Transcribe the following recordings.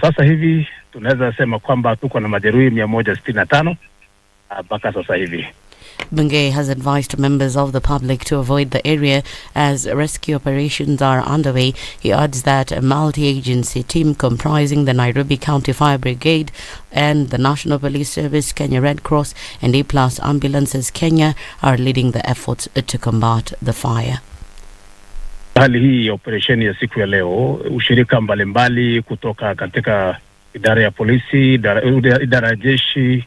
Sasa hivi tunaweza sema kwamba tuko na majeruhi 165 mpaka sasa hivi. Bungei has advised members of the public to avoid the area as rescue operations are underway. He adds that a multi-agency team comprising the Nairobi County Fire Brigade and the National Police Service, Kenya Red Cross and A+ Ambulances Kenya are leading the efforts to combat the fire. Hali hii ya operesheni ya siku ya leo, ushirika mbalimbali kutoka katika idara ya polisi, idara ya jeshi,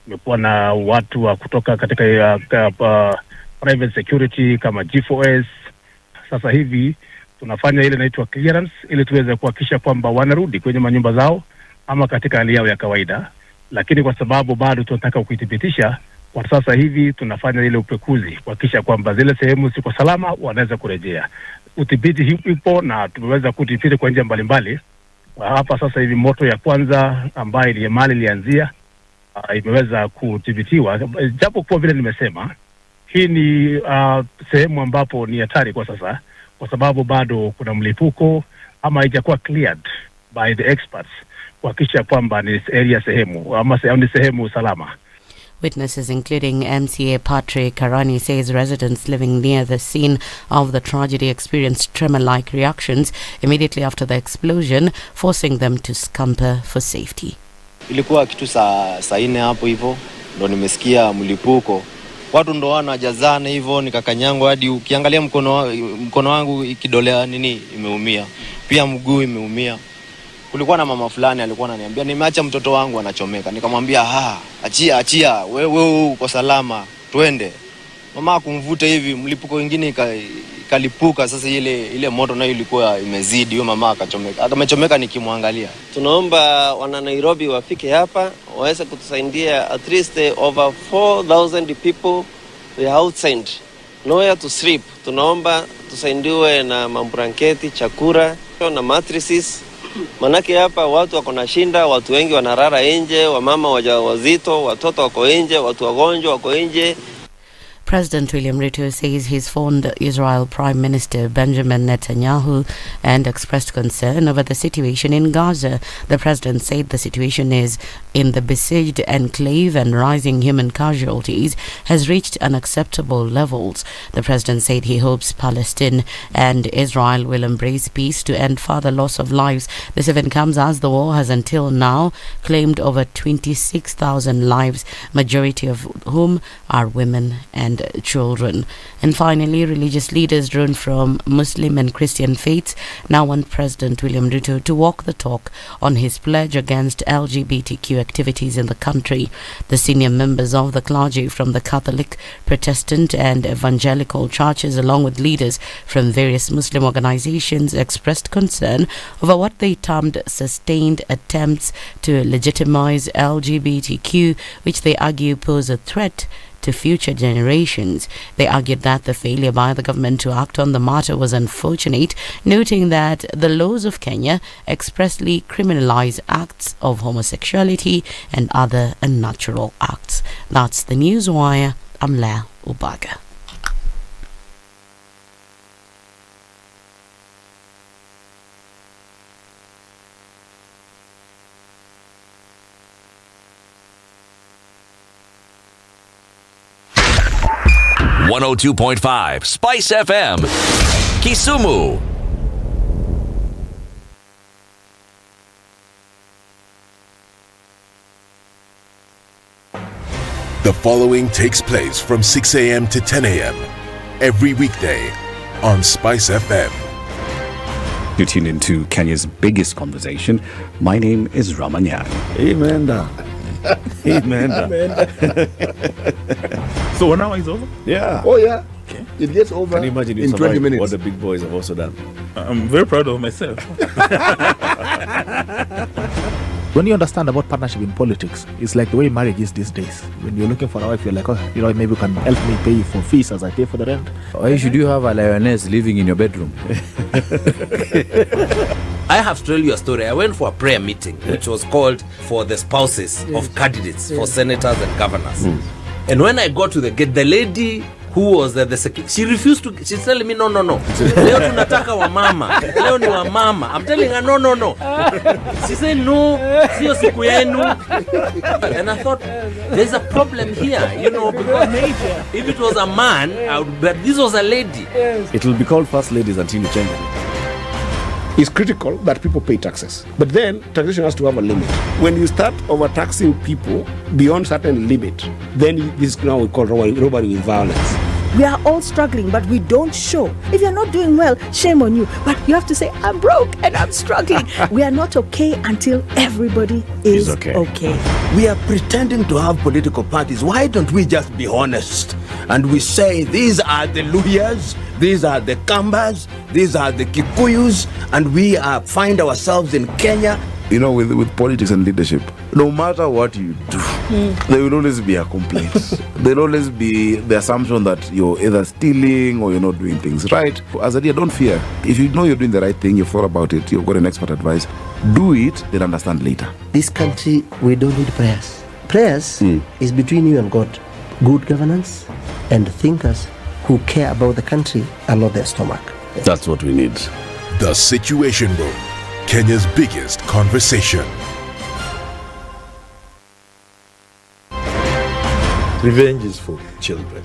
kumekuwa na watu wa kutoka katika private security kama G4S. Sasa hivi tunafanya ile inaitwa clearance ili tuweze kuhakikisha kwamba wanarudi kwenye manyumba zao ama katika hali yao ya kawaida. Lakini kwa sababu bado tunataka kudhibitisha, kwa sasa hivi tunafanya ile upekuzi kuhakikisha kwamba zile sehemu ziko salama wanaweza kurejea. Udhibiti ipo na tumeweza kudhibiti kwa njia mbalimbali. Hapa sasa hivi moto ya kwanza ambayo ile mali ilianzia imeweza kudhibitiwa, japo kwa vile nimesema hii ni sehemu ambapo ni hatari kwa sasa kwa sababu bado kuna mlipuko ama haijakuwa cleared by the experts kuhakikisha kwamba ni area sehemu ama ni sehemu salama. Witnesses including MCA Patrick Karani says residents living near the scene of the tragedy experienced tremor-like reactions immediately after the explosion, forcing them to scamper for safety. Ilikuwa kitu saa 4 hapo hivyo ndo nimesikia mlipuko. Watu ndo wanajazana hivyo, nikakanyango hadi ukiangalia mkono wangu ikidolea nini imeumia. Pia mguu imeumia. Kulikuwa na mama fulani alikuwa ananiambia nimeacha mtoto wangu anachomeka. Nikamwambia achia wewe uko salama, twende. Mama kumvuta hivi, mlipuko mwingine ikalipuka. Sasa ile moto nayo ilikuwa imezidi, huyo mama akachomeka. Akamechomeka nikimwangalia. Tunaomba wana Nairobi wafike hapa waweze kutusaidia. At least over 4,000 people we outside, nowhere to sleep. Tunaomba tusaidiwe na mablanketi, chakula na mattresses. Manake hapa watu wako na shinda, watu wengi wanarara nje, wamama wajawazito, watoto wako nje, watu wagonjwa wako nje. President William Ruto says he's phoned Israel Prime Minister Benjamin Netanyahu and expressed concern over the situation in Gaza. The president said the situation is in the besieged enclave and rising human casualties has reached unacceptable levels. The president said he hopes Palestine and Israel will embrace peace to end further loss of lives. This event comes as the war has until now claimed over 26,000 lives, majority of whom are women and children. And finally, religious leaders drawn from Muslim and Christian faiths now want President William Ruto to walk the talk on his pledge against LGBTQ activities in the country. The senior members of the clergy from the Catholic, Protestant and Evangelical churches, along with leaders from various Muslim organizations, expressed concern over what they termed sustained attempts to legitimize LGBTQ, which they argue pose a threat to future generations. They argued that the failure by the government to act on the matter was unfortunate, noting that the laws of Kenya expressly criminalize acts of homosexuality and other unnatural acts. That's the Newswire. I'm Lea Ubaga. .5 SpiceFM, Kisumu. The following takes place from 6 a.m. to 10 a.m. every weekday on SpiceFM. You tune into Kenya's biggest conversation. My name is Ramanyan. Amen. Amen. So 1 hour is over? Yeah. Oh, yeah. Okay. It gets over. Can you imagine in 20 minutes? What the big boys have also done? I'm very proud of myself. When you understand about partnership in politics, it's like the way marriage is these days. When you're looking for a wife, you're like, maybe you can help me pay for fees as I pay for the rent. Why should you have a lioness living in your bedroom? I have to tell you a story. I went for a prayer meeting, which was called for the spouses of candidates for senators and governors. And when I got to the gate, the lady who was she refused to. She's telling me no. Leo tunataka wa mama. Leo ni wa mama. I'm telling her no. She said no. Sio siku yenu. And I thought there's a problem here, because if it was a man, but this was a lady. It will be called first ladies until you change it. It's critical that people pay taxes. But then taxation has to have a limit. When you start overtaxing people beyond certain limit, then this is now we call robbery with violence. We are all struggling, but we don't show. If you're not doing well, shame on you. But you have to say, I'm broke and I'm struggling. We are not okay until everybody is okay. We are pretending to have political parties. Why don't we just be honest? And we say, these are the Luyas, these are the Kambas, these are the Kikuyus, and we find ourselves in Kenya. With politics and leadership, no matter what you do, there will always be a complaint. There will always be the assumption that you're either stealing or you're not doing things right. As a leader, don't fear. If you know you're doing the right thing, you've thought about it, you've got an expert advice, do it, then understand later. This country, we don't need prayers. Prayers is between you and God. Good governance and thinkers who care about the country and not their stomach. That's what we need. The Situation Room, Kenya's biggest conversation. Revenge is for children.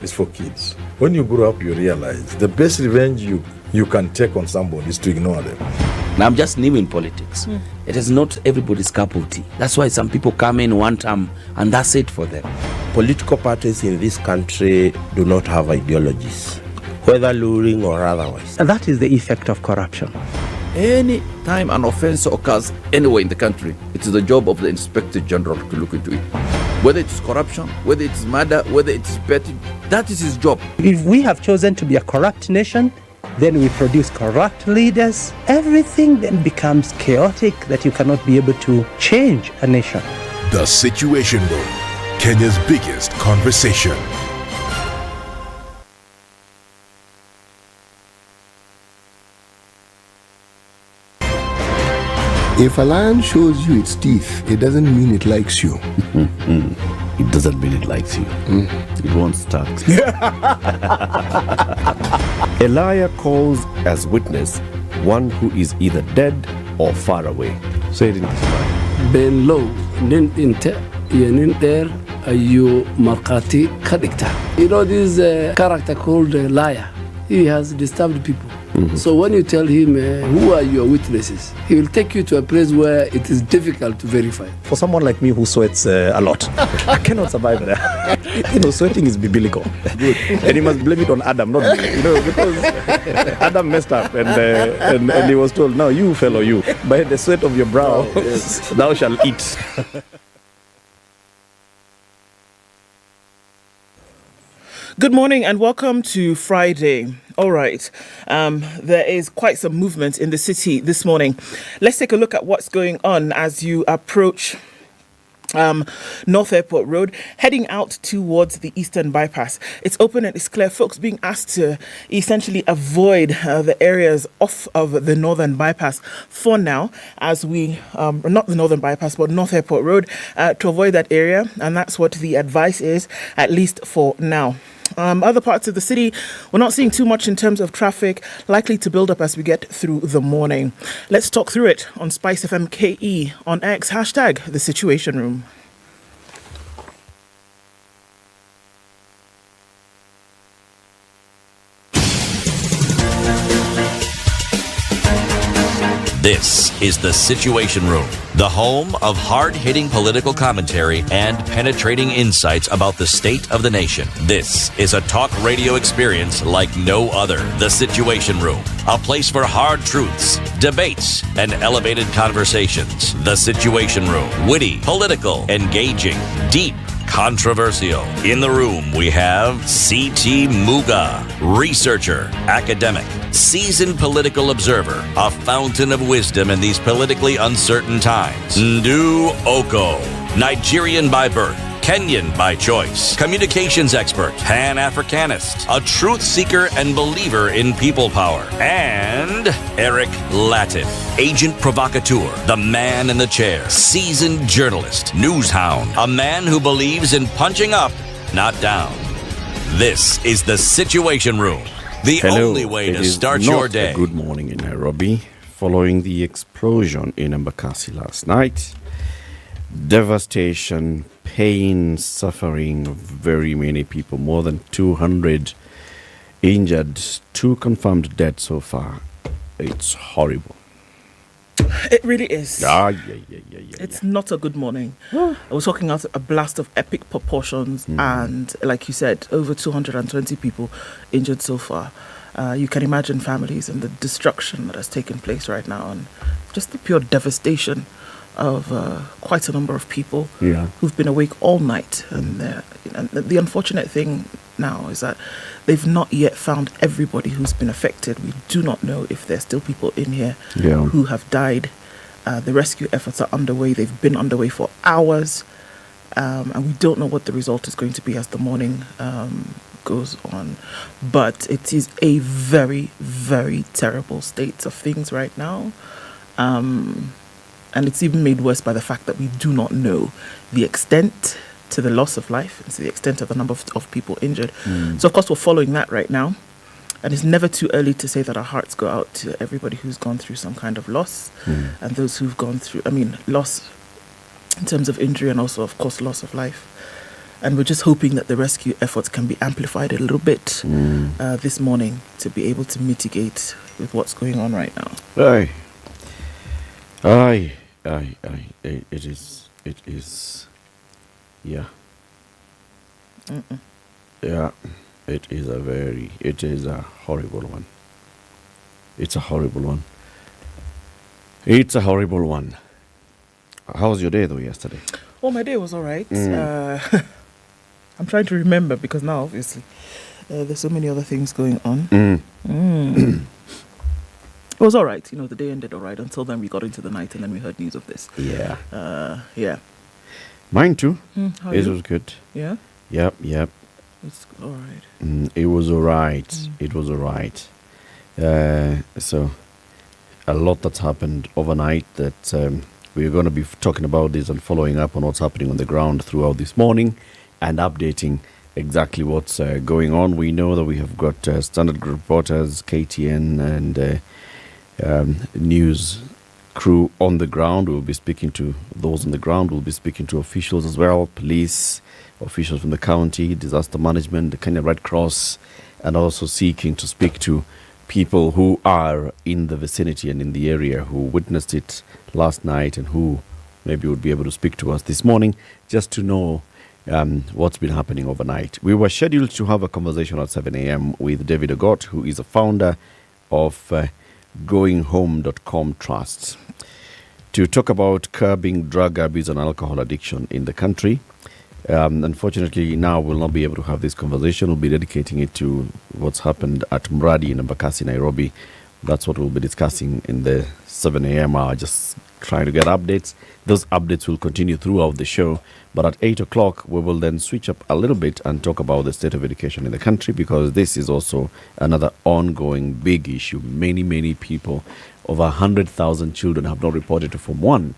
It's for kids. When you grow up, you realize the best revenge you can take on somebody is to ignore them. Now, I'm just new in politics. It is not everybody's cup of tea. That's why some people come in one term and that's it for them. Political parties in this country do not have ideologies, whether luring or otherwise. And that is the effect of corruption. Any time an offense occurs anywhere in the country, it is the job of the Inspector General to look into it. Whether it's corruption, whether it's murder, whether it's petty, that is his job. If we have chosen to be a corrupt nation, then we produce corrupt leaders. Everything then becomes chaotic that you cannot be able to change a nation. The Situation Room, Kenya's biggest conversation. If a lion shows you its teeth, it doesn't mean it likes you. It doesn't mean it likes you. It won't start. A liar calls as witness one who is either dead or far away. Say it in Kiswahili. Ben low, nin inte, yenin der, ayu markati kadikta. This character called liar. He has disturbed people. So when you tell him, who are your witnesses, he will take you to a place where it is difficult to verify. For someone like me who sweats a lot, I cannot survive there. Sweating is biblical. Good. And you must blame it on Adam, not me. Because Adam messed up and he was told, no, you fellow, you, by the sweat of your brow, thou shalt eat. Good morning and welcome to Friday. All right, there is quite some movement in the city this morning. Let's take a look at what's going on as you approach North Airport Road, heading out towards the Eastern Bypass. It's open and it's clear. Folks being asked to essentially avoid the areas off of the Northern Bypass for now, as we, not the Northern Bypass, but North Airport Road, to avoid that area. And that's what the advice is, at least for now. Other parts of the city, we're not seeing too much in terms of traffic, likely to build up as we get through the morning. Let's talk through it on SpiceFM KE on X, hashtag #TheSituationRoom. This is The Situation Room, the home of hard-hitting political commentary and penetrating insights about the state of the nation. This is a talk radio experience like no other. The Situation Room, a place for hard truths, debates, and elevated conversations. The Situation Room, witty, political, engaging, deep, controversial. In the room, we have C.T. Muga, researcher, academic, seasoned political observer, a fountain of wisdom in these politically uncertain times. Ndu Oko, Nigerian by birth, Kenyan by choice, communications expert, Pan-Africanist, a truth seeker and believer in people power, and Eric Latif, agent provocateur, the man in the chair, seasoned journalist, news hound, a man who believes in punching up, not down. This is the Situation Room, the Hello. only way It to is start not your day. a good morning in Nairobi following the explosion in Embakasi last night. Devastation, pain, suffering, very many people, more than 200 injured, 2 confirmed dead so far. It's horrible. It really is. Yeah. It's not a good morning. I was talking about a blast of epic proportions, and like you said, over 220 people injured so far. You can imagine families and the destruction that has taken place right now, and just the pure devastation of quite a number of people who've been awake all night. And the unfortunate thing now is that they've not yet found everybody who's been affected. We do not know if there's still people in here who have died. The rescue efforts are underway. They've been underway for hours, and we don't know what the result is going to be as the morning goes on. But it is a very, very terrible state of things right now. And it's even made worse by the fact that we do not know the extent to the loss of life and to the extent of the number of people injured. So, of course, we're following that right now. And it's never too early to say that our hearts go out to everybody who's gone through some kind of loss and those who've gone through, loss in terms of injury and also, of course, loss of life. And we're just hoping that the rescue efforts can be amplified a little bit this morning to be able to mitigate with what's going on right now. It is, yeah. Yeah, it is a horrible one. It's a horrible one. How was your day though yesterday? Oh, my day was all right. I'm trying to remember because now, obviously, there's so many other things going on. It was all right. The day ended all right. Until then, we got into the night and then we heard news of this. Yeah. Yeah. Mine too. How It you? was good. Yeah? Yep. It's all right. It was all right. It was all right. So, a lot that's happened overnight that we're going to be talking about this and following up on what's happening on the ground throughout this morning and updating exactly what's going on. We know that we have got Standard Group reporters, KTN and news crew on the ground. We'll be speaking to those on the ground. We'll be speaking to officials as well, police, officials from the county, disaster management, the Kenya Red Cross, and also seeking to speak to people who are in the vicinity and in the area who witnessed it last night and who maybe would be able to speak to us this morning just to know what's been happening overnight. We were scheduled to have a conversation at 7 a.m. with David Ogot, who is a founder of GoingHome.com Trust, to talk about curbing drug abuse and alcohol addiction in the country. Unfortunately, now we'll not be able to have this conversation. We'll be dedicating it to what's happened at Mradi in Embakasi, Nairobi. That's what we'll be discussing in the 7 a.m. hour, just trying to get updates. Those updates will continue throughout the show. But at 8 o'clock, we will then switch up a little bit and talk about the state of education in the country, because this is also another ongoing big issue. Many people, over 100,000 children have not reported to Form 1.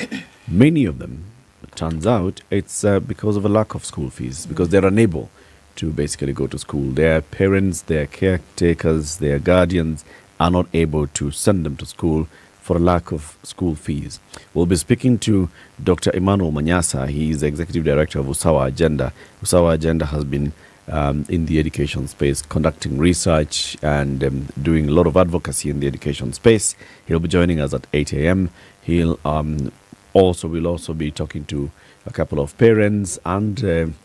Many of them, it turns out, it's because of a lack of school fees, because they're unable to basically go to school. Their parents, their caretakers, their guardians are not able to send them to school for a lack of school fees. We'll be speaking to Dr. Emmanuel Manyasa. He is the Executive Director of Usawa Agenda. Usawa Agenda has been in the education space, conducting research and doing a lot of advocacy in the education space. He'll be joining us at 8 a.m. We'll also be talking to a couple of parents and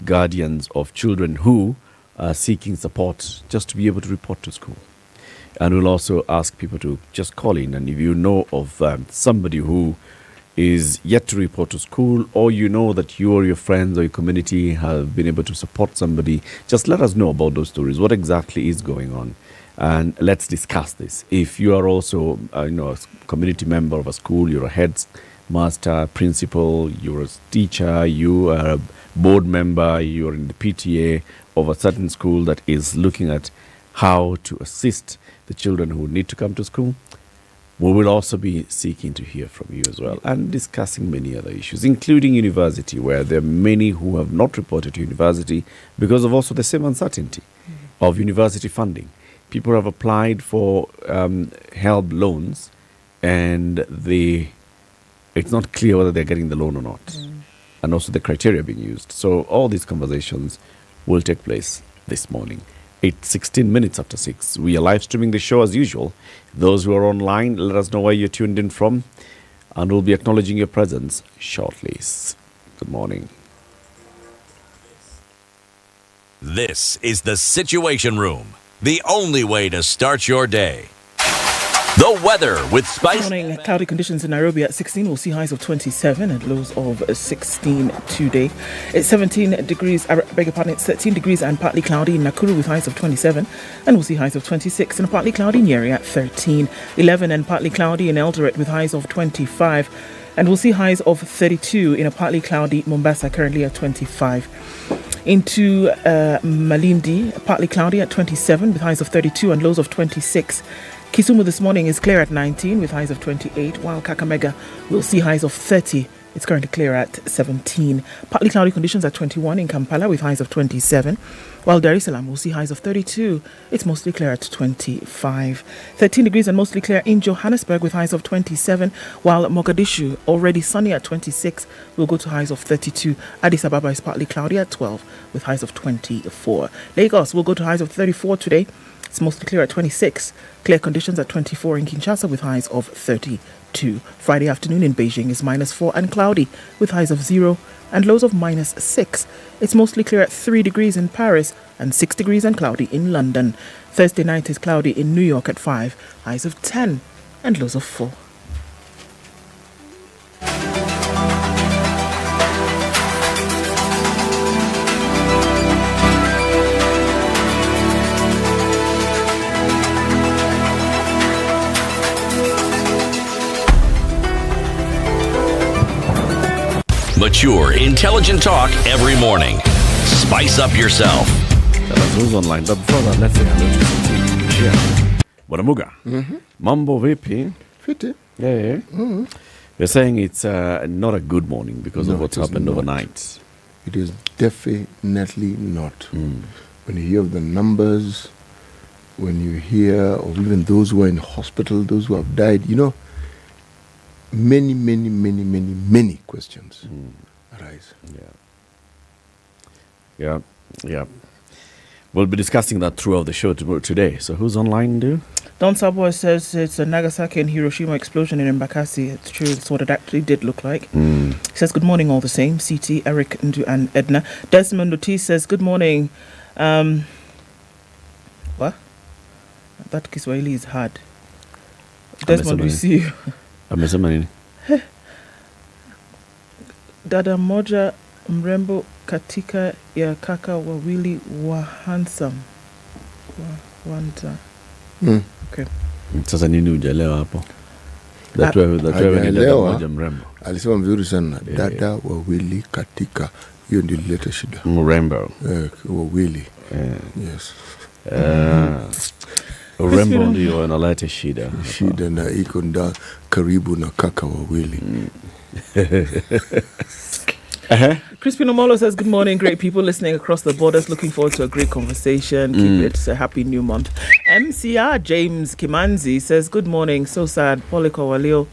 guardians of children who are seeking support just to be able to report to school. And we'll also ask people to just call in. And if you know of somebody who is yet to report to school, or you know that you or your friends or your community have been able to support somebody, just let us know about those stories. What exactly is going on? And let's discuss this. If you are also a community member of a school, you're a headmaster, principal, you're a teacher, you are a board member, you're in the PTA of a certain school that is looking at how to assist the children who need to come to school, We will also be seeking to hear from you as well and discussing many other issues, including university, where there are many who have not reported to university because of also the same uncertainty of university funding. People have applied for HELB loans and it's not clear whether they're getting the loan or not, and also the criteria being used. So all these conversations will take place this morning. It's 16 minutes after 6. We are live streaming the show as usual. Those who are online, let us know where you're tuned in from, and we'll be acknowledging your presence shortly. Good morning. This is the Situation Room, the only way to start your day. The weather with Spice. Good morning. Cloudy conditions in Nairobi at 16. We'll see highs of 27 and lows of 16 today. It's 17 degrees, it's 13 degrees and partly cloudy in Nakuru with highs of 27. And we'll see highs of 26 and partly cloudy in Nyeri at 13. 11 and partly cloudy in Eldoret with highs of 25. And we'll see highs of 32 in a partly cloudy Mombasa, currently at 25. Into Malindi, partly cloudy at 27 with highs of 32 and lows of 26. Kisumu this morning is clear at 19 with highs of 28, while Kakamega will see highs of 30. It's currently clear at 17. Partly cloudy conditions at 21 in Kampala with highs of 27, while Dar es Salaam will see highs of 32. It's mostly clear at 25. 13 degrees and mostly clear in Johannesburg with highs of 27, while Mogadishu, already sunny at 26, will go to highs of 32. Addis Ababa is partly cloudy at 12 with highs of 24. Lagos will go to highs of 34 today. It's mostly clear at 26. Clear conditions at 24 in Kinshasa with highs of 32. Friday afternoon in Beijing is -4 and cloudy with highs of 0 and lows of -6. It's mostly clear at 3 degrees in Paris and 6 degrees and cloudy in London. Thursday night is cloudy in New York at 5, highs of 10 and lows of 4. Mature, intelligent talk every morning. Spice up yourself. Who's online? But before that, let's say hello to Suti. Yeah. Bwana Muga. Mambo vipi? Fiti. Yeah. You're saying it's not a good morning because of what's happened overnight. It is definitely not. When you hear of the numbers, when you hear of even those who are in hospital, those who have died, many questions arise. Yeah. We'll be discussing that throughout the show today. So who's online, do? Don Sabo says it's a Nagasaki and Hiroshima explosion in Embakasi. It's true. It's what it actually did look like. He says, good morning all the same. CT, Eric, Ndu and Edna. Desmond Otis says, good morning. What? That Kiswahili is hard. Desmond, we see you. Amesema nini? Dada moja mrembo katika ya kaka wawili wa handsome. Okay. Sasa nini hujalewa hapo? Dada moja mrembo. Alisema mzuri sana. Dada wawili katika. Hiyo ndio ilileta shida. Mrembo. Wawili. Yes. Urembo ndio inaleta shida na iko karibu na kaka wawili. Crispin Omolo says, good morning, great people listening across the borders. Looking forward to a great conversation. Keep it a happy new month. MCR James Kimanzi says, good morning. So sad. Poliko walio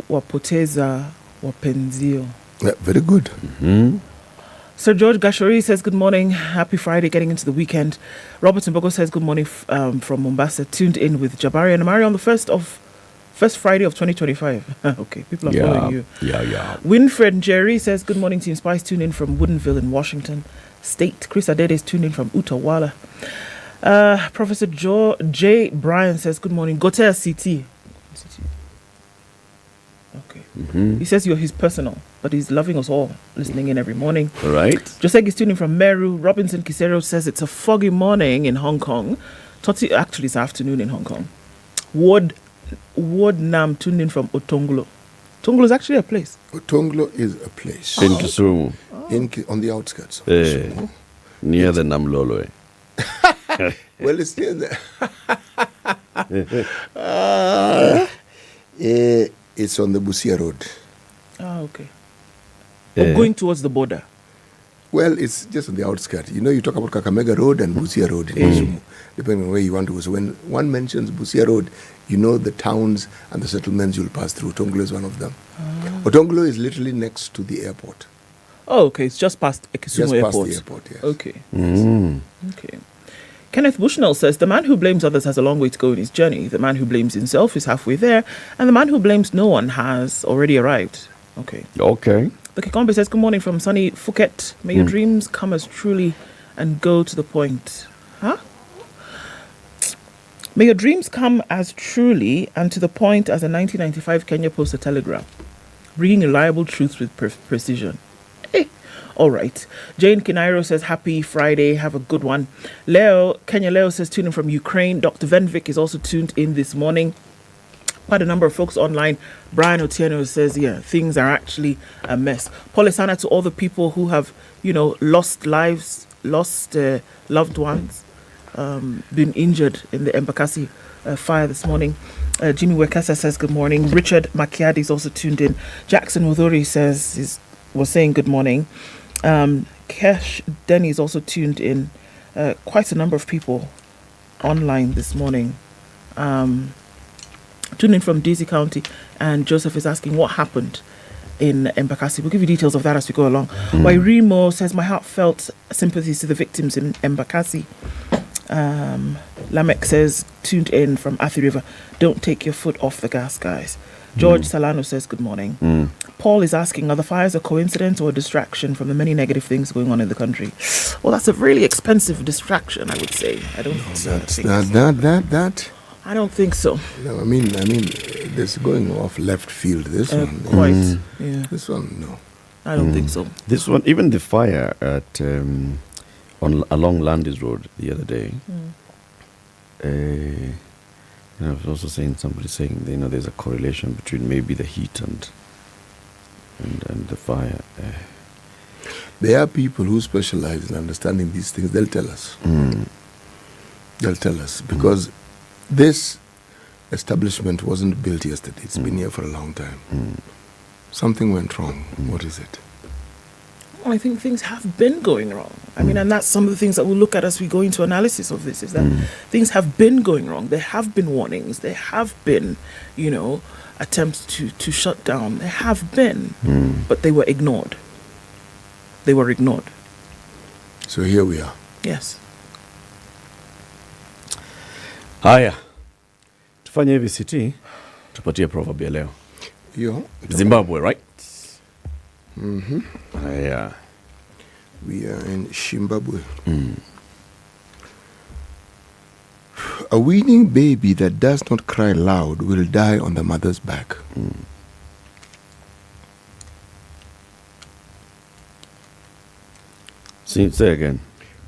wapoteza wapenzio. Very good. Sir George Gashori says, good morning. Happy Friday, getting into the weekend. Robert Mbogo says, good morning from Mombasa. Tuned in with Jabari and Amari on the first Friday of 2025. Okay, people are following you. Yeah. Winfred Jerry says, good morning, Team Spice. Tuned in from Woodinville in Washington State. Chris Adede is tuned in from Utawala. Professor J. Bryan says, good morning. Gotea CT. Okay. He says you're his personal, but he's loving us all, listening in every morning. All right. Joseg is tuning from Meru. Robinson Kisero says it's a foggy morning in Hong Kong. Toti, actually, it's afternoon in Hong Kong. Ward Nam tuned in from Otonglo. Otonglo is actually a place. Otonglo is a place. In Kisumu. On the outskirts of Kisumu. Near the Namlolo. Well, it's still there. It's on the Busia Road. Ah, okay. Going towards the border. Well, it's just on the outskirts. You know, you talk about Kakamega Road and Busia Road in Kisumu, depending on where you want to go. So when one mentions Busia Road, you know the towns and the settlements you'll pass through. Otonglo is one of them. Otonglo is literally next to the airport. Oh, okay. It's just past Kisumu Airport. Just past the airport, yes. Okay. Okay. Kenneth Bushnell says, the man who blames others has a long way to go in his journey. The man who blames himself is halfway there. And the man who blames no one has already arrived. Okay. Okay. The Kikombe says, good morning from sunny Phuket. May your dreams come as truly and go to the point. Huh? May your dreams come as truly and to the point as a 1995 Kenya Post Telegram, bringing reliable truths with precision. All right. Jane Kinairo says, happy Friday. Have a good one. Kenya Leo says, tuning from Ukraine. Dr. Venvik is also tuned in this morning. Quite a number of folks online. Brian Otieno says, yeah, things are actually a mess. Polisana to all the people who have, lost lives, lost loved ones, been injured in the Embakasi fire this morning. Jimmy Wekasa says, good morning. Richard Makiadi is also tuned in. Jackson Wudhuri was saying good morning. Kesh Denny is also tuned in. Quite a number of people online this morning. Tuned in from DC County, and Joseph is asking what happened in Embakasi. We'll give you details of that as we go along. Wairimo says, my heartfelt sympathies to the victims in Embakasi. Lamek says, tuned in from Athi River, don't take your foot off the gas, guys. George Salano says, good morning. Paul is asking, are the fires a coincidence or a distraction from the many negative things going on in the country? Well, that's a really expensive distraction, I would say. I don't think I don't think so. No, I mean, this going off left field. This one, quite. Yeah. This one, no. I don't think so. This one, even the fire at along Landis Road the other day. I was also somebody saying, there's a correlation between maybe the heat and the fire. There are people who specialize in understanding these things. They'll tell us. They'll tell us because this establishment wasn't built yesterday. It's been here for a long time. Something went wrong. What is it? Well, I think things have been going wrong. I mean, and that's some of the things that we'll look at as we go into analysis of this, is that things have been going wrong. There have been warnings. There have been, attempts to shut down. There have been, but they were ignored. They were ignored. So here we are. Yes. Haya, tufanye hivi City, tupatie proverb ya leo. Zimbabwe, right? Haya. We are in Zimbabwe. A weaning baby that does not cry loud will die on the mother's back. Say again.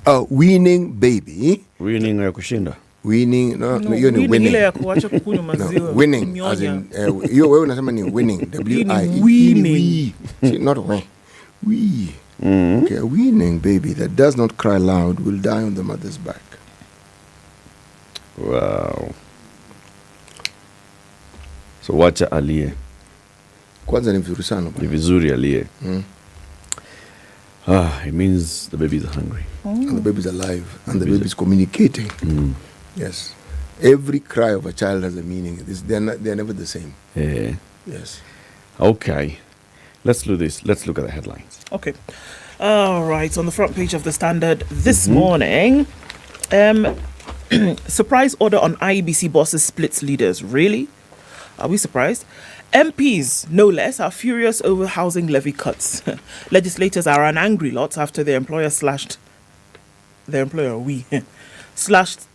A weaning baby. Weaning ya kushinda. Winning, hiyo ni winning. Ile ya kuacha kukunywa maziwa. Winning, as in, hiyo wewe unasema ni winning. W-I-E. Not we. Okay, a weaning baby that does not cry loud will die on the mother's back. Wow. So wacha alie. Kwanza ni vizuri sana. Ni vizuri alie. It means the baby is hungry. And the baby is alive. And the baby is communicating. Yes. Every cry of a child has a meaning. They're never the same. Yeah. Yes. Okay. Let's do this. Let's look at the headlines. Okay. All right. On the front page of the Standard this morning, surprise order on IEBC bosses splits leaders. Really? Are we surprised? MPs, no less, are furious over housing levy cuts. Legislators are an angry lot after their employer slashed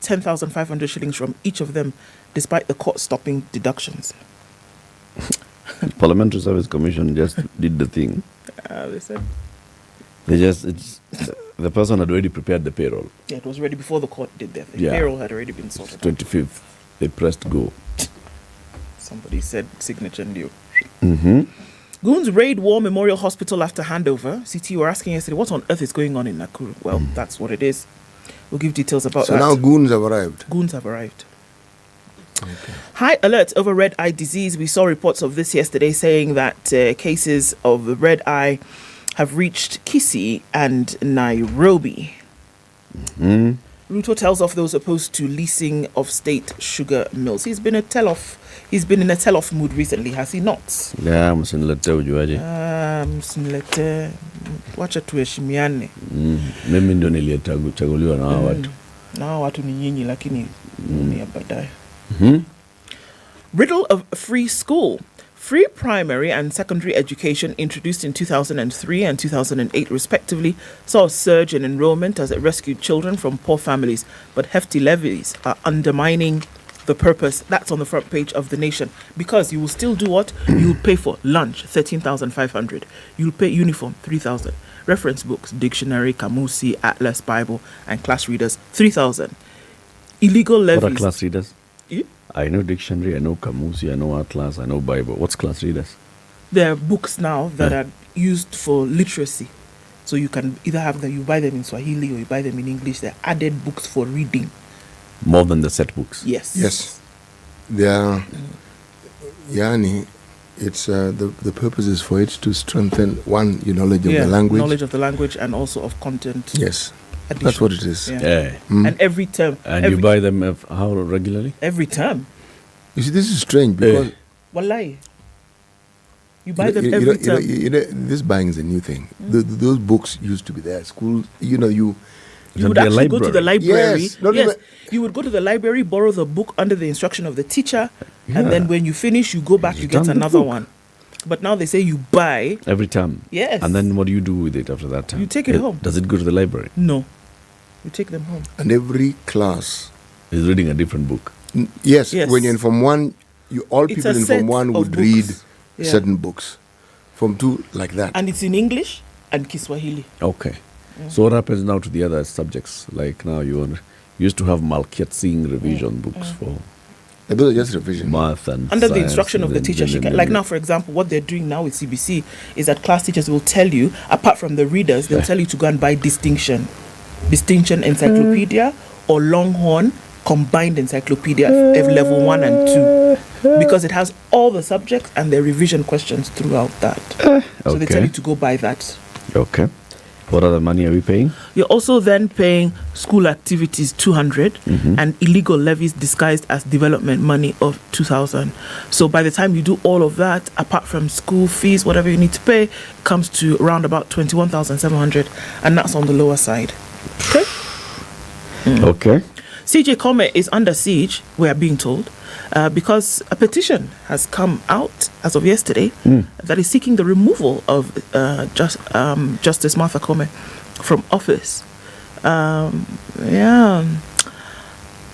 10,500 shillings from each of them, despite the court stopping deductions. Parliamentary Service Commission just did the thing. They said the person had already prepared the payroll. Yeah, it was ready before the court did their thing. Yeah. Payroll had already been sorted. 25th, they pressed go. Somebody said signature due. Goons raid War Memorial Hospital after handover. CT were asking yesterday, what on earth is going on in Nakuru? Well, that's what it is. We'll give details about that. So now goons have arrived. Goons have arrived. High alert over red eye disease. We saw reports of this yesterday saying that cases of red eye have reached Kisii and Nairobi. Ruto tells off those opposed to leasing of state sugar mills. He's been in a tell-off mood recently, has he not? Yeah, msinilete ujuaje. Msinilete. Wacha tuheshimiane. Mimi ndo niliyechaguliwa na hawa watu. Na hawa watu ni nyinyi lakini ni ya baadaye. Riddle of free school. Free primary and secondary education, introduced in 2003 and 2008 respectively, saw a surge in enrollment as it rescued children from poor families. But hefty levies are undermining the purpose. That's on the front page of The Nation. Because you will still do what? You will pay for lunch, 13,500. You will pay uniform, 3,000. Reference books, dictionary, Kamusi, Atlas, Bible, and class readers, 3,000. Illegal levies. What are class readers? Yeah? I know dictionary, I know Kamusi, I know Atlas, I know Bible. What's class readers? There are books now that are used for literacy. So you can either have them, you buy them in Swahili or you buy them in English. They're added books for reading. More than the set books? Yes. Yes. They are, Yani, it's the purpose is for it to strengthen, one, your knowledge of the language. Knowledge of the language and also of content. Yes. Addition. That's what it is. Yeah. And every term. And you buy them how regularly? Every term. You see, this is strange because... Wallahi. You buy them every term. This buying is a new thing. Those books used to be there. School, you would actually go to the library. Yes. You would go to the library, borrow the book under the instruction of the teacher, and then when you finish, you go back, you get another one. But now they say you buy every time. Yes. And then what do you do with it after that time? You take it home. Does it go to the library? No. You take them home. And every class is reading a different book. Yes. When you're in Form 1, all It's people a in set Form 1 of would books. read Yeah. certain books. Form 2, like that. And it's in English and Kiswahili. Okay. So what happens now to the other subjects? Like now you used to have Malkiat Singh revision books for... Those are just revision. Math and Under the science instruction of the teacher. Like now, for example, what they're doing now with CBC is that class teachers will tell you, apart from the readers, they'll tell you to go and buy Distinction Encyclopedia or Longhorn Combined Encyclopedia level 1 and 2. Because it has all the subjects and the revision questions throughout that. So they tell you to go buy that. Okay. What other money are we paying? You're also then paying school activities 200 and illegal levies disguised as development money of 2,000. So by the time you do all of that, apart from school fees, whatever you need to pay, comes to around about 21,700, and that's on the lower side. Okay. Okay. CJ Kome is under siege, we are being told, because a petition has come out as of yesterday that is seeking the removal of Justice Martha Kome from office.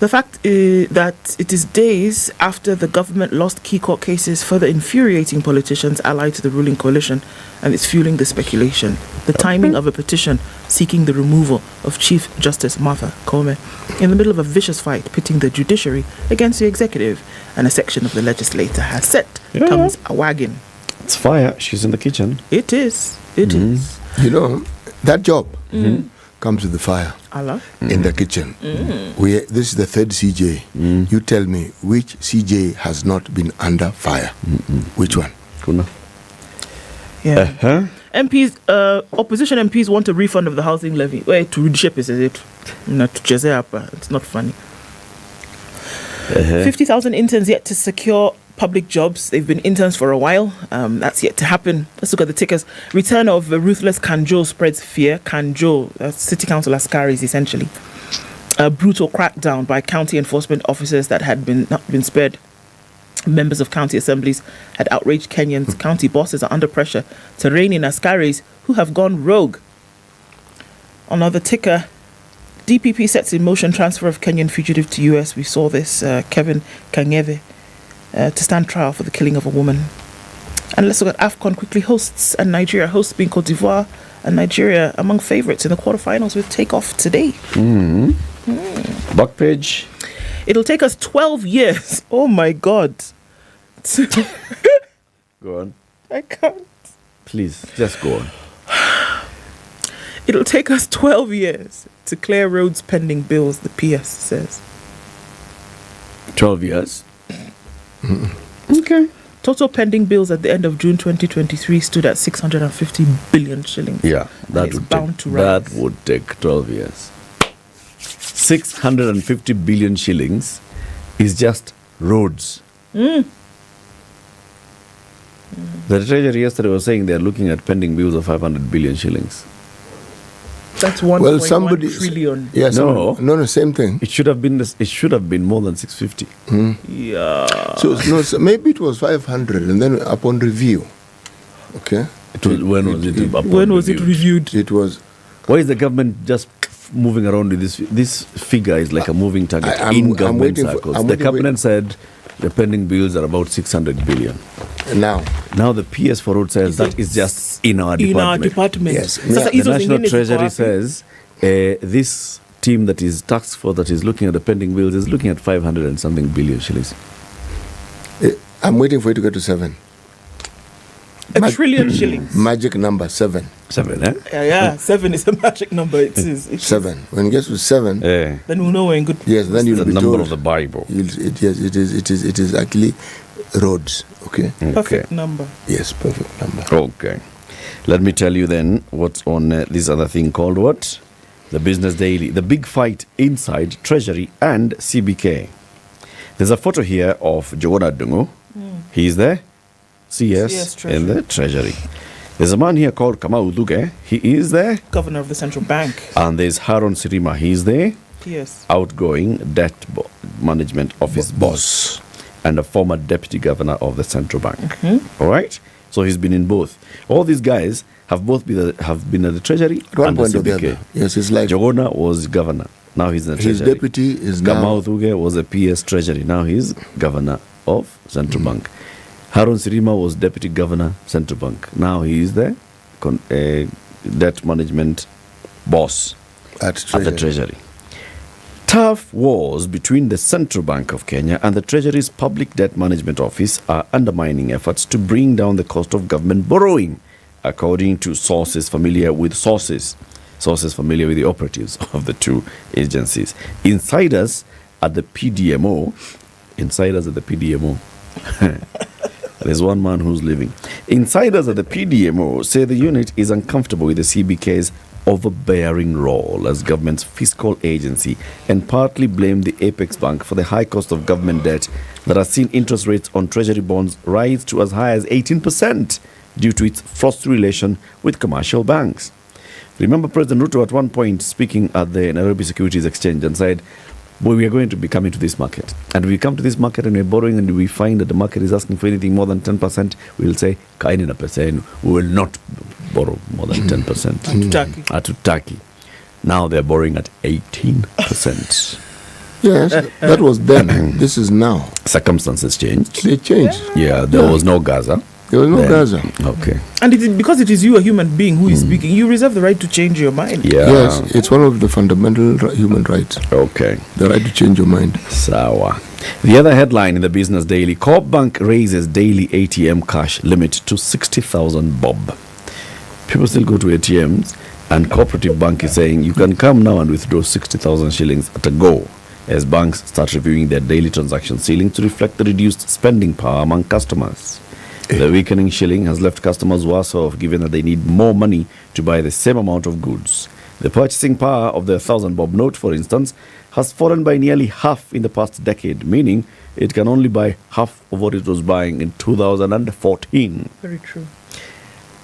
The fact is that it is days after the government lost key court cases, further infuriating politicians allied to the ruling coalition, and it's fueling the speculation. The timing of a petition seeking the removal of Chief Justice Martha Kome in the middle of a vicious fight pitting the judiciary against the executive, and a section of the legislature has set comes a wagon. It's fire. She's in the kitchen. It is. It is. You know, that job comes with the fire. Allah. In the kitchen. This is the third CJ. You tell me which CJ has not been under fire. Which one? Kuna. Yeah. MPs, opposition MPs want a refund of the housing levy. Wait, to reshape is it? It's not funny. 50,000 interns yet to secure public jobs. They've been interns for a while. That's yet to happen. Let's look at the tickers. Return of the ruthless Kanjo spreads fear. Kanjo, city council askaris essentially. A brutal crackdown by county enforcement officers that had not been spared. Members of county assemblies had outraged Kenyans. County bosses are under pressure to rein in askaris who have gone rogue. Another ticker. DPP sets in motion transfer of Kenyan fugitive to US. We saw this, Kevin Kangeve, to stand trial for the killing of a woman. And let's look at AFCON quickly. Hosts and Nigeria. Hosts being Cote d'Ivoire and Nigeria among favourites in the quarterfinals with takeoff today. Back page. It'll take us 12 years. Oh my God. Go on. I can't. Please, just go on. It'll take us 12 years to clear roads pending bills, the PS says. 12 years? Okay. Total pending bills at the end of June 2023 stood at 650 billion shillings. Yeah, that would take 12 years. 650 billion shillings is just roads. The Treasury yesterday was saying they're looking at pending bills of 500 billion shillings. That's 1.1 trillion. Yes, no, same thing. It should have been more than 650. Yeah. So maybe it was 500, and then upon review, okay. When was it reviewed? It was. Why is the government just moving around with this? This figure is like a moving target in government circles. The cabinet said the pending bills are about 600 billion. Now the PS for road says that is just in our department. In our department. Yes. The National Treasury says this team that is tasked for that is looking at the pending bills is looking at 500 and something billion shillings. I'm waiting for you to get to 7. A trillion shillings. Magic number 7. 7, eh? Yeah, 7 is a magic number. It is. 7. When it gets to 7, then we'll know we're in good. Yes, then you'll be the number told. of the Bible. It is actually roads. Okay. Perfect number. Yes, perfect number. Okay. Let me tell you then what's on this other thing called what? The Business Daily. The big fight inside Treasury and CBK. There's a photo here of Jogona Dungu. He's there. CS in the Treasury. There's a man here called Kamau Duge. He is there. Governor of the Central Bank. And there's Haron Sirima. He's there. Yes. Outgoing debt management office boss and a former deputy governor of the Central Bank. All right? So he's been in both. All these guys have both been at the Treasury and the CBK. Yes, it's like Jogona was governor. Now he's in the his Treasury. deputy is Kamau Duge was a PS Treasury. Now he's governor of Central Bank. Haron Sirima was deputy governor, Central Bank. Now he is the debt management boss at the Treasury. Tough wars between the Central Bank of Kenya and the Treasury's Public Debt Management Office are undermining efforts to bring down the cost of government borrowing, according to sources familiar with the operatives of the two agencies. Insiders at the PDMO. There's one man who's leaving. Insiders at the PDMO say the unit is uncomfortable with the CBK's overbearing role as government's fiscal agency and partly blame the Apex Bank for the high cost of government debt that has seen interest rates on treasury bonds rise to as high as 18% due to its frosty relation with commercial banks. Remember President Ruto at one point speaking at the Nairobi Securities Exchange and said, well, we are going to be coming to this market. And we come to this market and we're borrowing and we find that the market is asking for anything more than 10%. We'll say, kaini na pesa yenu. We will not borrow more than 10%. Atutaki. Now they're borrowing at 18%. Yes, that was then. This is now. Circumstances changed. They changed. Yeah, there was no Gaza. There was no Gaza. Okay. And because it is you, a human being, who is speaking, you reserve the right to change your mind. Yeah. Yes, it's one of the fundamental human rights. Okay. The right to change your mind. Sawa. The other headline in the Business Daily, Coop Bank raises daily ATM cash limit to 60,000 bob. People still go to ATMs, and Cooperative Bank is saying you can come now and withdraw 60,000 shillings at a go, as banks start reviewing their daily transaction ceiling to reflect the reduced spending power among customers. The weakening shilling has left customers worse off given that they need more money to buy the same amount of goods. The purchasing power of the 1,000 bob note, for instance, has fallen by nearly half in the past decade, meaning it can only buy half of what it was buying in 2014. Very true.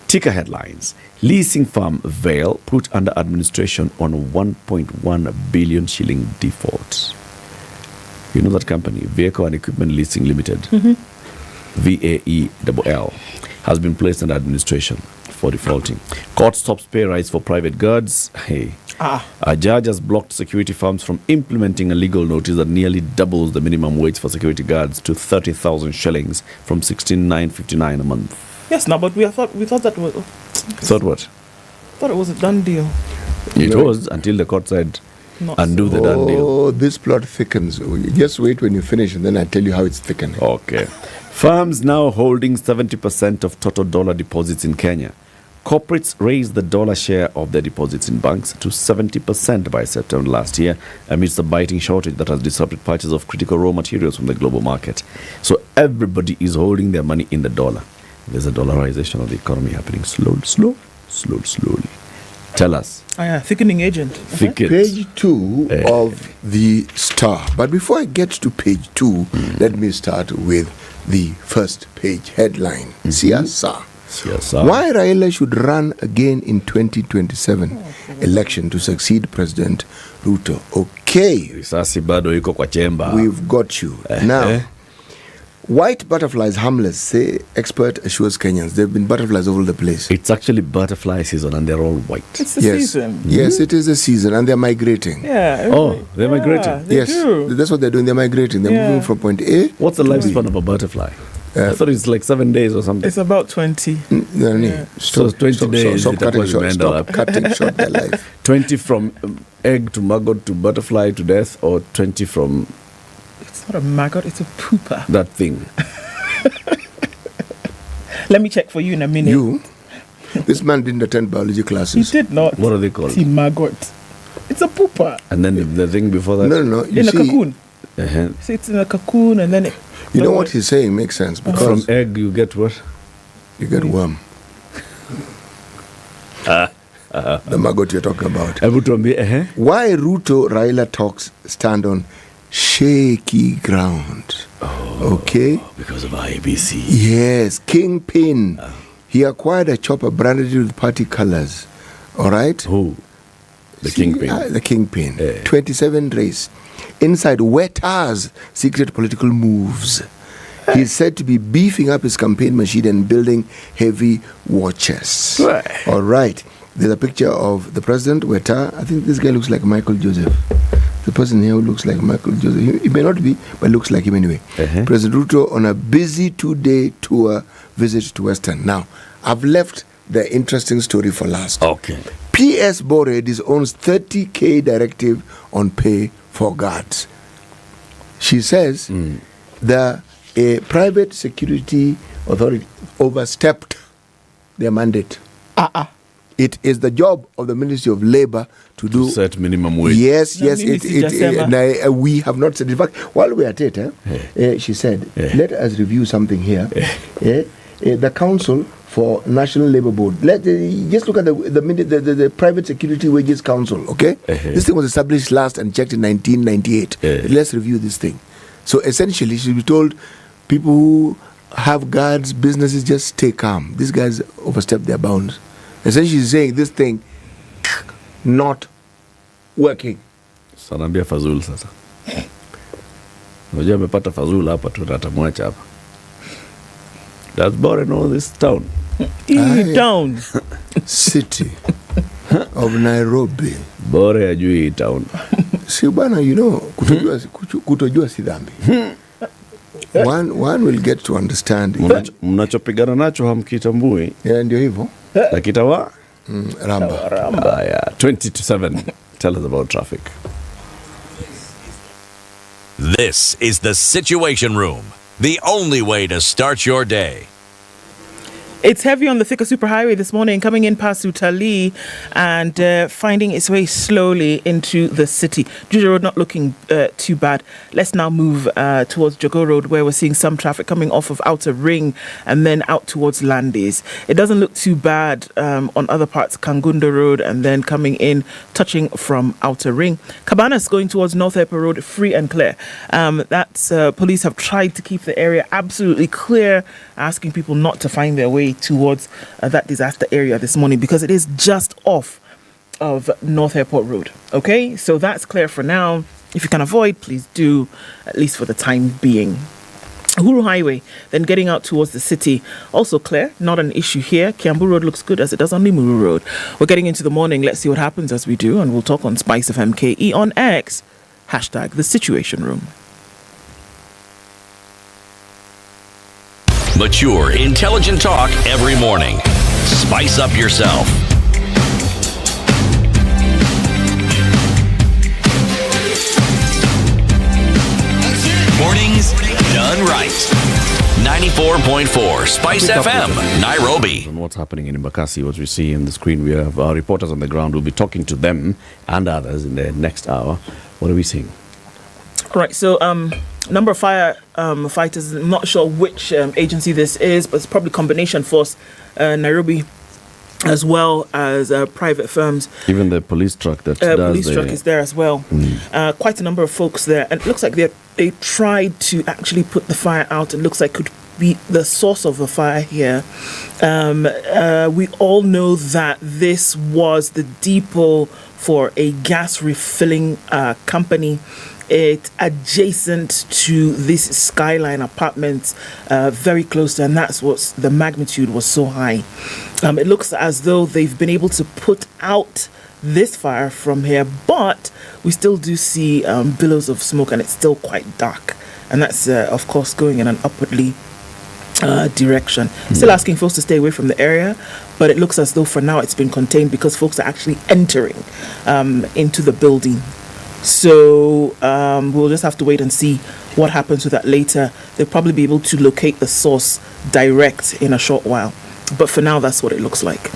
Ticker headlines. Leasing firm Vale put under administration on 1.1 billion shilling default. You know that company, Vehicle and Equipment Leasing Limited. VAELL, has been placed under administration for defaulting. Court stops pay rise for private guards. A judge has blocked security firms from implementing a legal notice that nearly doubles the minimum wage for security guards to 30,000 shillings from 16,959 a month. Yes, no, but we thought that was... Thought what? Thought it was a done deal. It was until the court said, undo the done deal. Oh, this plot thickens. Just wait when you finish and then I tell you how it's thickening. Okay. Firms now holding 70% of total dollar deposits in Kenya Corporates raised the dollar share of their deposits in banks to 70% by September last year amidst the biting shortage that has disrupted purchase of critical raw materials from the global market. So everybody is holding their money in the dollar. There's a dollarization of the economy happening slowly. Tell us. Thickening agent. Thicken. Page 2 of the Star. But before I get to page 2, let me start with the first page headline. Siasa. Why Raila should run again in 2027 election to succeed President Ruto. Okay. Risasi bado iko kwa chemba. We've got you. Now, white butterflies harmless, say expert assures Kenyans. There have been butterflies all over the place. It's actually butterfly season and they're all white. It's the season. Yes, it is the season and they're migrating. Yeah. They're migrating? Yes, that's what they're doing. They're migrating. They're moving from point A. What's the lifespan of a butterfly? I thought it's like 7 days or something. It's about 20. So 20 days. Stop cutting short their life. 20 from egg to maggot to butterfly to death, or 20 from... It's not a maggot, it's a pooper. That thing. Let me check for you in a minute. You? This man didn't attend biology classes. He did not. What are they called? It's a maggot. It's a pooper. And then the thing before that? No. In a cocoon. So it's in a cocoon and then it... You know what he's saying makes sense. Because from egg you get what? You get worm. The maggot you're talking about. Why Ruto Raila talks stand on shaky ground? Okay? Because of IBC. Yes, Kingpin. He acquired a chopper branded with party colors. All right? Who? The Kingpin. The Kingpin. 27 race. Inside Weta's secret political moves. He's said to be beefing up his campaign machine and building heavy war chests. All right. There's a picture of the president, Weta. I think this guy looks like Michael Joseph. The person here looks like Michael Joseph. He may not be, but looks like him anyway. President Ruto on a busy 2-day tour visit to Western. Now, I've left the interesting story for last. Okay. PS Bored owns 30K directive on pay for guards. She says the private security authority overstepped their mandate. It is the job of the Ministry of Labor to do set minimum wage. Yes. We have not said. In fact, while we are at it, she said, "Let us review something here." The Council for National Labour Board. Just look at the Private Security Wages Council. Okay, this thing was established last and checked in 1998. Let's review this thing. So essentially, she be told people who have guards, businesses, just stay calm. These guys overstep their bounds. Essentially, she's saying this thing not working. Sanambia Fazul sasa. Unajua amepata Fazul hapa tu atamwacha hapa. Does Bore know this town? Town. City of Nairobi. Bore ajui town. Si bana, you know, kutojua si dhambi. One will get to understand. Mnachopigana nacho hamkitambui. Ndio hivyo. Lakitawa Ramba. 20-7. Tell us about traffic. This is the Situation Room, the only way to start your day. It's heavy on the Thika Superhighway this morning, coming in past Utalii and finding its way slowly into the city. Judicial Road not looking too bad. Let's now move towards Jogo Road, where we're seeing some traffic coming off of Outer Ring and then out towards Landis. It doesn't look too bad on other parts, Kangunda Road, and then coming in, touching from Outer Ring. Cabanas going towards North Airport Road, free and clear. That's police have tried to keep the area absolutely clear, asking people not to find their way towards that disaster area this morning, because it is just off of North Airport Road. Okay, so that's clear for now. If you can avoid, please do, at least for the time being. Uhuru Highway, then getting out towards the city, also clear, not an issue here. Kiambu Road looks good as it does on Limuru Road. We're getting into the morning. Let's see what happens as we do, and we'll talk on SpiceFM KE on X, hashtag The Situation Room. Mature, intelligent talk every morning. Spice up yourself. Mornings done right. 94.4 Spice FM, Nairobi. On what's happening in Embakasi, what we see on the screen, we have our reporters on the ground. We'll be talking to them and others in the next hour. What are we seeing? All right, so number of fighters, I'm not sure which agency this is, but it's probably combination force, Nairobi, as well as private firms. Even the police truck that does police truck is there as well. Quite a number of folks there, and it looks like they tried to actually put the fire out. It looks like could be the source of the fire here. We all know that this was the depot for a gas refilling company. It's adjacent to this Skyline apartments, very close to, and that's what the magnitude was so high. It looks as though they've been able to put out this fire from here, but we still do see billows of smoke, and it's still quite dark. And that's, of course, going in an upwardly direction. Still asking folks to stay away from the area, but it looks as though for now it's been contained because folks are actually entering into the building. So we'll just have to wait and see what happens with that later. They'll probably be able to locate the source direct in a short while. But for now, that's what it looks like.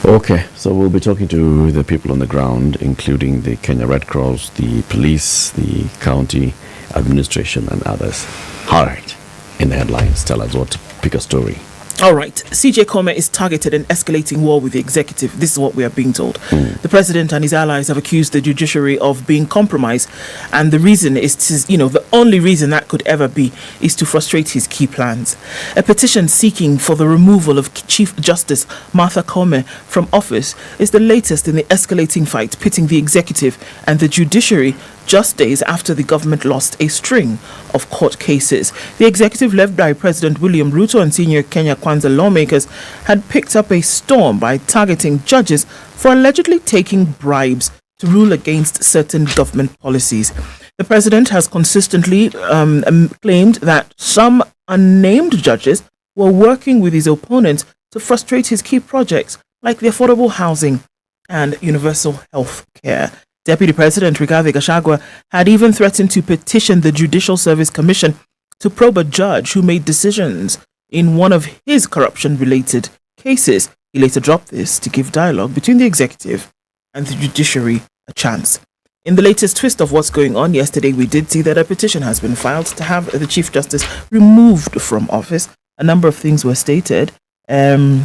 Okay, so we'll be talking to the people on the ground, including the Kenya Red Cross, the police, the county administration, and others. All right, in the headlines, tell us what to pick a story. All right. CJ Kome is targeted in escalating war with the executive. This is what we are being told. The president and his allies have accused the judiciary of being compromised. And the reason is, the only reason that could ever be is to frustrate his key plans. A petition seeking for the removal of Chief Justice Martha Kome from office is the latest in the escalating fight pitting the executive and the judiciary just days after the government lost a string of court cases. The executive, led by President William Ruto and senior Kenya Kwanza lawmakers, had picked up a storm by targeting judges for allegedly taking bribes to rule against certain government policies. The president has consistently claimed that some unnamed judges were working with his opponents to frustrate his key projects like the affordable housing and universal health care. Deputy President Rigathi Gachagua had even threatened to petition the Judicial Service Commission to probe a judge who made decisions in one of his corruption-related cases. He later dropped this to give dialogue between the executive and the judiciary a chance. In the latest twist of what's going on, yesterday we did see that a petition has been filed to have the Chief Justice removed from office. A number of things were stated. On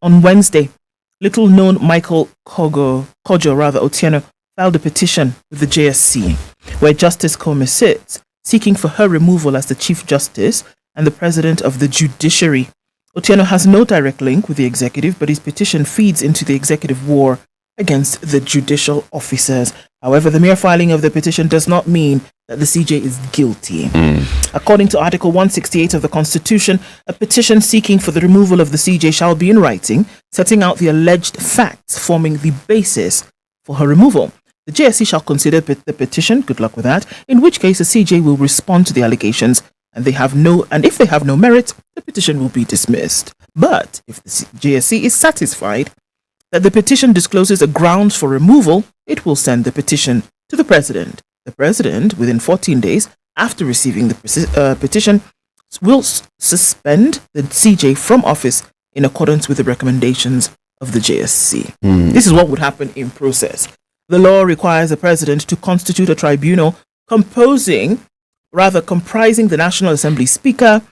Wednesday, little-known Michael Kojo Otieno filed a petition with the JSC, where Justice Kome sits, seeking for her removal as the Chief Justice and the President of the Judiciary. Otieno has no direct link with the executive, but his petition feeds into the executive war against the judicial officers. However, the mere filing of the petition does not mean that the CJ is guilty. According to Article 168 of the Constitution, a petition seeking for the removal of the CJ shall be in writing, setting out the alleged facts forming the basis for her removal. The JSC shall consider the petition, good luck with that, in which case the CJ will respond to the allegations, and if they have no merit, the petition will be dismissed. But if the JSC is satisfied that the petition discloses a grounds for removal, it will send the petition to the President. The President, within 14 days after receiving the petition, will suspend the CJ from office in accordance with the recommendations of the JSC. This is what would happen in process. The law requires the President to constitute a tribunal comprising the National Assembly Speaker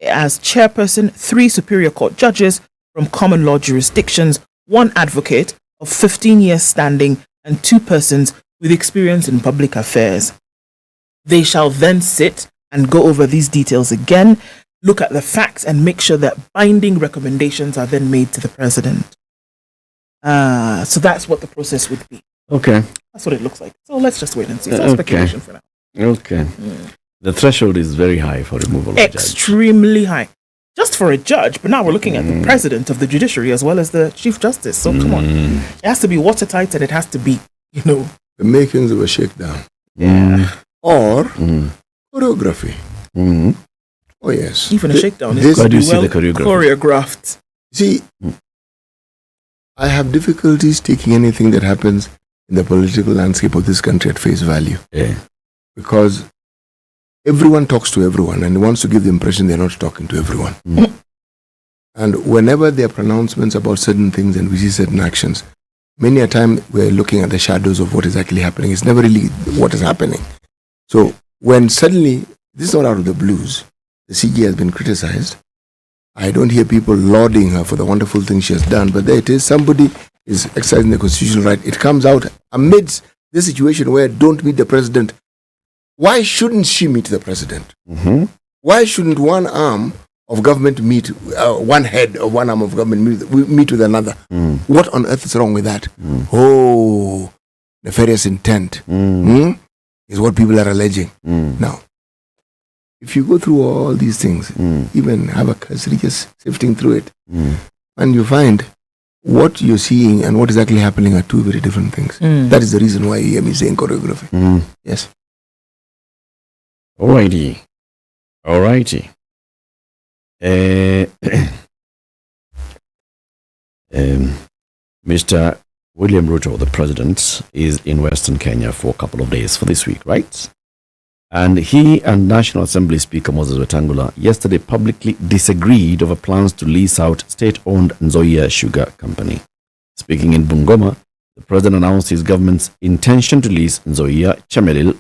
as chairperson, 3 Superior Court judges from common law jurisdictions, 1 advocate of 15 years standing, and 2 persons with experience in public affairs. They shall then sit and go over these details again, look at the facts, and make sure that binding recommendations are then made to the President. So that's what the process would be. Okay. That's what it looks like. So let's just wait and see. It's all speculation for now. Okay. The threshold is very high for removal of a judge. Extremely high. Just for a judge, but now we're looking at the President of the Judiciary as well as the Chief Justice. So come on. It has to be watertight, and it has to be, the makings of a shakedown. Or choreography. Oh, yes. Even a shakedown is Where do you see the choreography? choreographed. See, I have difficulties taking anything that happens in the political landscape of this country at face value. Yeah. Because everyone talks to everyone and wants to give the impression they're not talking to everyone. And whenever there are pronouncements about certain things and we see certain actions, many a time we're looking at the shadows of what is actually happening. It's never really what is happening. So when suddenly, this is not out of the blues, the CG has been criticized. I don't hear people lauding her for the wonderful things she has done, but there it is. Somebody is exercising the constitutional right. It comes out amidst this situation where don't meet the president. Why shouldn't she meet the president? Why shouldn't one arm of government meet, one head of one arm of government meet with another? What on earth is wrong with that? Oh, nefarious intent is what people are alleging. Now, if you go through all these things, even have a cursory just sifting through it, and you find what you're seeing and what is actually happening are two very different things. That is the reason why you hear me saying choreography. Yes. Alrighty. Mr. William Ruto, the president, is in Western Kenya for a couple of days for this week, right? And he and National Assembly Speaker Moses Wetangula yesterday publicly disagreed over plans to lease out state-owned Nzoia Sugar Company. Speaking in Bungoma, the president announced his government's intention to lease Nzoia, Chemelil,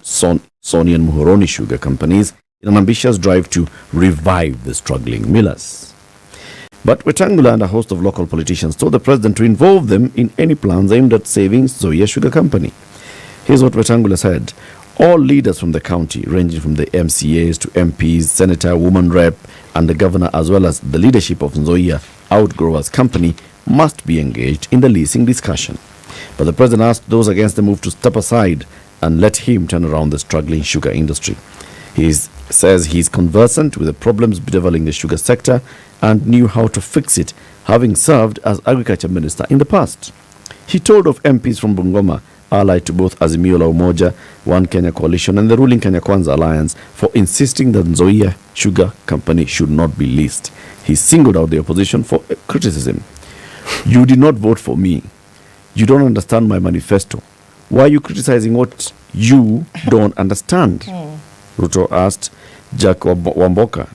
Sony and Muhoroni sugar companies in an ambitious drive to revive the struggling millers. But Wetangula and a host of local politicians told the president to involve them in any plans aimed at saving Nzoia Sugar Company. Here's what Wetangula said. All leaders from the county, ranging from the MCAs to MPs, senator, woman rep, and the governor, as well as the leadership of Nzoia Outgrowers Company, must be engaged in the leasing discussion. But the president asked those against the move to step aside and let him turn around the struggling sugar industry. He says he's conversant with the problems bedeviling the sugar sector and knew how to fix it, having served as agriculture minister in the past. He told of MPs from Bungoma, allied to both Azimio la Umoja, One Kenya Coalition and the ruling Kenya Kwanza Alliance, for insisting that Nzoia Sugar Company should not be leased. He singled out the opposition for criticism. You did not vote for me. You don't understand my manifesto. Why are you criticizing what you don't understand? Ruto asked Jack Wamboka,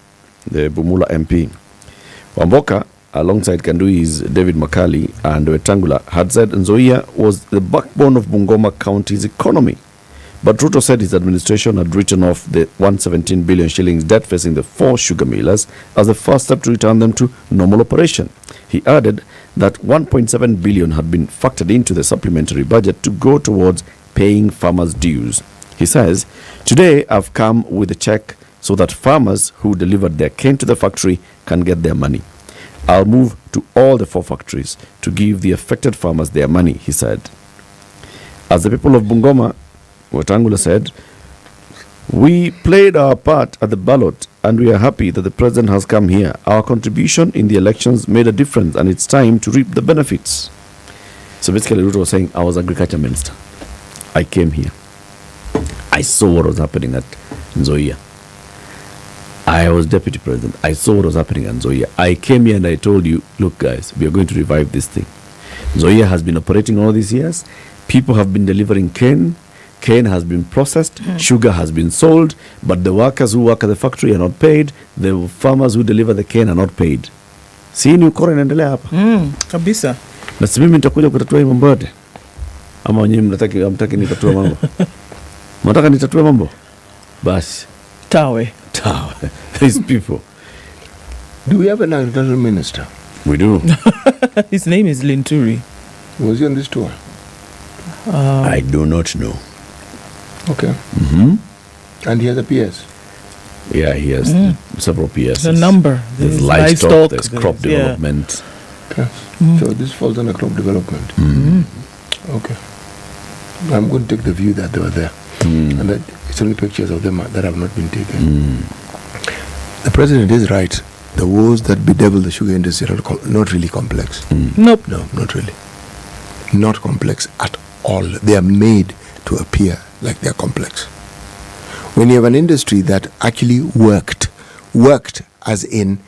the Bumula MP. Wamboka, alongside Kandui's David Makali and Wetangula, had said Nzoia was the backbone of Bungoma County's economy. But Ruto said his administration had written off the 117 billion shillings debt facing the 4 sugar millers as the first step to return them to normal operation. He added that 1.7 billion had been factored into the supplementary budget to go towards paying farmers' dues. He says, today I've come with a check so that farmers who delivered their cane to the factory can get their money. I'll move to all the 4 factories to give the affected farmers their money, he said. As the people of Bungoma, Wetangula said, we played our part at the ballot and we are happy that the president has come here. Our contribution in the elections made a difference and it's time to reap the benefits. So basically Ruto was saying, I was agriculture minister. I came here. I saw what was happening at Nzoia. I was deputy president. I saw what was happening at Nzoia. I came here and I told you, look guys, we are going to revive this thing. Nzoia has been operating all these years. People have been delivering cane. Cane has been processed. Sugar has been sold. But the workers who work at the factory are not paid. The farmers who deliver the cane are not paid. Si ni ukora inaendelea hapa. Kabisa. Na si mimi nitakuja kutatua hii mambo yote. Ama wenyewe mnataka nitatue mambo. Mnataka nitatue mambo? Basi. Tawe. These people. Do we have an agricultural minister? We do. His name is Linturi. Was he on this tour? I do not know. Okay. And he has a PS? Yeah, he has several PSs. The number. There's livestock, there's crop development. Okay. So this falls under crop development. Okay. I'm going to take the view that they were there. And that it's only pictures of them that have not been taken. The president is right. The woes that bedevil the sugar industry are not really complex. Nope. No, not really. Not complex at all. They are made to appear like they are complex. When you have an industry that actually worked as in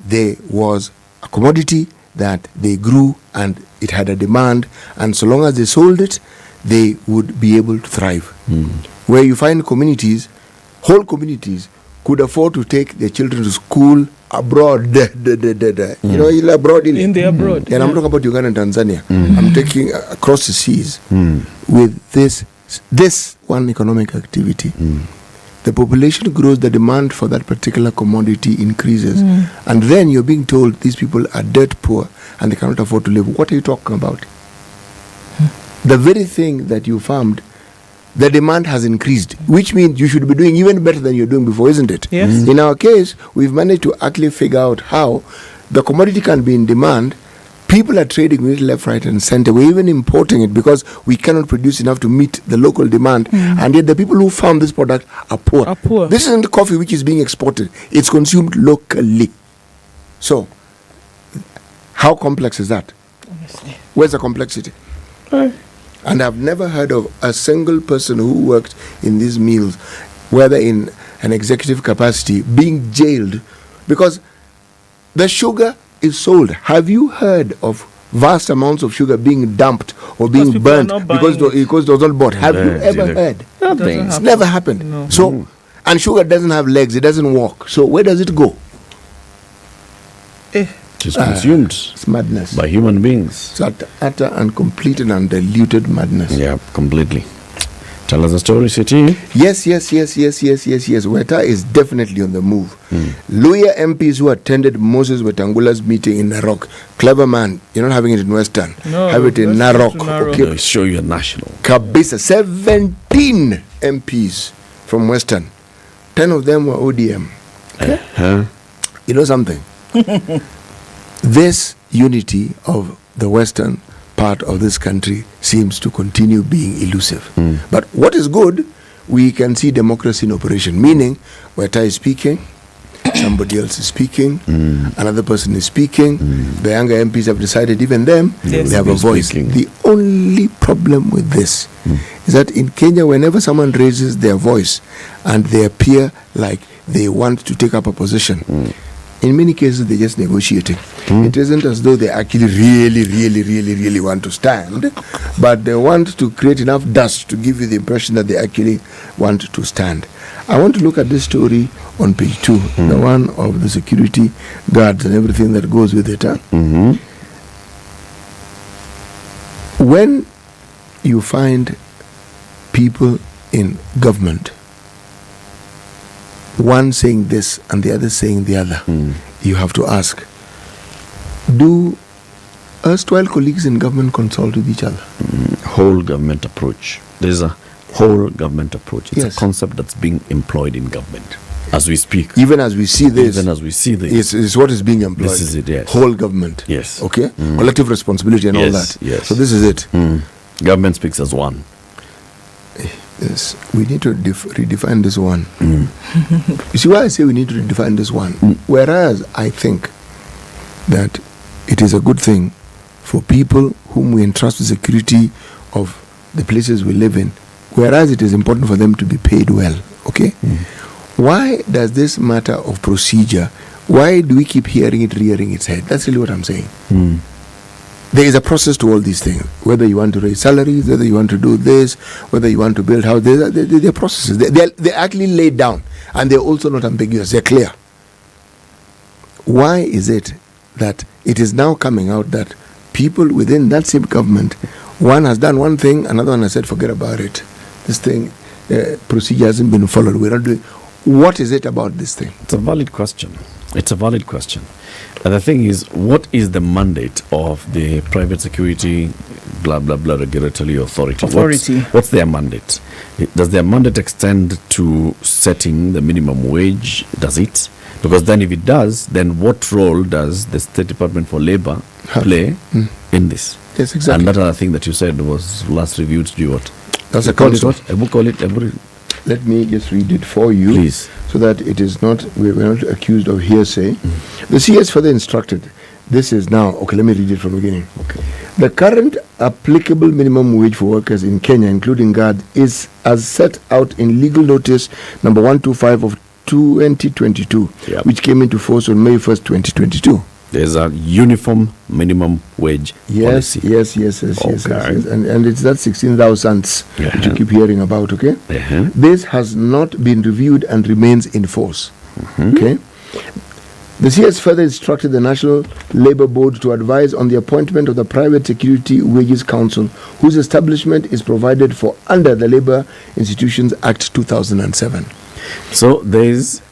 there was a commodity that they grew and it had a demand, and so long as they sold it, they would be able to thrive. Where you find communities whole communities could afford to take their children to school abroad. You know, abroad. In the abroad. And I'm talking about Uganda and Tanzania. I'm taking across the seas with this one economic activity. The population grows, the demand for that particular commodity increases. And then you're being told these people are dirt poor and they cannot afford to live. What are you talking about? The very thing that you farmed, the demand has increased, which means you should be doing even better than you're doing before, isn't it? Yes. In our case, we've managed to actually figure out how the commodity can be in demand. People are trading with it left, right, and center. We're even importing it because we cannot produce enough to meet the local demand. And yet the people who farm this product are poor. This isn't coffee which is being exported. It's consumed locally. So, how complex is that? Honestly. Where's the complexity? And I've never heard of a single person who worked in these mills, whether in an executive capacity, being jailed because the sugar is sold. Have you heard of vast amounts of sugar being dumped or being burnt because it was not bought? Have you ever heard? Nothing. It's never happened. No. So, and sugar doesn't have legs, it doesn't walk. So where does it go? It is consumed. It's madness. By human beings. It's utter and complete and undiluted madness. Yeah, completely. Tell us a story, City. Yes. Weta is definitely on the move. Luhya MPs who attended Moses Wetangula's meeting in Narok. Clever man. You're not having it in Western. No, have it in Narok. Okay. They'll show you a national. Kabisa. 17 MPs from Western. 10 of them were ODM. Okay? You know something? This unity of the Western part of this country seems to continue being elusive. But what is good, we can see democracy in operation, meaning Weta is speaking, somebody else is speaking, another person is speaking, the younger MPs have decided even them, they have a voice. Speaking. The only problem with this is that in Kenya, whenever someone raises their voice and they appear like they want to take up a position, in many cases they're just negotiating. It isn't as though they actually really want to stand, but they want to create enough dust to give you the impression that they actually want to stand. I want to look at this story on page 2, the one of the security guards and everything that goes with it. When you find people in government, one saying this and the other saying the other, you have to ask, do erstwhile colleagues in government consult with each other? Whole government approach. There's a whole government approach. It's a concept that's being employed in government as we speak. Even as we see this. It's what is being employed. This is it, yes. Whole government. Yes. Okay? Collective responsibility and all that. Yes. So this is it. Government speaks as one. Yes, we need to redefine this one. You see why I say we need to redefine this one? Whereas I think that it is a good thing for people whom we entrust with security of the places we live in, whereas it is important for them to be paid well. Okay? Why does this matter of procedure, why do we keep hearing it rearing its head? That's really what I'm saying. There is a process to all these things. Whether you want to raise salaries, whether you want to do this, whether you want to build houses, there are processes. They're actually laid down, and they're also not ambiguous. They're clear. Why is it that it is now coming out that people within that same government, one has done one thing, another one has said, forget about it. This thing, procedure hasn't been followed. We're not doing. What is it about this thing? It's a valid question. And the thing is, what is the mandate of the private security, blah, blah, blah, regulatory authority? What's their mandate? Does their mandate extend to setting the minimum wage? Does it? Because then if it does, then what role does the State Department for Labor play in this? Yes, exactly. And that other thing that you said was last reviewed to you what? That's a council. Let me just read it for you, please, so that it is not, we're not accused of hearsay. The CS further instructed, this is now, okay, let me read it from the beginning. Okay. The current applicable minimum wage for workers in Kenya, including guards, is as set out in legal notice number 125 of 2022, which came into force on May 1st, 2022. There's a uniform minimum wage policy. Yes. And it's that 16,000 that you keep hearing about, okay? This has not been reviewed and remains in force, okay? The CS further instructed the National Labour Board to advise on the appointment of the Private Security Wages Council, whose establishment is provided for under the Labour Institutions Act 2007. So there is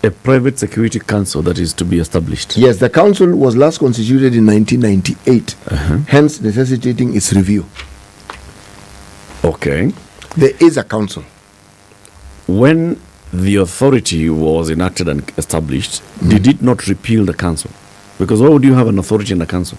a Private Security Council that is to be established. Yes, the council was last constituted in 1998, hence necessitating its review. Okay. There is a council. When the authority was enacted and established, did it not repeal the council? Because why would you have an authority in the council?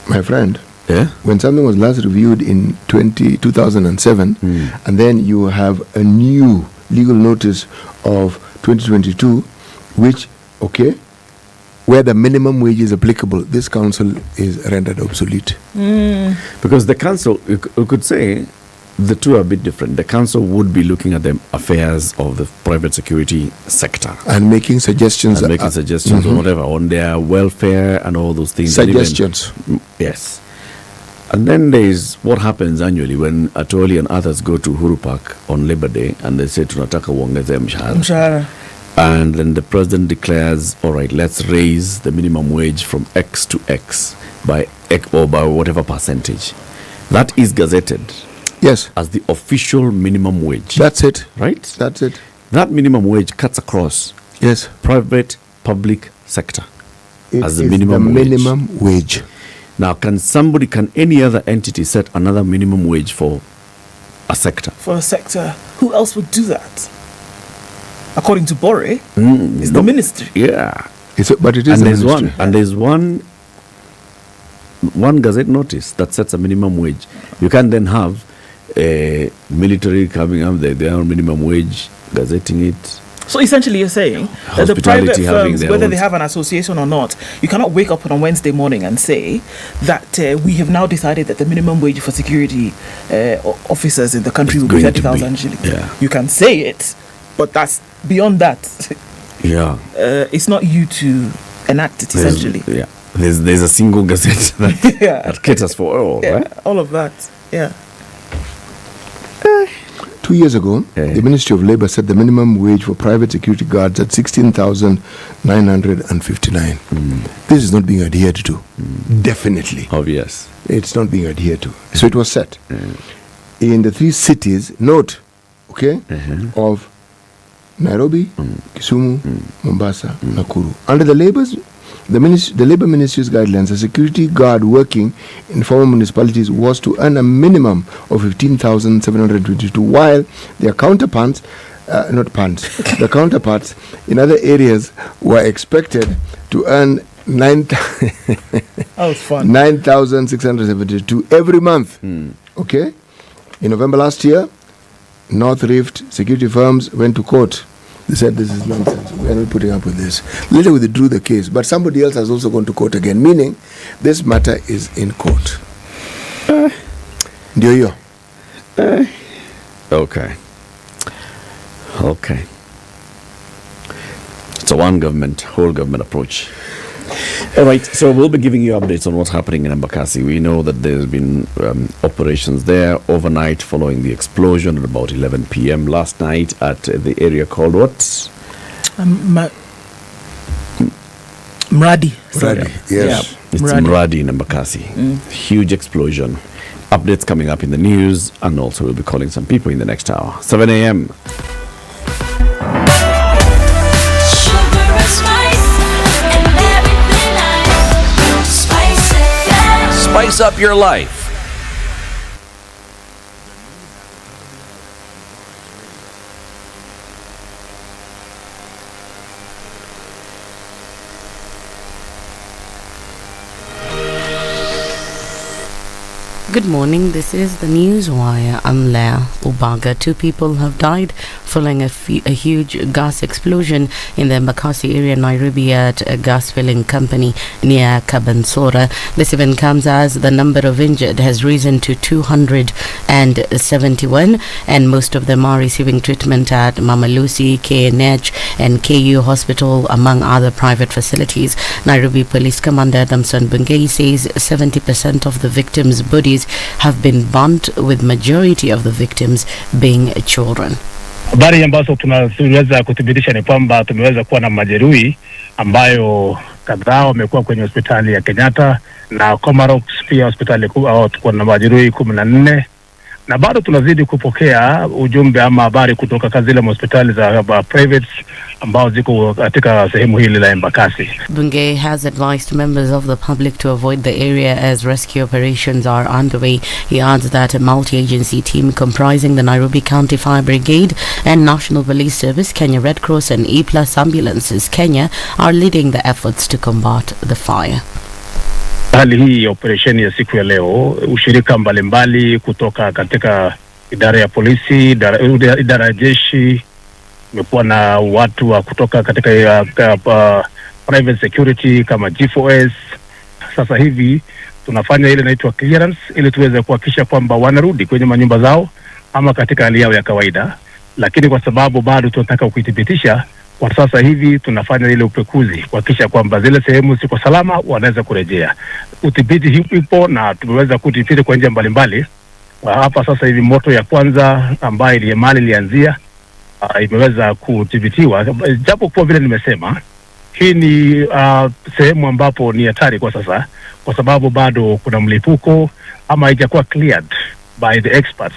My friend, yeah? When something was last reviewed in 2007, and then you have a new legal notice of 2022, which, okay, where the minimum wage is applicable, this council is rendered obsolete. Because the council, you could say, the two are a bit different. The council would be looking at the affairs of the private security sector and making suggestions, or whatever on their welfare and all those things. Suggestions. Yes. And then there is what happens annually when Atoli and others go to Uhuru Park on Labor Day and they say tunataka uongeze mshahara. And then the president declares, all right, let's raise the minimum wage from X to X by whatever percentage. That is gazetted. Yes. As the official minimum wage. That's it. Right? That's it. That minimum wage cuts across. Yes. Private, public sector. It as the is minimum wage. Now, can any other entity set another minimum wage for a sector? For a sector, who else would do that? According to Bore, it's the ministry. Yeah. But it is there's one gazette notice that sets a minimum wage. You can then have a military coming up their own minimum wage, gazetting it. So essentially you're saying that the private firms, whether they have an association or not, you cannot wake up on a Wednesday morning and say that we have now decided that the minimum wage for security officers in the country will be 30,000 shillings. Yeah. You can say it, but that's beyond that. Yeah. It's not you to enact it, essentially. Yeah. There's a single gazette that caters for all, right? All of that, yeah. 2 years ago, the Ministry of Labour set the minimum wage for private security guards at 16,959. This is not being adhered to. Definitely. Obvious. It's not being adhered to. So it was set. In the three cities, note, of Nairobi, Kisumu, Mombasa, Nakuru. Under the Labour Ministry's guidelines, a security guard working in former municipalities was to earn a minimum of 15,722, while their counterparts, the counterparts in other areas were expected to earn 9,672 every month. Okay? In November last year, North Rift security firms went to court. They said this is nonsense. We are not putting up with this. Later withdrew the case, but somebody else has also gone to court again, meaning this matter is in court. Ndio hiyo. Okay. It's a whole government approach. All right, so we'll be giving you updates on what's happening in Embakasi. We know that there's been operations there overnight following the explosion at about 11 p.m. last night at the area called what? Mradi. Yes. Yeah, it's Mradi in Embakasi. Huge explosion. Updates coming up in the news, and also we'll be calling some people in the next hour. 7 a.m. Spice up your life. Good morning, this is the News Wire. I'm Leah Ubaga. 2 people have died following a huge gas explosion in the Embakasi area, Nairobi, at a gas filling company near Kabansora. This event comes as the number of injured has risen to 271, and most of them are receiving treatment at Mama Lucy, KNH and KU Hospital, among other private facilities. Nairobi Police Commander Adamson Bungei says 70% of the victims' bodies have been burnt, with majority of the victims being children. Habari ambazo tunaweza kuthibitisha ni kwamba tumeweza kuwa na majeruhi ambayo kadhaa wamekuwa kwenye hospitali ya Kenyatta na Komarox, pia hospitali tuko na majeruhi 14, na bado tunazidi kupokea ujumbe ama habari kutoka zile hospitali za private ambao ziko katika sehemu hili la Embakasi. Bungei has advised members of the public to avoid the area as rescue operations are underway. He adds that a multi-agency team comprising the Nairobi County Fire Brigade and National Police Service, Kenya Red Cross and E-Plus Ambulances Kenya are leading the efforts to combat the fire. Hali hii ya operesheni ya siku ya leo, ushirika mbalimbali kutoka katika idara ya polisi, idara ya jeshi, imekuwa na watu wa kutoka katika private security kama G4S. Sasa hivi tunafanya ile inaitwa clearance ili tuweze kuhakikisha kwamba wanarudi kwenye manyumba zao ama katika hali yao ya kawaida, lakini kwa sababu bado tunataka kudhibitisha, kwa sasa hivi tunafanya ile upekuzi kuhakikisha kwamba zile sehemu ziko salama, wanaweza kurejea. Udhibiti ipo na tumeweza kudhibiti kwa njia mbalimbali. Hapa sasa hivi moto ya kwanza ambayo ile mali ilianzia imeweza kudhibitiwa, japo kwa vile nimesema hii ni sehemu ambapo ni hatari kwa sasa, kwa sababu bado kuna mlipuko ama haijakuwa cleared by the experts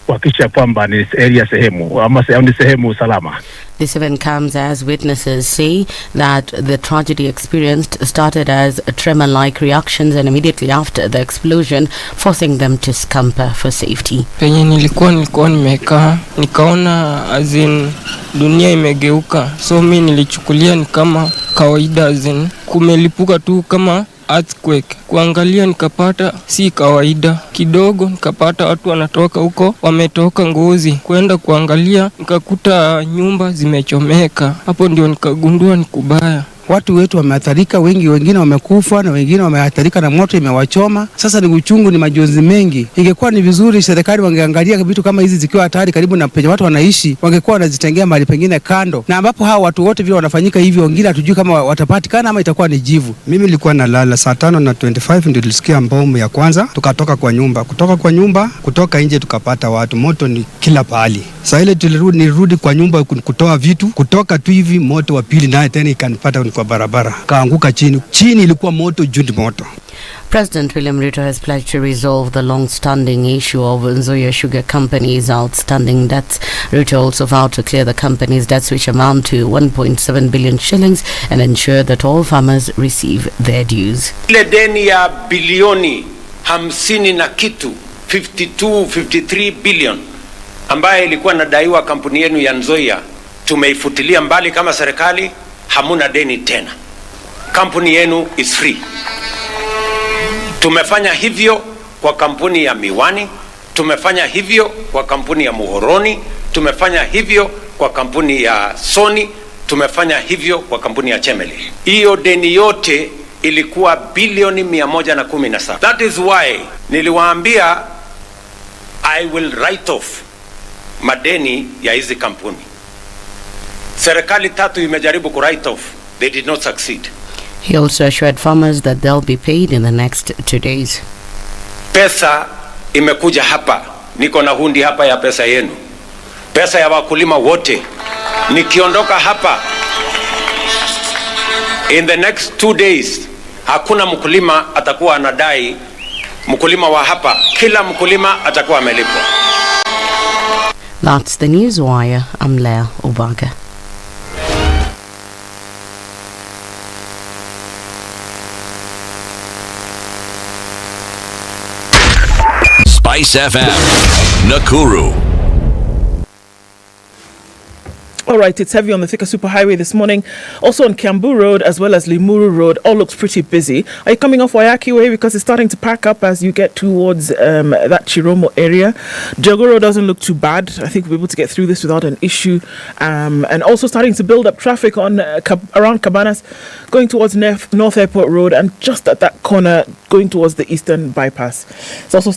kuhakikisha kwamba ni area sehemu ama sehemu salama. This event comes as witnesses say that the tragedy experienced started as tremor-like reactions and immediately after the explosion forcing them to scamper for safety. Penye nilikuwa nimekaa nikaona dunia imegeuka, so mimi nilichukulia ni kama kawaida, kumelipuka tu kama earthquake. Kuangalia nikapata si kawaida. Kidogo nikapata watu wanatoka huko, wametoka Ngozi kwenda kuangalia, nikakuta nyumba zimechomeka. Hapo ndio nikagundua ni kubaya. Watu wetu wameathirika, wengine wamekufa na wengine wameathirika na moto imewachoma. Sasa ni uchungu, ni majonzi mengi. Ingekuwa ni vizuri serikali wangeangalia vitu kama hizi zikiwa hatari karibu na penye watu wanaishi, wangekuwa wanazitengea mahali pengine kando, na ambapo hao watu wote vile wanafanyika hivyo, wengine hatujui kama watapatikana ama itakuwa ni jivu. Mimi nilikuwa nalala saa 5:25 ndio nilisikia bomu ya kwanza, tukatoka kwa nyumba. Kutoka nje tukapata watu, moto ni kila pahali. Sasa ile nilirudi kwa nyumba kutoa vitu, kutoka tu hivi moto wa pili naye tena ikanipata kwa barabara, kaanguka chini ilikuwa moto, jundi moto. President William Ruto has pledged to resolve the long-standing issue of Nzoia Sugar Company's outstanding debts. Ruto also vowed to clear the company's debts, which amount to 1.7 billion shillings, and ensure that all farmers receive their dues. Ile deni ya bilioni 50 na kitu 53 billion ambaye ilikuwa nadaiwa kampuni yenu ya Nzoia, tumeifutilia mbali kama serikali. Hamuna deni tena, kampuni yenu is free. Tumefanya hivyo kwa kampuni ya miwani, tumefanya hivyo kwa kampuni ya Muhoroni, tumefanya hivyo kwa kampuni ya Sony, tumefanya hivyo kwa kampuni ya Chemeli. Hiyo deni yote ilikuwa bilioni 117. That is why niliwaambia I will write off madeni ya hizi kampuni. Serikali 3 imejaribu ku write off, they did not succeed. He also assured farmers that they'll be paid in the next 2 days. Pesa imekuja hapa, niko na hundi hapa ya pesa yenu, pesa ya wakulima wote. Nikiondoka hapa in the next 2 days, hakuna mkulima atakuwa anadai. Mkulima wa hapa, kila mkulima atakuwa amelipwa. That's the News Wire. I'm Leah Ubaga. SpiceFM, Nakuru. All right, it's heavy on the Thika Superhighway this morning. Also on Kiambu Road as well as Limuru Road, all looks pretty busy. Are you coming off Wayaki Way? Because it's starting to pack up as you get towards that Chiromo area. Jogoro doesn't look too bad. I think we'll be able to get through this without an issue. And also starting to build up traffic on around Cabanas, going towards North Airport Road, and just at that corner going towards the Eastern Bypass. It's also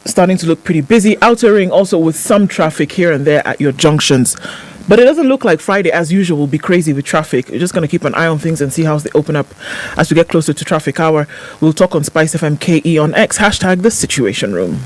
starting to look pretty busy. Outer Ring also with some traffic here and there at your junctions. But it doesn't look like Friday, as usual, will be crazy with traffic. We're just going to keep an eye on things and see how they open up as we get closer to traffic hour. We'll talk on SpiceFM KE on X, hashtag #TheSituationRoom.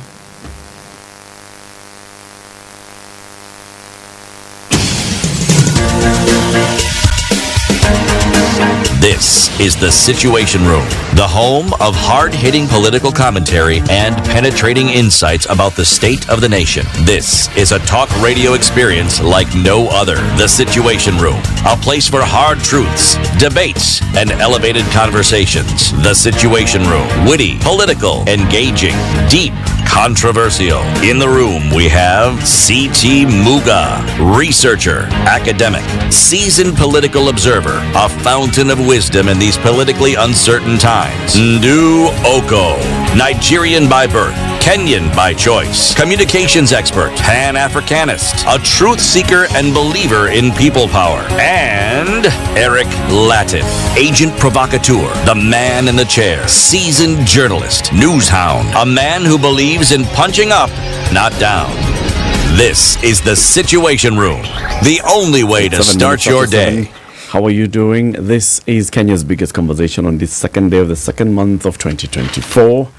This is The Situation Room, the home of hard-hitting political commentary and penetrating insights about the state of the nation. This is a talk radio experience like no other. The Situation Room, a place for hard truths, debates, and elevated conversations. The Situation Room, witty, political, engaging, deep, controversial. In the room, we have C.T. Muga, researcher, academic, seasoned political observer, a fountain of wisdom in these politically uncertain times. Ndu Oko, Nigerian by birth, Kenyan by choice, communications expert, Pan-Africanist, a truth seeker and believer in people power, and Eric Latin, agent provocateur, the man in the chair, seasoned journalist, news hound, a man who believes in punching up, not down. This is The Situation Room, the only way to start your day. How are you doing? This is Kenya's biggest conversation on this second day of the second month of 2024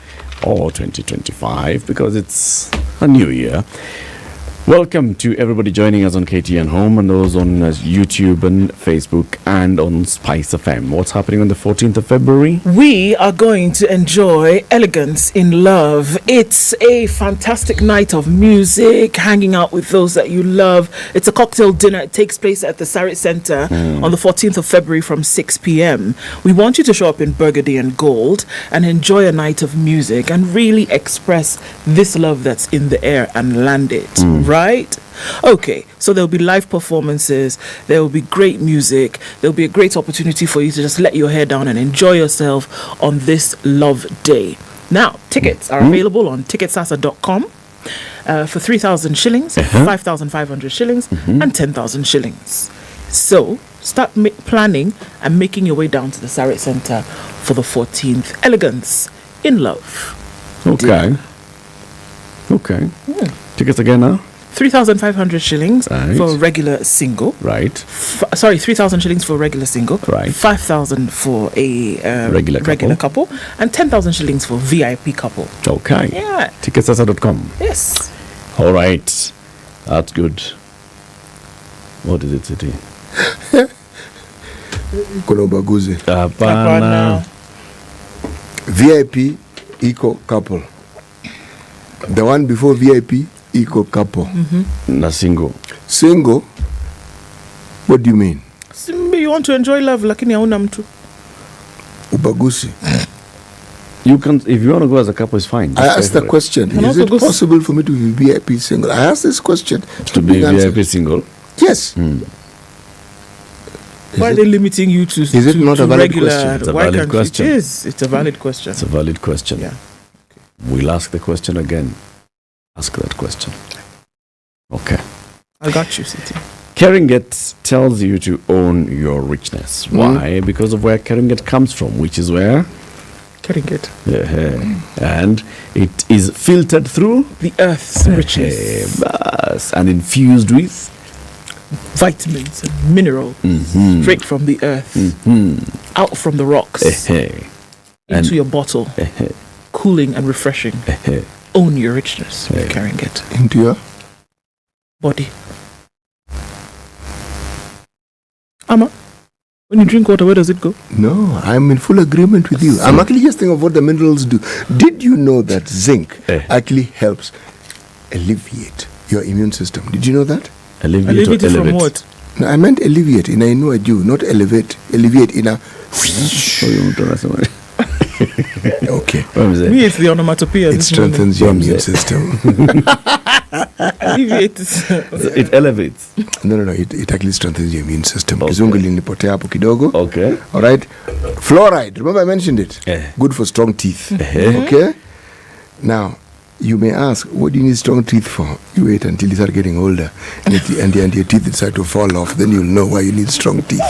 or 2025, because it's a new year. Welcome to everybody joining us on KTN Home and those on YouTube and Facebook and on SpiceFM. What's happening on the 14th of February? We are going to enjoy Elegance in Love. It's a fantastic night of music, hanging out with those that you love. It's a cocktail dinner. It takes place at the Sarit Center on the 14th of February from 6 p.m. We want you to show up in burgundy and gold and enjoy a night of music and really express this love that's in the air and land it. Right? Okay, so there'll be live performances, there will be great music, there'll be a great opportunity for you to just let your hair down and enjoy yourself on this love day. Now, tickets are available on ticketsasa.com for 3,000 shillings, 5,500 shillings, and 10,000 shillings. So, start planning and making your way down to the Sarit Center for the 14th. Elegance in Love. Okay. Okay. Tickets again now? 3,500 shillings for a regular single. Right. 3,000 shillings for a regular single. Right. 5,000 for a regular couple. And 10,000 shillings for VIP couple. Okay. Yeah. Ticketsasa.com. Yes. All right. That's good. What is it, City? Kuna ubaguzi. Hapana. VIP equal couple. The one before VIP equal couple. Na single. Single? What do you mean? You want to enjoy love, lakini hauna mtu. Ubaguzi. You can, if you want to go as a couple, it's fine. I asked the question. Is it possible for me to be VIP single? I asked this question. To be VIP single? Yes. Why are they limiting you to? Is it not a valid regular question? It's a valid question. It is. It's a valid question. It's a valid question. Yeah. We'll ask the question again. Ask that question. Okay. I got you, City. Keringet tells you to own your richness. Why? Because of where Keringet comes from, which is where? Keringet. And it is filtered through the earth's riches. And infused with vitamins and minerals straight from the earth, out from the rocks, into your bottle, cooling and refreshing. Own your richness with Keringet. Into your body. Ama, when you drink water, where does it go? No, I'm in full agreement with you. I'm actually just thinking of what the minerals do. Did you know that zinc actually helps alleviate your immune system? Did you know that? Alleviate from what? No, I meant alleviate in a Jew, not elevate. Alleviate in a. Okay. Me, it's the onomatopoeia. It strengthens your immune system. It elevates. No. It actually strengthens your immune system. Kizungu linipotea hapo kidogo. Okay. All right. Fluoride. Remember I mentioned it. Good for strong teeth. Okay. Now, you may ask, what do you need strong teeth for? You wait until you start getting older and your teeth start to fall off. Then you'll know why you need strong teeth.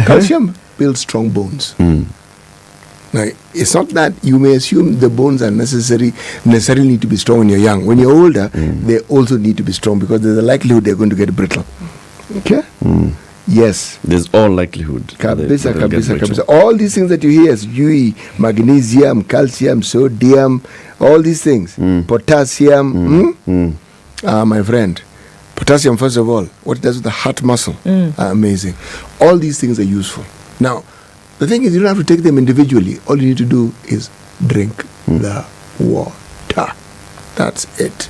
Calcium builds strong bones. Now, it's not that you may assume the bones are necessarily need to be strong when you're young. When you're older, they also need to be strong because there's a likelihood they're going to get brittle. Okay? Yes. There's all likelihood. Kabisa. All these things that you hear, UE, magnesium, calcium, sodium, all these things. Potassium. My friend. Potassium, first of all, what it does with the heart muscle. Amazing. All these things are useful. Now, the thing is, you don't have to take them individually. All you need to do is drink the water. That's it.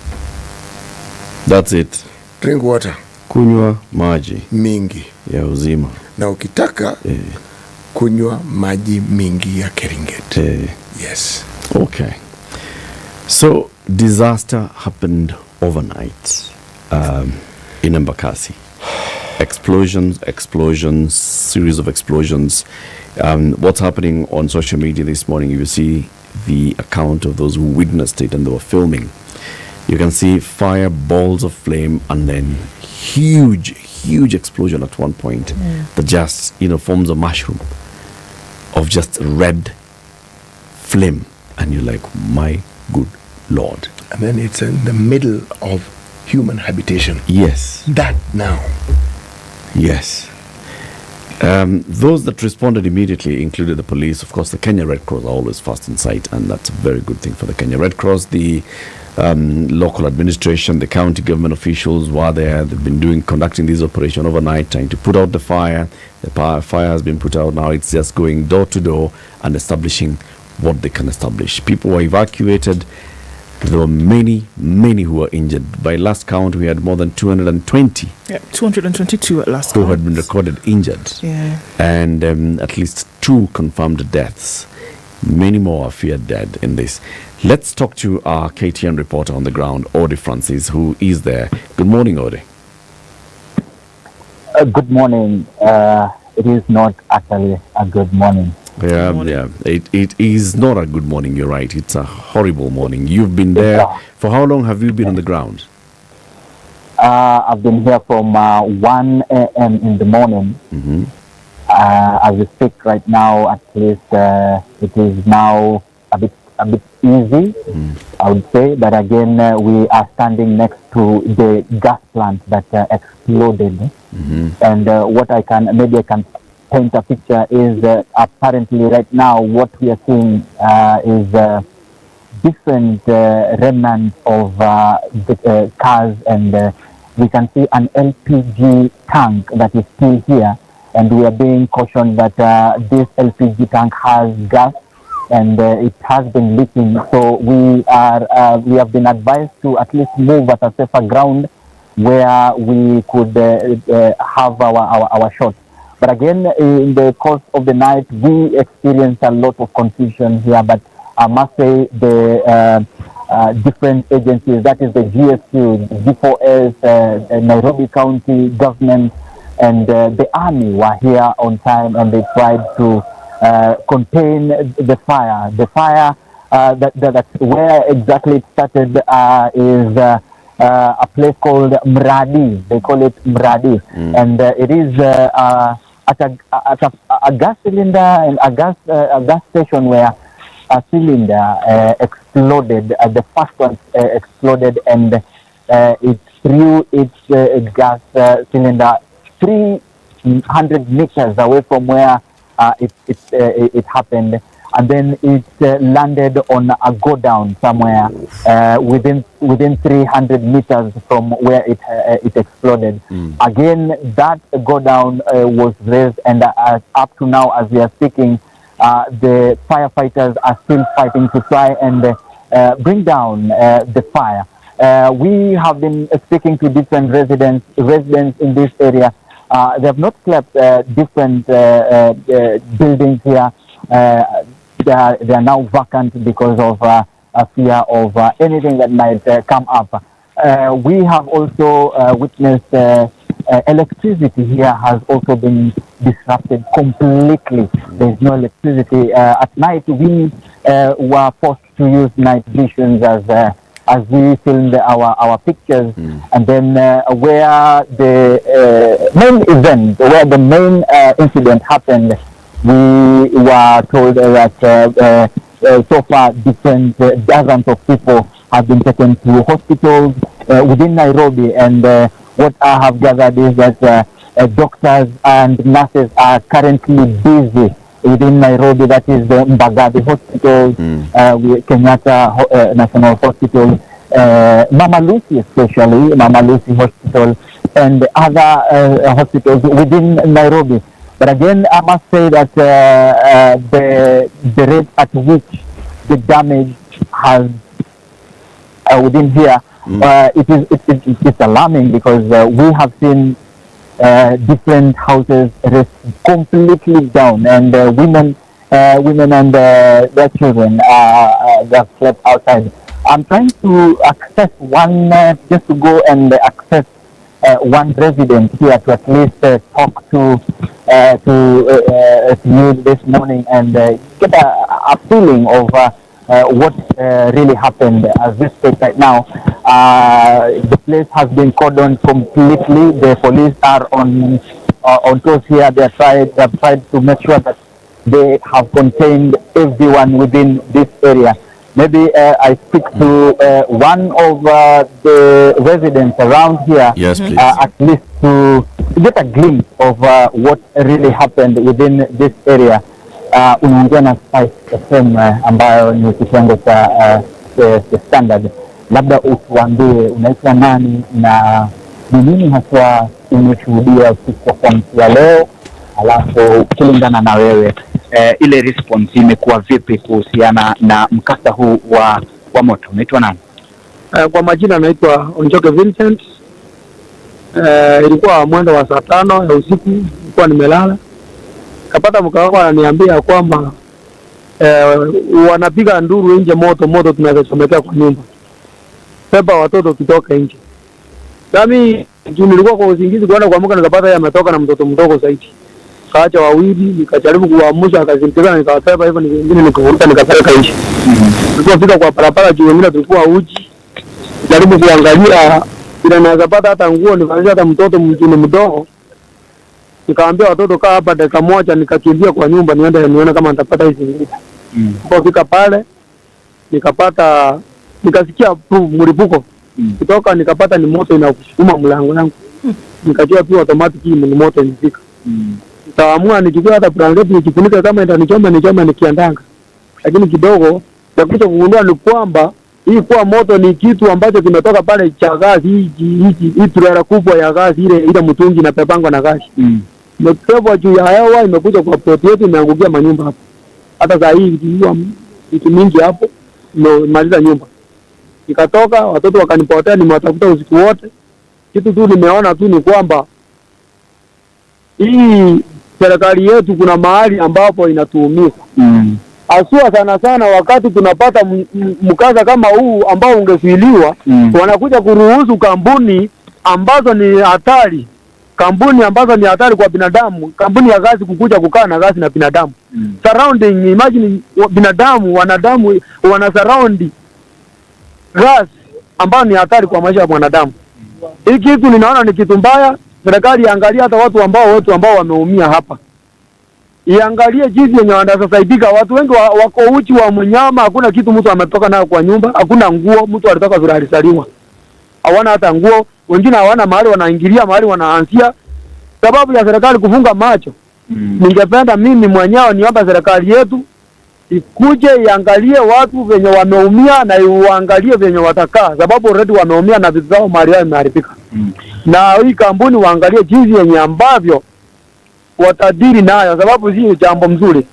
That's it. Drink water. Kunywa maji mingi ya uzima. Na ukitaka kunywa maji mingi ya Keringet. Yes. Okay. So disaster happened overnight in Embakasi. Explosions, series of explosions. What's happening on social media this morning, you see the account of those who witnessed it and they were filming. You can see fire, balls of flame, and then huge explosion at one point that just, forms a mushroom of just red flame. And you're like, my good Lord. And then it's in the middle of human habitation. Yes. That now. Yes. Those that responded immediately included the police. Of course, the Kenya Red Cross are always fast in sight, and that's a very good thing for the Kenya Red Cross. The local administration, the county government officials were there. They've been conducting this operation overnight, trying to put out the fire. The fire has been put out. Now it's just going door to door and establishing what they can establish. People were evacuated. There were many who were injured. By last count, we had more than 220. Yeah, 222 at last who count. had been recorded injured. Yeah. And at least 2 confirmed deaths. Many more are feared dead in this. Let's talk to our KTN reporter on the ground, Ode Francis, who is there. Good morning, Ode. Good morning. It is not actually a good morning. Yeah. It is not a good morning, you're right. It's a horrible morning. You've been there. For how long have you been on the ground? I've been here from 1 a.m. in the morning. As we speak right now, at least it is now a bit easy, I would say. But again, we are standing next to the gas plant that exploded. And what I can paint a picture is apparently right now what we are seeing is different remnants of the cars, and we can see an LPG tank that is still here, and we are being cautioned that this LPG tank has gas and it has been leaking, so we have been advised to at least move at a safer ground where we could have our shots. But again, in the course of the night, we experienced a lot of confusion here. But I must say the different agencies, that is the GSU, the G4S, Nairobi County government, and the army were here on time, and they tried to contain the fire. The fire, that's where exactly it started is a place called Mradi. They call it Mradi. And it is at a gas cylinder and a gas station where a cylinder exploded. The first one exploded, and it threw its gas cylinder 300 meters away from where it happened, and then it landed on a go down somewhere within 300 meters from where it exploded. Again, that go down was raised, and up to now, as we are speaking, the firefighters are still fighting to try and bring down the fire. We have been speaking to different residents in this area. They have not slept. Different buildings here. They are now vacant because of fear of anything that might come up. We have also witnessed electricity here has also been disrupted completely. There's no electricity. At night, we were forced to use night visions as we filmed our pictures. And then where the main event, where the main incident happened, we were told that so far different dozens of people have been taken to hospitals within Nairobi, and what I have gathered is that doctors and nurses are currently busy within Nairobi. That is the Embakasi Hospital, Kenyatta National Hospital, Mama Lucy especially, Mama Lucy Hospital, and other hospitals within Nairobi. But again, I must say that the rate at which the damage has within here, it's alarming, because we have seen different houses rest completely down, and women and their children have slept outside. I'm trying to access one, just to go and access one resident here to at least talk to you this morning and get a feeling of what really happened. As we speak right now, the place has been cordoned completely. The police are on toes here. They have tried to make sure that they have contained everyone within this area. Maybe I speak to one of the residents around here, yes, please. At least to get a glimpse of what really happened within this area. Unaongea na SpiceFM ambayo ni kitengo cha Standard. Labda utuambie unaitwa nani na ni nini haswa umeshuhudia usiku wa kuamkia leo, alafu kulingana na wewe ile response imekuwa vipi kuhusiana na mkasa huu wa moto? Unaitwa nani? Kwa majina naitwa Onjoke Vincent. Ilikuwa mwendo wa saa 5 ya usiku, nilikuwa nimelala. Kapata mke wangu ananiambia kwamba wanapiga nduru nje, moto tunaweza chomekea kwa nyumba. Beba watoto kutoka nje. Nami nilikuwa kwa usingizi, kwenda kuamka nikapata yeye ametoka na mtoto mdogo zaidi. Kaacha wawili, nikajaribu kuamsha, akazintikana, nikawabeba hivyo, nyingine nikavuta nikapeleka nje. Tulipofika kwa barabara juu wengine tulikuwa uji. Jaribu kuangalia bila naweza pata hata nguo, nikaanza hata mtoto mdogo. Nikaambia watoto kaa hapa dakika moja, nikakimbia kwa nyumba nione kama nitapata hizi nguo. Nilipofika pale nikasikia mlipuko. Kutoka nikapata ni moto inakusukuma mlango wangu. Nikajua tu automatic ni moto imefika. Nikaamua nichukue hata blanketi nikifunika kama itanichoma nikiandanga. Lakini kidogo nakuja kugundua ni kwamba hii kwa moto ni kitu ambacho kimetoka pale cha gasi, hii trailer kubwa ya gasi, ile mtungi na pepangwa na gasi. Imepebwa juu ya hewa, imekuja kwa plot yetu, imeangukia manyumba hapo. Hata saa hii vitu mingi hapo imemaliza nyumba. Nikatoka, watoto wakanipotea, nimewatafuta usiku wote. Kitu tu nimeona tu ni kwamba hii serikali yetu kuna mahali ambapo inatuumiza. Asua sana wakati tunapata mkaza kama huu ambao ungezuiliwa, wanakuja kuruhusu kampuni ambazo ni hatari. Kampuni ambazo ni hatari kwa binadamu, kampuni ya gasi kukuja kukaa na gasi na binadamu. Surrounding, imagine wanadamu wana surround gas ambao ni hatari kwa maisha ya mwanadamu. Hii kitu ninaona ni kitu mbaya. Serikali iangalie hata watu ambao wameumia hapa. Iangalie jinsi yenye wanasaidika. Watu wengi wako uchi wa mnyama, hakuna kitu mtu ametoka nayo kwa nyumba, hakuna nguo, mtu alitoka vile alisaliwa. Hawana hata nguo, wengine hawana mahali wanaingilia, mahali wanaanzia. Sababu ya serikali kufunga macho. Ningependa mimi mwenyewe niomba serikali yetu ikuje iangalie watu venye wameumia na iangalie venye watakaa, sababu already wameumia na vitu zao mali yao imeharibika. Na hii kampuni waangalie jinsi yenye ambavyo watadili nayo, sababu si jambo mzuri.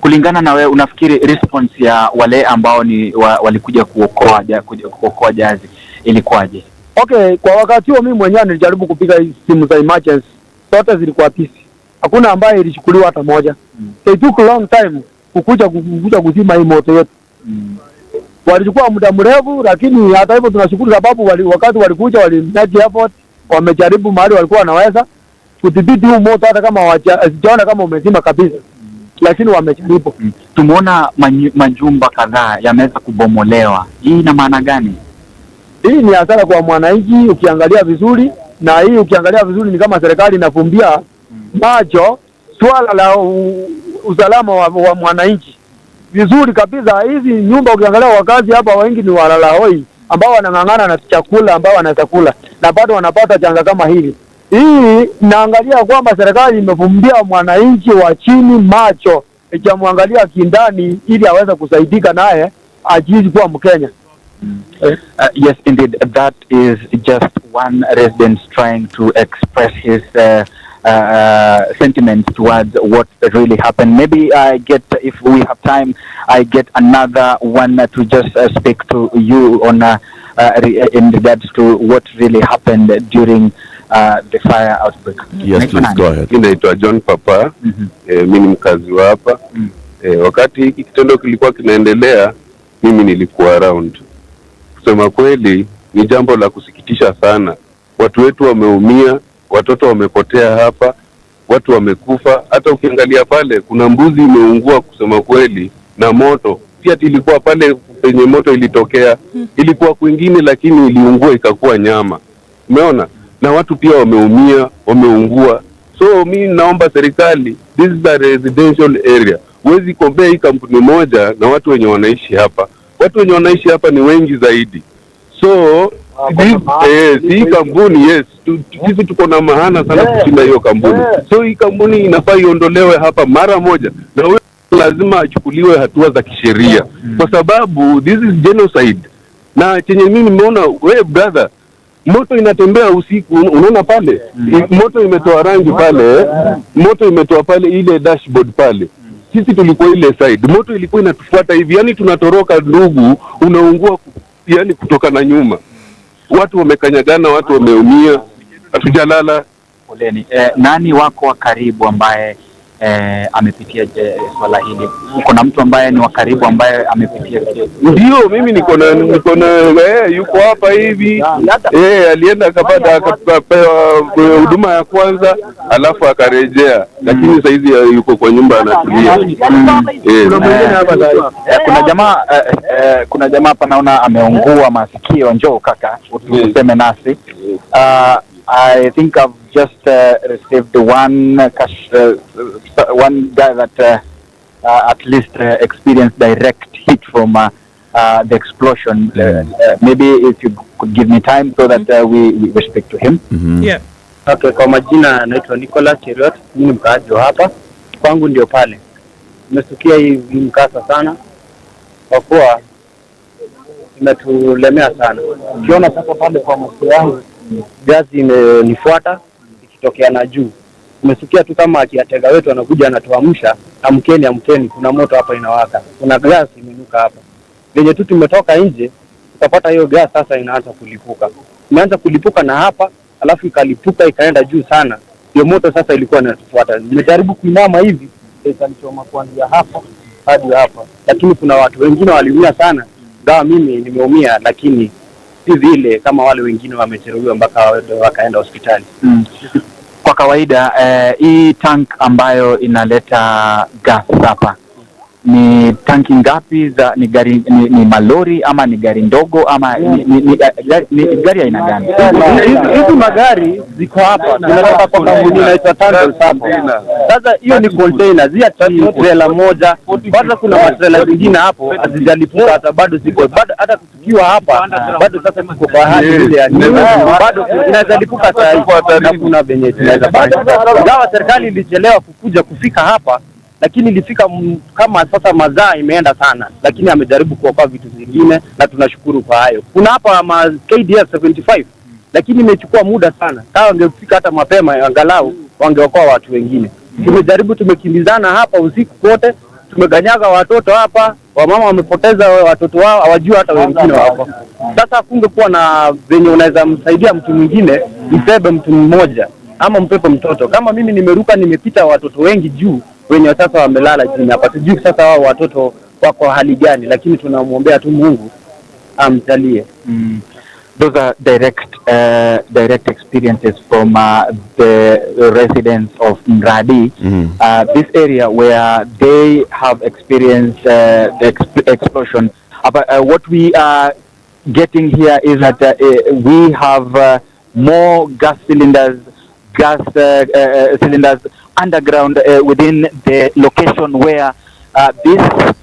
Kulingana na wewe, unafikiri response ya wale ambao ni walikuja kuokoa jazi ilikuwaje? Okay, kwa wakati huo mimi mwenyewe nilijaribu kupiga simu za emergency. Zote zilikuwa busy. Hakuna ambaye ilichukuliwa hata moja. It took a long time kukuja kuzima hii moto yetu. walichukua muda mrefu, lakini hata hivyo tunashukuru sababu wakati walikuja walimake effort, wamejaribu mahali walikuwa wanaweza kudhibiti huu moto, hata kama hawajaona kama umezima kabisa, lakini wamejaribu. Tumeona majumba kadhaa yameweza kubomolewa. Hii ina maana gani? Hii ni hasara kwa mwananchi ukiangalia vizuri, na hii ukiangalia vizuri ni kama serikali inafumbia macho swala la usalama wa mwananchi vizuri kabisa. Hizi nyumba ukiangalia wakazi hapa wengi ni walala hoi ambao wanang'ang'ana na chakula ambao wanachakula na bado wanapata janga kama hili. Hii naangalia kwamba serikali imefumbia mwananchi wa chini macho, ikimwangalia kindani ili aweze kusaidika naye ajizi kuwa Mkenya. Yes, indeed, that is just one resident trying to express his sentiments towards what really happened. Maybe if we have time, I get another one to just speak to you on in regards to what really happened during the fire outbreak. Yes, please go ahead. Naitwa John Papa. Mimi ni mkazi wa hapa. Wakati hiki kitendo kilikuwa kinaendelea, mimi nilikuwa around. Kusema kweli ni jambo la kusikitisha sana. Watu wetu wameumia, watoto wamepotea hapa, watu wamekufa. Hata ukiangalia pale kuna mbuzi imeungua kusema kweli na moto. Pia ilikuwa pale penye moto ilitokea, ilikuwa kwingine lakini iliungua ikakuwa nyama. Umeona? Na watu pia wameumia, wameungua. So mimi naomba serikali, this is a residential area. Huwezi compare hii kampuni moja na watu wenye wanaishi hapa. Watu wenye wanaishi hapa ni wengi zaidi. So hii kampuni, yes, sisi tuko na maana sana kushinda hiyo kampuni. So hii kampuni inafaa iondolewe hapa mara moja, na wewe lazima achukuliwe hatua za kisheria, kwa sababu this is genocide. Na chenye mimi nimeona, wewe brother, moto inatembea usiku, unaona pale moto imetoa rangi pale, moto imetoa pale ile dashboard pale. Sisi tulikuwa ile side, moto ilikuwa inatufuata hivi, yani tunatoroka ndugu, unaungua yani kutoka na nyuma. Watu wamekanyagana, watu wameumia, hatujalala. Poleni. Nani wako wa karibu ambaye amepitia swala hili? Kuna mtu ambaye ni wa karibu ambaye amepitia? Ndio, mimi niko na yuko hapa hivi. Alienda akapata akapewa huduma ya kwanza alafu akarejea, lakini sasa hizi yuko kwa nyumba anatulia. Kuna jamaa hapa naona ameungua masikio. Njoo kaka useme nasi. I think I've just received one guy that at least experienced direct hit from the explosion. Maybe if you could give me time so that we speak to him. Yeah. Okay, kwa majina naitwa Nicholas Cheriot, mimi ni mkaaji hapa. Kwangu ndio pale. Nimesukia hii mkasa sana. Kwa kuwa imetulemea sana. Ukiona sasa pale kwa macho yangu gazi imenifuata ikitokea na juu. Umesikia tu kama akiatega wetu anakuja anatuamsha, amkeni, kuna moto hapa inawaka. Kuna gas imenuka hapa. Lenye tu tumetoka nje, tutapata hiyo gas sasa inaanza kulipuka. Imeanza kulipuka na hapa, alafu ikalipuka ikaenda juu sana. Hiyo moto sasa ilikuwa inatufuata. Nimejaribu kuinama hivi, ikanichoma kuanzia hapa hadi hapa. Lakini kuna watu wengine waliumia sana. Gawa mimi nimeumia, lakini si vile kama wale wengine wamejeruhiwa mpaka wakaenda hospitali. Kwa kawaida hii tank ambayo inaleta gas hapa ni tanki ngapi? Ni gari ni malori ama ni gari ndogo ama ni gari aina gani? Hizi magari ziko hapa tunatoka kwa kampuni inaitwa Standard Group. Sasa hiyo ni container, zia trailer moja. Bado kuna matrailer zingine hapo hazijalipuka, hata bado ziko. Bado hata tukiwa hapa bado sasa tuko kwa hali ile ya bado inaweza lipuka saa na kuna benye tunaweza bado. Ingawa serikali ilichelewa kufika hapa, lakini ilifika kama sasa mazaa imeenda sana, lakini amejaribu kuokoa vitu vingine na tunashukuru kwa hayo. Kuna hapa KDF 75 lakini imechukua muda sana. Kama wangefika hata mapema angalau wangeokoa watu wengine. Tumejaribu, tumekimbizana hapa usiku wote, tumeganyaga watoto hapa, wamama wamepoteza watoto wao, hawajui hata wengine wako. Sasa kungekuwa na venye unaweza msaidia mtu mwingine, mbebe mtu mmoja ama mpepe mtoto. Kama mimi nimeruka nimepita watoto wengi juu wenye sasa wamelala chini hapa. Sijui sasa wao watoto wako hali gani, lakini tunamwombea tu Mungu amjalie. Those are direct experiences from the residents of Mradi, this area where they have experienced the explosion. But what we are getting here is that we have more gas cylinders underground within the location where this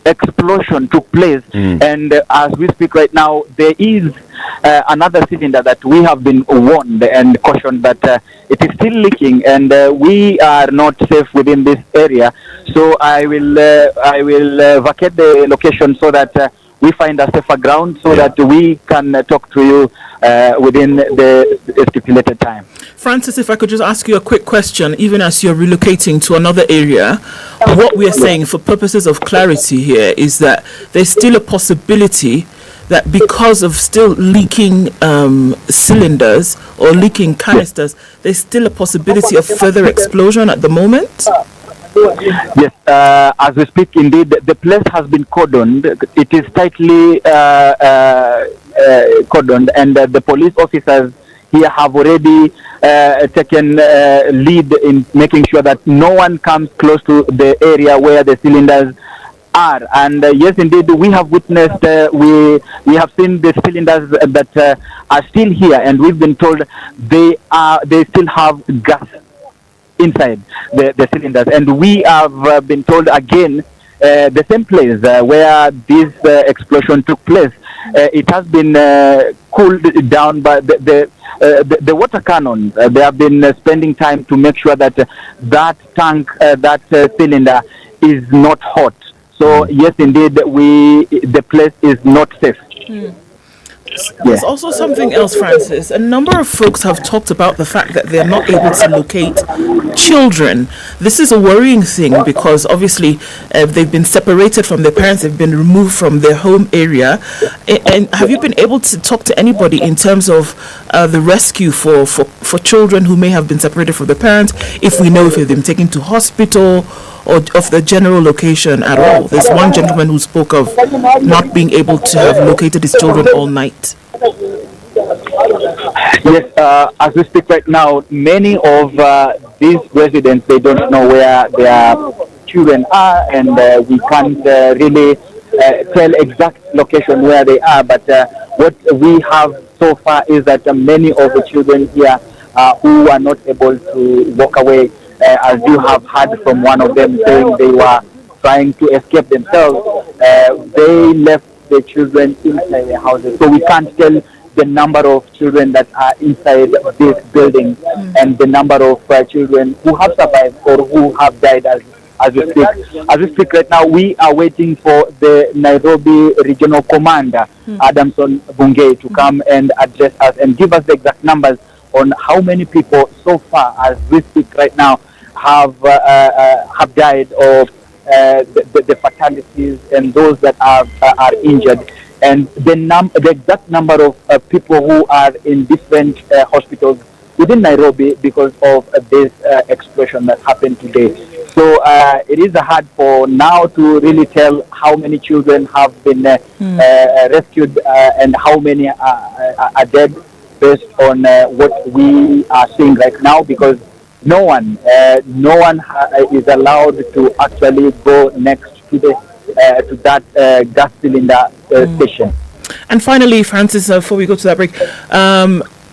explosion took place, and as we speak right now, there is another cylinder that we have been warned and cautioned that it is still leaking, and we are not safe within this area. So I will vacate the location so that we find a safer ground, so that we can talk to you within the stipulated time. Francis, if I could just ask you a quick question, even as you're relocating to another area, what we are saying for purposes of clarity here is that there's still a possibility that because of still leaking cylinders or leaking canisters, there's still a possibility of further explosion at the moment? Yes, as we speak, indeed, the place has been cordoned. It is tightly cordoned, and the police officers here have already taken lead in making sure that no one comes close to the area where the cylinders are. And yes, indeed, we have witnessed, we have seen the cylinders that are still here, and we've been told they still have gas inside the cylinders. And we have been told again, the same place where this explosion took place, it has been cooled down by the water cannons. They have been spending time to make sure that that tank, that cylinder is not hot. So yes, indeed, the place is not safe. There's also something else, Francis. A number of folks have talked about the fact that they're not able to locate children. This is a worrying thing because obviously they've been separated from their parents, they've been removed from their home area. And have you been able to talk to anybody in terms of the rescue for children who may have been separated from their parents, if we know if they've been taken to hospital or of the general location at all? There's one gentleman who spoke of not being able to have located his children all night. Yes, as we speak right now, many of these residents, they don't know where their children are, and we can't really tell exact location where they are. But what we have so far is that many of the children here who are not able to walk away, as you have heard from one of them saying they were trying to escape themselves, they left the children inside their houses. So we can't tell the number of children that are inside this building and the number of children who have survived or who have died as we speak. As we speak right now, we are waiting for the Nairobi Regional Commander, Adamson Bungei, to come and address us and give us the exact numbers on how many people so far as we speak right now have died of the fatalities and those that are injured, and the exact number of people who are in different hospitals within Nairobi because of this explosion that happened today. So it is hard for now to really tell how many children have been rescued and how many are dead, based on what we are seeing right now, because no one is allowed to actually go next to that gas cylinder station. And finally, Francis, before we go to that break,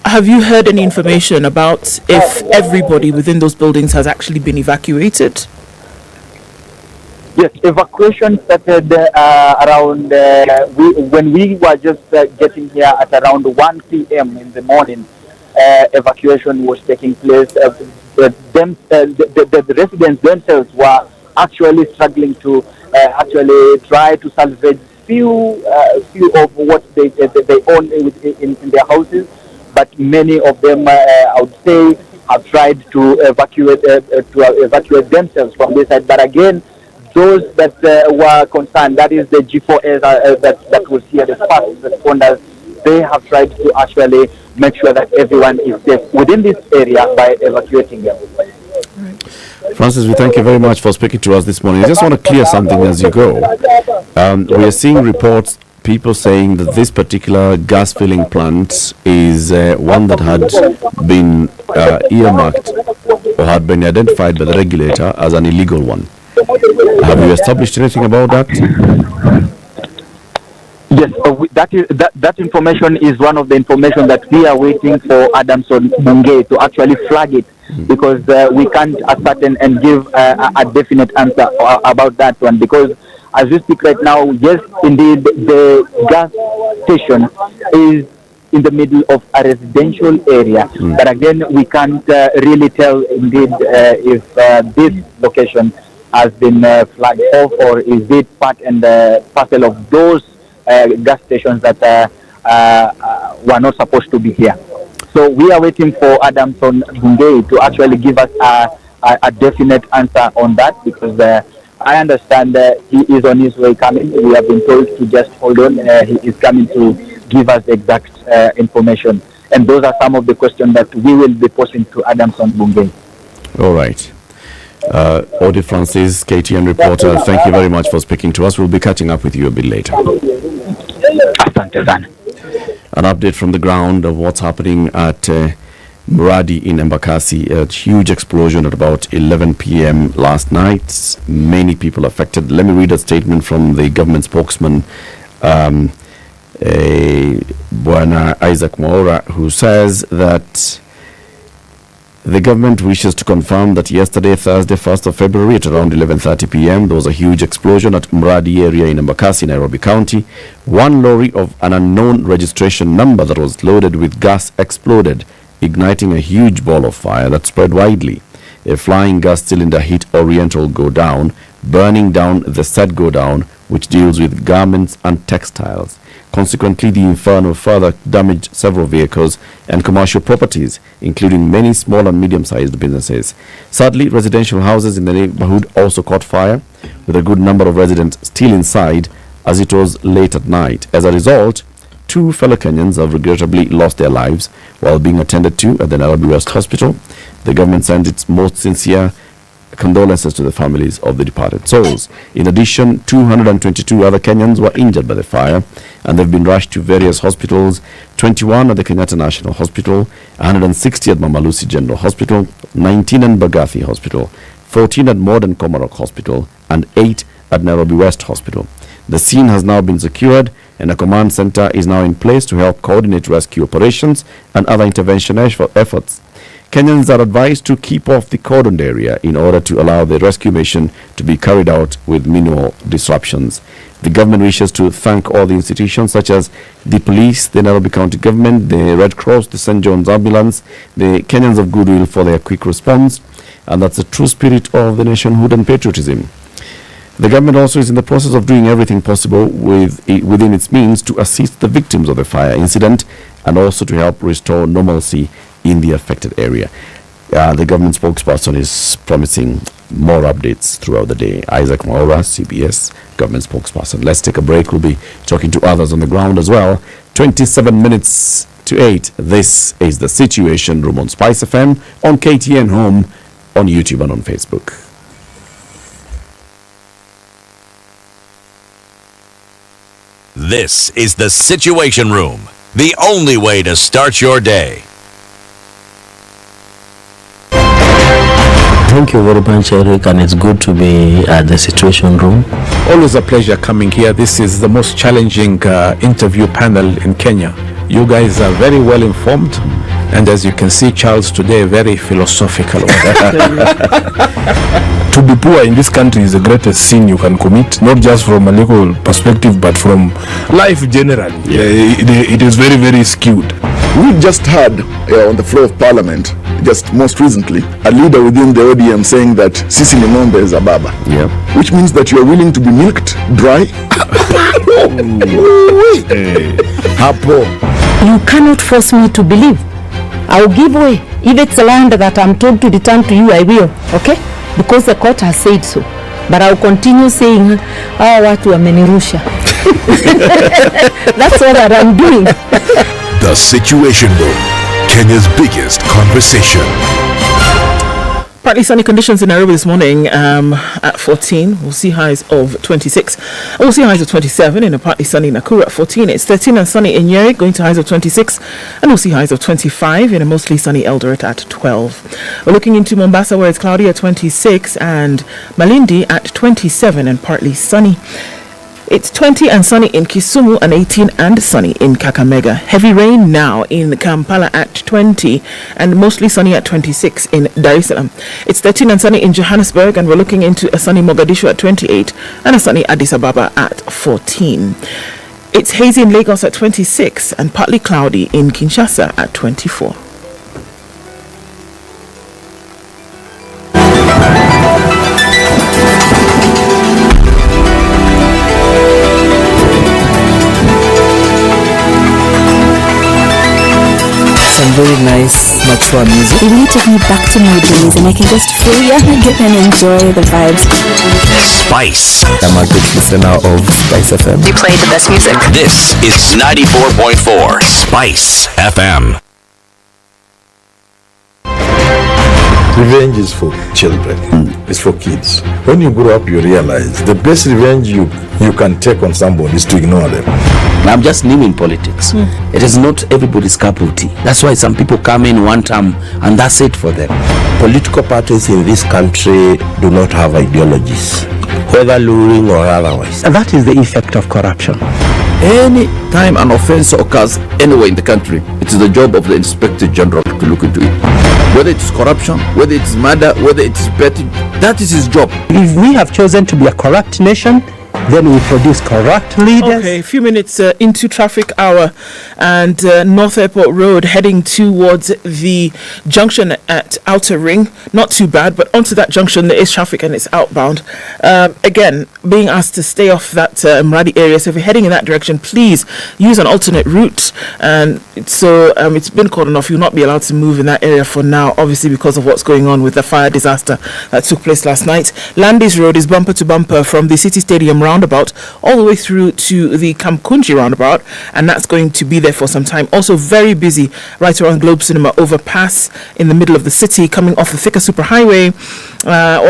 have you heard any information about if everybody within those buildings has actually been evacuated? Yes, evacuation started around when we were just getting here at around 1 p.m. in the morning. Evacuation was taking place. The residents themselves were actually struggling to actually try to salvage few of what they own in their houses, but many of them, I would say, have tried to evacuate themselves from this side. But again, those that were concerned, that is the G4S that was here, the first responders, they have tried to actually make sure that everyone is safe within this area by evacuating them. Francis, we thank you very much for speaking to us this morning. I just want to clear something as you go. We are seeing reports, people saying that this particular gas filling plant is one that had been earmarked or had been identified by the regulator as an illegal one. Have you established anything about that? Yes, that information is one of the information that we are waiting for Adamson Bungei to actually flag it, because we can't ascertain and give a definite answer about that one, because as we speak right now, yes, indeed, the gas station is in the middle of a residential area, but again, we can't really tell indeed if this location has been flagged off, or is it part and parcel of those gas stations that were not supposed to be here. So we are waiting for Adamson Bungei to actually give us a definite answer on that, because I understand he is on his way coming. We have been told to just hold on. He is coming to give us exact information. And those are some of the questions that we will be posing to Adamson Bungei. All right. Odi Francis, KTN reporter, thank you very much for speaking to us. We'll be catching up with you a bit later. An update from the ground of what's happening at Muradi in Embakasi. A huge explosion at about 11 p.m. last night. Many people affected. Let me read a statement from the government spokesman, Bwana Isaac Mwaura, who says that the government wishes to confirm that yesterday, Thursday, 1st of February, at around 11:30 p.m., there was a huge explosion at Muradi area in Embakasi, Nairobi County. One lorry of an unknown registration number that was loaded with gas exploded, igniting a huge ball of fire that spread widely. A flying gas cylinder hit Oriental Go Down, burning down the said Go Down, which deals with garments and textiles. Consequently, the inferno further damaged several vehicles and commercial properties, including many small and medium-sized businesses. Sadly, residential houses in the neighborhood also caught fire, with a good number of residents still inside as it was late at night. As a result, 2 fellow Kenyans have regrettably lost their lives while being attended to at the Nairobi West Hospital. The government sends its most sincere condolences to the families of the departed souls. In addition, 222 other Kenyans were injured by the fire, and they've been rushed to various hospitals: 21 at the Kenyatta National Hospital, 160 at Mama Lucy General Hospital, 19 at Embakasi Hospital, 14 at Modern Komarok Hospital, and 8 at Nairobi West Hospital. The scene has now been secured, and a command center is now in place to help coordinate rescue operations and other intervention efforts. Kenyans are advised to keep off the cordoned area in order to allow the rescue mission to be carried out with minimal disruptions. The government wishes to thank all the institutions such as the police, the Nairobi County government, the Red Cross, the St. John's Ambulance, the Kenyans of Goodwill for their quick response, and that's the true spirit of the nationhood and patriotism. The government also is in the process of doing everything possible within its means to assist the victims of the fire incident and also to help restore normalcy in the affected area. The government spokesperson is promising more updates throughout the day. Isaac Mwaura, CBS government spokesperson. Let's take a break. We'll be talking to others on the ground as well. 27 minutes to 8. This is the Situation Room on SpiceFM, on KTN Home, on YouTube and on Facebook. This is the Situation Room, the only way to start your day. Thank you very much, Eric, and it's good to be at the Situation Room. Always a pleasure coming here. This is the most challenging interview panel in Kenya. You guys are very well informed, and as you can see, Charles today very philosophical. To be poor in this country is the greatest sin you can commit, not just from a legal perspective, but from life generally. It is very, very skewed. We just heard on the floor of Parliament, just most recently, a leader within the ODM saying that Sisi Ng'ombe is a baba. Yeah. Which means that you are willing to be milked dry. You cannot force me to believe. I'll give way. If it's a land that I'm told to return to you, I will. Okay? Because the court has said so. But I'll continue saying, watu wamenirusha. That's all that I'm doing. The Situation Room, Kenya's biggest conversation. Partly sunny conditions in Nairobi this morning at 14. We'll see highs of 26. We'll see highs of 27 in a partly sunny Nakuru at 14. It's 13 and sunny in Nyeri, going to highs of 26. And we'll see highs of 25 in a mostly sunny Eldoret at 12. We're looking into Mombasa, where it's cloudy at 26, and Malindi at 27 and partly sunny. It's 20 and sunny in Kisumu and 18 and sunny in Kakamega. Heavy rain now in Kampala at 20 and mostly sunny at 26 in Dar es Salaam. It's 13 and sunny in Johannesburg, and we're looking into a sunny Mogadishu at 28 and a sunny Addis Ababa at 14. It's hazy in Lagos at 26 and partly cloudy in Kinshasa at 24. Very nice, mature music. It really took me back to my days, and I can just free up and enjoy the vibes. Spice. I'm a good listener of SpiceFM. You play the best music. This is 94.4 Spice FM. Revenge is for children. It's for kids. When you grow up, you realize the best revenge you can take on somebody is to ignore them. I'm just new in politics. It is not everybody's cup of tea. That's why some people come in one term and that's it for them. Political parties in this country do not have ideologies, whether luring or otherwise. And that is the effect of corruption. Any time an offense occurs anywhere in the country, it is the job of the Inspector General to look into it. Whether it is corruption, whether it is murder, whether it is petty, that is his job. If we have chosen to be a corrupt nation, then we produce corrupt leaders. Okay, a few minutes into traffic hour, and North Airport Road heading towards the junction at Outer Ring. Not too bad, but onto that junction there is traffic and it's outbound. Again, being asked to stay off that Mradi area. So if you're heading in that direction, please use an alternate route. And so it's been cordoned off. You'll not be allowed to move in that area for now, obviously because of what's going on with the fire disaster that took place last night. Landis Road is bumper to bumper from the City Stadium roundabout all the way through to the Kamkunji roundabout, and that's going to be there for some time. Also very busy right around Globe Cinema overpass in the middle of the city, coming off the Thika Superhighway.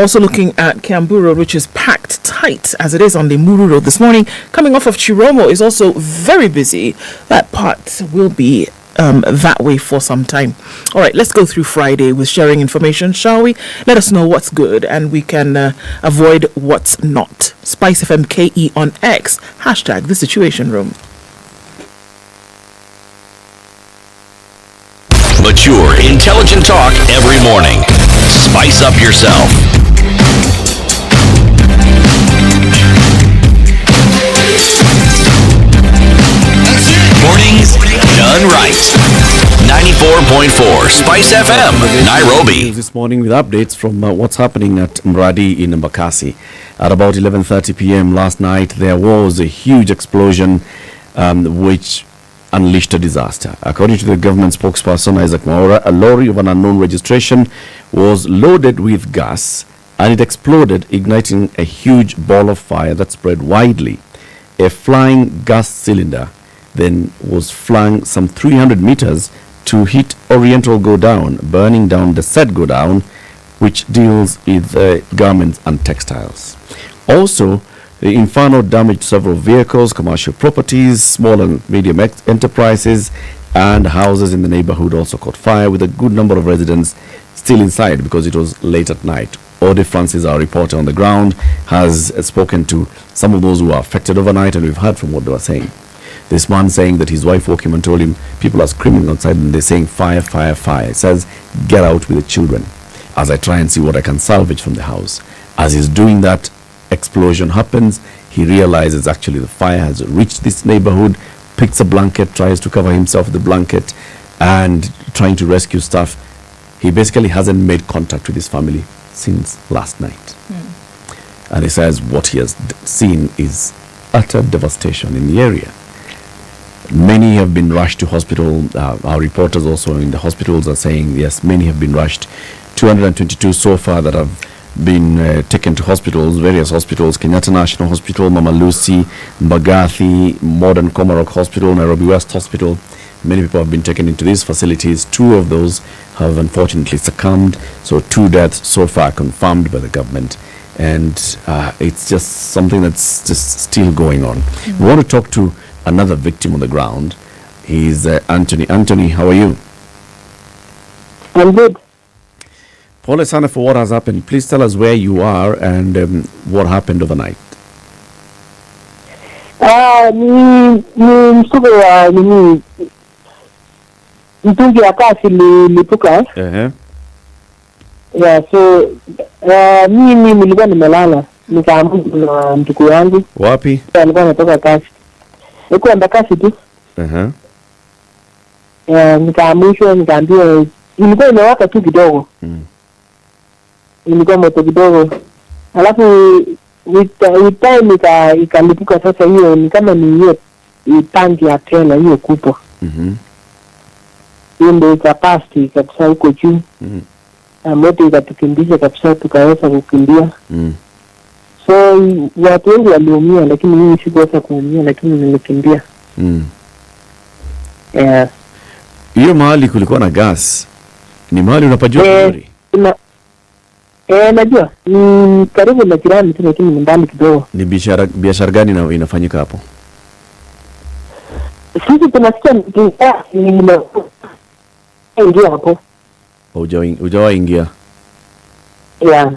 Also looking at Kiambu Road, which is packed tight as it is on the Muru Road this morning. Coming off of Chiromo is also very busy. That part will be that way for some time. All right, let's go through Friday with sharing information, shall we? Let us know what's good and we can avoid what's not. SpiceFM KE on X, hashtag #TheSituationRoom. Mature, intelligent talk every morning. Spice up yourself. Mornings done right. 94.4 Spice FM, Nairobi. This morning with updates from what's happening at Mradi in Embakasi. At about 11:30 p.m. last night, there was a huge explosion which unleashed a disaster. According to the government spokesperson, Isaac Maura, a lorry of an unknown registration was loaded with gas and it exploded, igniting a huge ball of fire that spread widely. A flying gas cylinder then was flung some 300 meters to hit Oriental Go Down, burning down the said Go Down, which deals with garments and textiles. Also, the inferno damaged several vehicles, commercial properties, small and medium enterprises, and houses in the neighborhood also caught fire, with a good number of residents still inside because it was late at night. Ode Francis, our reporter on the ground, has spoken to some of those who were affected overnight, and we've heard from what they were saying. This man saying that his wife woke him and told him people are screaming outside and they're saying fire, fire, fire. He says, get out with the children as I try and see what I can salvage from the house. As he's doing that, explosion happens. He realizes actually the fire has reached this neighborhood, picks a blanket, tries to cover himself with the blanket and trying to rescue stuff. He basically hasn't made contact with his family since last night. And he says what he has seen is utter devastation in the area. Many have been rushed to hospital. Our reporters also in the hospitals are saying, yes, many have been rushed. 222 so far that have been taken to hospitals, various hospitals, Kenyatta National Hospital, Mama Lucy, Mbagathi, Modern Komarok Hospital, Nairobi West Hospital. Many people have been taken into these facilities. 2 of those have unfortunately succumbed. So 2 deaths so far confirmed by the government. And it's just something that's just still going on. We want to talk to another victim on the ground. He's Anthony. Anthony, how are you? I'm good. Pole sana for what has happened. Please tell us where you are and what happened overnight. Ni msuko wa nini mtungi ya kasi lipuka. Yeah, so mimi nilikuwa nimelala nikaamka na mtuku wangu. Wapi? Alikuwa anatoka kasi. Niko Embakasi tu. Nikaamshwa nikaambiwa ilikuwa imewaka tu kidogo. Ilikuwa moto kidogo. Alafu with time ikalipuka sasa. Hiyo ni kama ni hiyo tangi ya trailer hiyo kubwa. Hiyo ndio ikapasti kabisa huko juu. Moto ikatukimbisha kabisa, tukaweza kukimbia. So watu wengi waliumia, lakini mimi sikuweza kuumia, lakini nilikimbia. Hiyo mahali kulikuwa na gas. Ni mahali unapajua vizuri? Najua. Karibu na jirani tu, lakini mbali kidogo. Ni biashara gani inafanyika hapo? Sisi tunasikia ingia hapo. Hujawahi ingia? Yeah.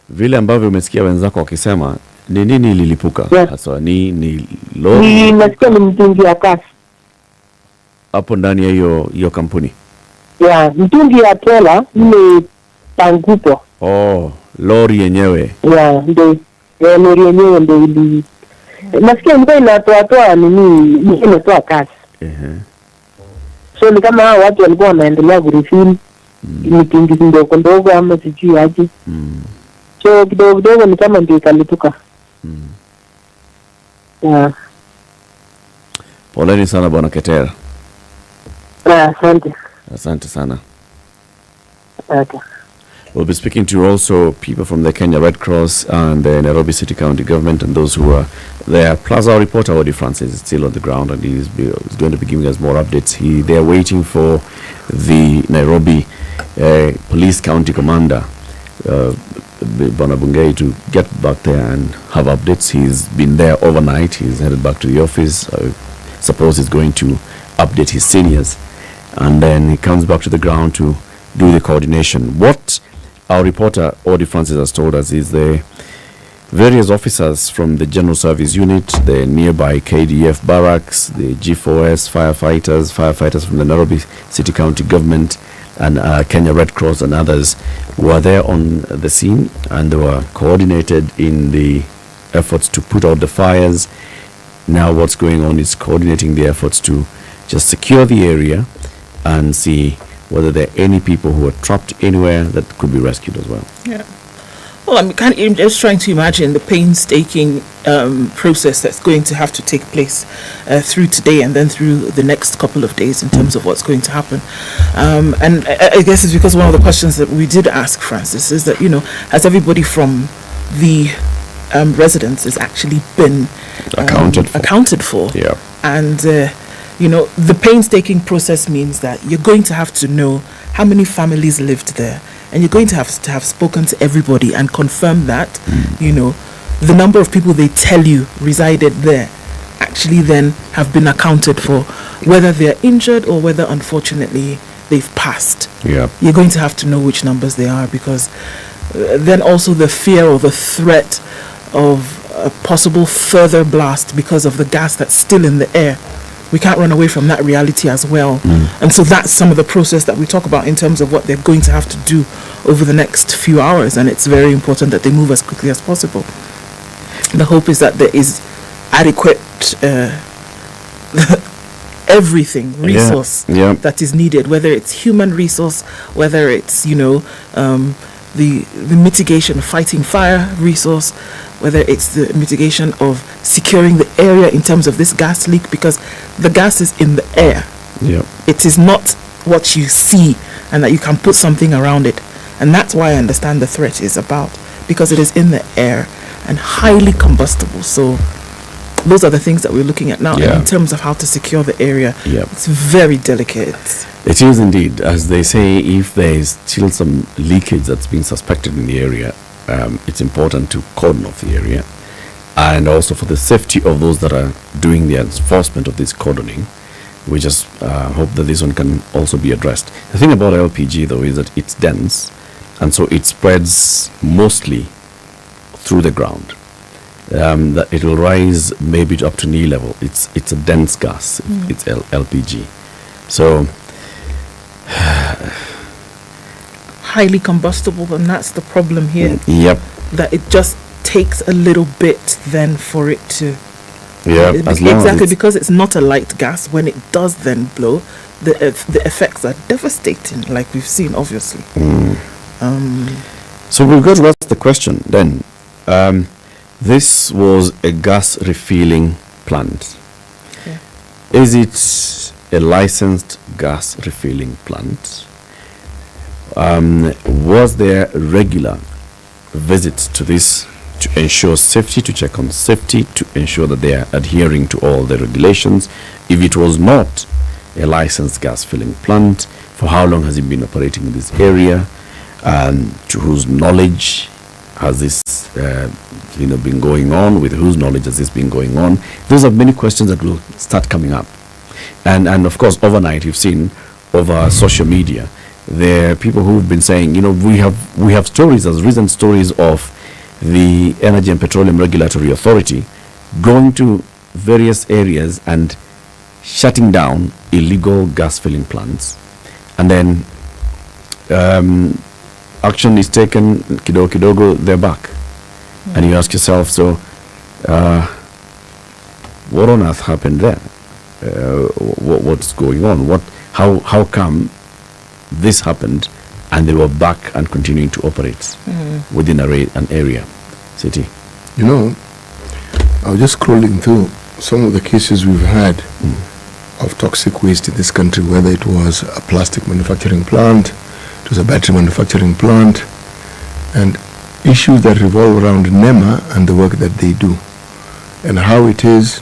Vile ambavyo umesikia wenzako wakisema, ni nini ililipuka? Hasa ni lori. Nasikia ni mtungi ya kasi. Hapo ndani ya hiyo kampuni. Yeah, mtungi ya trailer ile tangupo. Lori yenyewe. Yeah, ndio. Lori yenyewe ndio ili. Nasikia ilikuwa inatoa nini, inatoa kasi. So ni kama hao watu walikuwa wanaendelea kurefill mitungi ndogo ndogo ama sijui aje. So kidogo ni kama ndio ikalipuka. Yeah. Poleni sana bwana Ketera. Asante sana. Okay. We'll be speaking to also people from the Kenya Red Cross and the Nairobi City County Government and those who are there. Plus our reporter, Odi Francis, is still on the ground and he's going to be giving us more updates. They're waiting for the Nairobi Police County Commander, Bonabungei, to get back there and have updates. He's been there overnight. He's headed back to the office. I suppose he's going to update his seniors. And then he comes back to the ground to do the coordination. What our reporter, Odi Francis, has told us is the various officers from the General Service Unit, the nearby KDF barracks, the G4S firefighters from the Nairobi City County Government, and Kenya Red Cross and others were there on the scene, and they were coordinated in the efforts to put out the fires. Now what's going on is coordinating the efforts to just secure the area and see whether there are any people who are trapped anywhere that could be rescued as well. Yeah. Well, I'm just trying to imagine the painstaking process that's going to have to take place through today and then through the next couple of days in terms of what's going to happen. And I guess it's because one of the questions that we did ask Francis is that, has everybody from the residents actually been accounted for? Yeah. And, the painstaking process means that you're going to have to know how many families lived there. And you're going to have spoken to everybody and confirm that, the number of people they tell you resided there actually then have been accounted for, whether they're injured or whether, unfortunately, they've passed. Yeah. You're going to have to know which numbers they are, because then also the fear or the threat of a possible further blast because of the gas that's still in the air. We can't run away from that reality as well. And so that's some of the process that we talk about in terms of what they're going to have to do over the next few hours. And it's very important that they move as quickly as possible. The hope is that there is adequate everything, resource that is needed, whether it's human resource, whether it's, the mitigation of fighting fire resource, whether it's the mitigation of securing the area in terms of this gas leak, because the gas is in the air. Yeah. It is not what you see and that you can put something around it. And that's why I understand the threat is about, because it is in the air and highly combustible. So those are the things that we're looking at now in terms of how to secure the area. It's very delicate. It is indeed. As they say, if there is still some leakage that's being suspected in the area, it's important to cordon off the area, and also for the safety of those that are doing the enforcement of this cordoning. We just hope that this one can also be addressed. The thing about LPG, though, is that it's dense, and so it spreads mostly through the ground. That it will rise maybe up to knee level. It's a dense gas. It's LPG, so highly combustible, and that's the problem here. That it just takes a little bit then for it to. Exactly, because it's not a light gas. When it does then blow, the effects are devastating, like we've seen, obviously. So we've got to ask the question then. This was a gas refilling plant. Is it a licensed gas refilling plant? Was there regular visits to this to ensure safety, to check on safety, to ensure that they are adhering to all the regulations? If it was not a licensed gas filling plant, for how long has it been operating in this area? To whose knowledge has this been going on? With whose knowledge has this been going on? Those are many questions that will start coming up. And of course, overnight, you've seen over social media, there are people who've been saying, we have stories, as recent stories of the Energy and Petroleum Regulatory Authority going to various areas and shutting down illegal gas filling plants, and then action is taken, kidogo, they're back. And you ask yourself, so what on earth happened there? What's going on? How come this happened and they were back and continuing to operate within an area, city? I was just scrolling through some of the cases we've had of toxic waste in this country, whether it was a plastic manufacturing plant, it was a battery manufacturing plant, and issues that revolve around NEMA and the work that they do, and how it is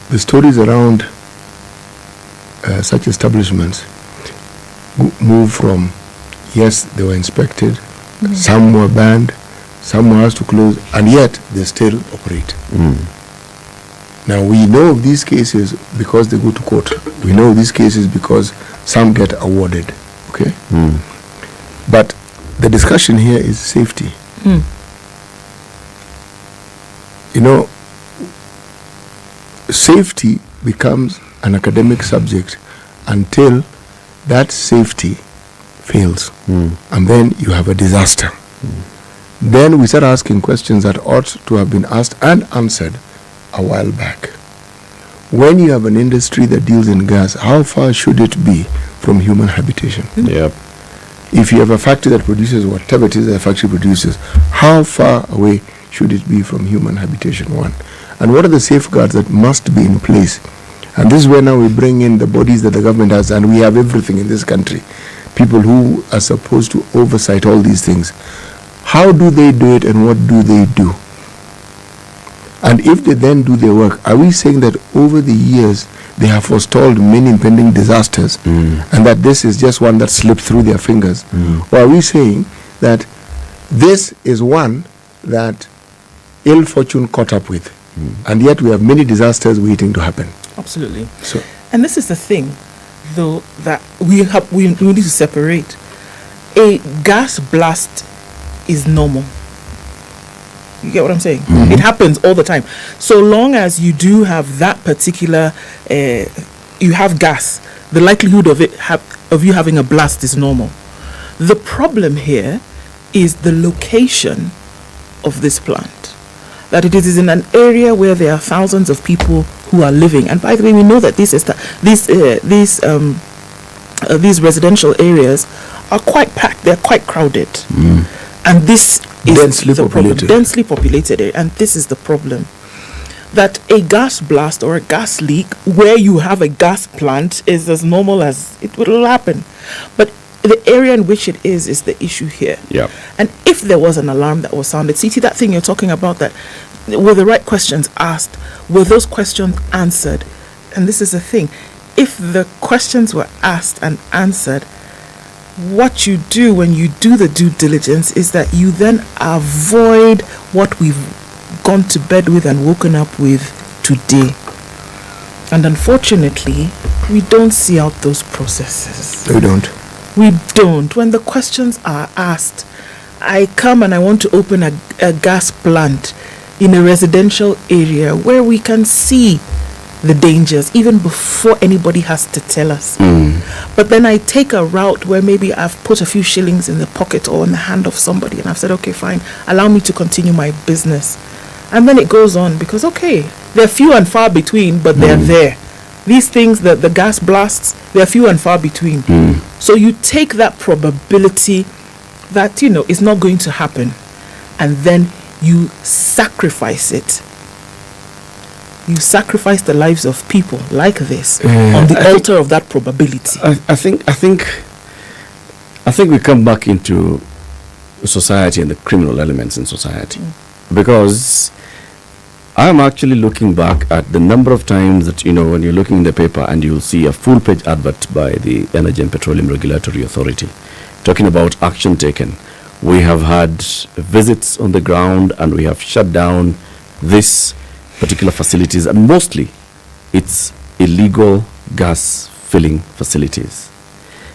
the stories around such establishments move from, yes, they were inspected, some were banned, some were asked to close, and yet they still operate. Now, we know of these cases because they go to court. We know of these cases because some get awarded. Okay? But the discussion here is safety. Safety becomes an academic subject until that safety fails. And then you have a disaster. Then we start asking questions that ought to have been asked and answered a while back. When you have an industry that deals in gas, how far should it be from human habitation? If you have a factory that produces whatever it is that a factory produces, how far away should it be from human habitation? One. And what are the safeguards that must be in place? And this is where now we bring in the bodies that the government has, and we have everything in this country. People who are supposed to oversight all these things. How do they do it, and what do they do? And if they then do their work, are we saying that over the years they have forestalled many impending disasters and that this is just one that slipped through their fingers? Or are we saying that this is one that ill fortune caught up with, and yet we have many disasters waiting to happen? Absolutely. So, and this is the thing, though, that we need to separate. A gas blast is normal. You get what I'm saying? It happens all the time. So long as you do have that particular, you have gas, the likelihood of you having a blast is normal. The problem here is the location of this plant. That it is in an area where there are thousands of people who are living. And by the way, we know that these residential areas are quite packed. They're quite crowded. And this is densely the populated. problem. Densely populated area. And this is the problem. That a gas blast or a gas leak where you have a gas plant is as normal as it will happen. But the area in which it is the issue here. Yeah. And if there was an alarm that was sounded, CT, that thing you're talking about, that were the right questions asked, were those questions answered? And this is the thing, if the questions were asked and answered, what you do when you do the due diligence is that you then avoid what we've gone to bed with and woken up with today. And unfortunately, we don't see out those processes. We don't. We don't. When the questions are asked, I come and I want to open a gas plant in a residential area where we can see the dangers even before anybody has to tell us. But then I take a route where maybe I've put a few shillings in the pocket or in the hand of somebody and I've said, okay, fine, allow me to continue my business. And then it goes on because, okay, they're few and far between, but they're there. These things, the gas blasts, they're few and far between. So you take that probability that, is not going to happen, and then you sacrifice it. You sacrifice the lives of people like this on the altar of that probability. I think we come back into society and the criminal elements in society, because I'm actually looking back at the number of times that, when you're looking in the paper and you'll see a full-page advert by the Energy and Petroleum Regulatory Authority talking about action taken. We have had visits on the ground and we have shut down this particular facilities, and mostly it's illegal gas filling facilities,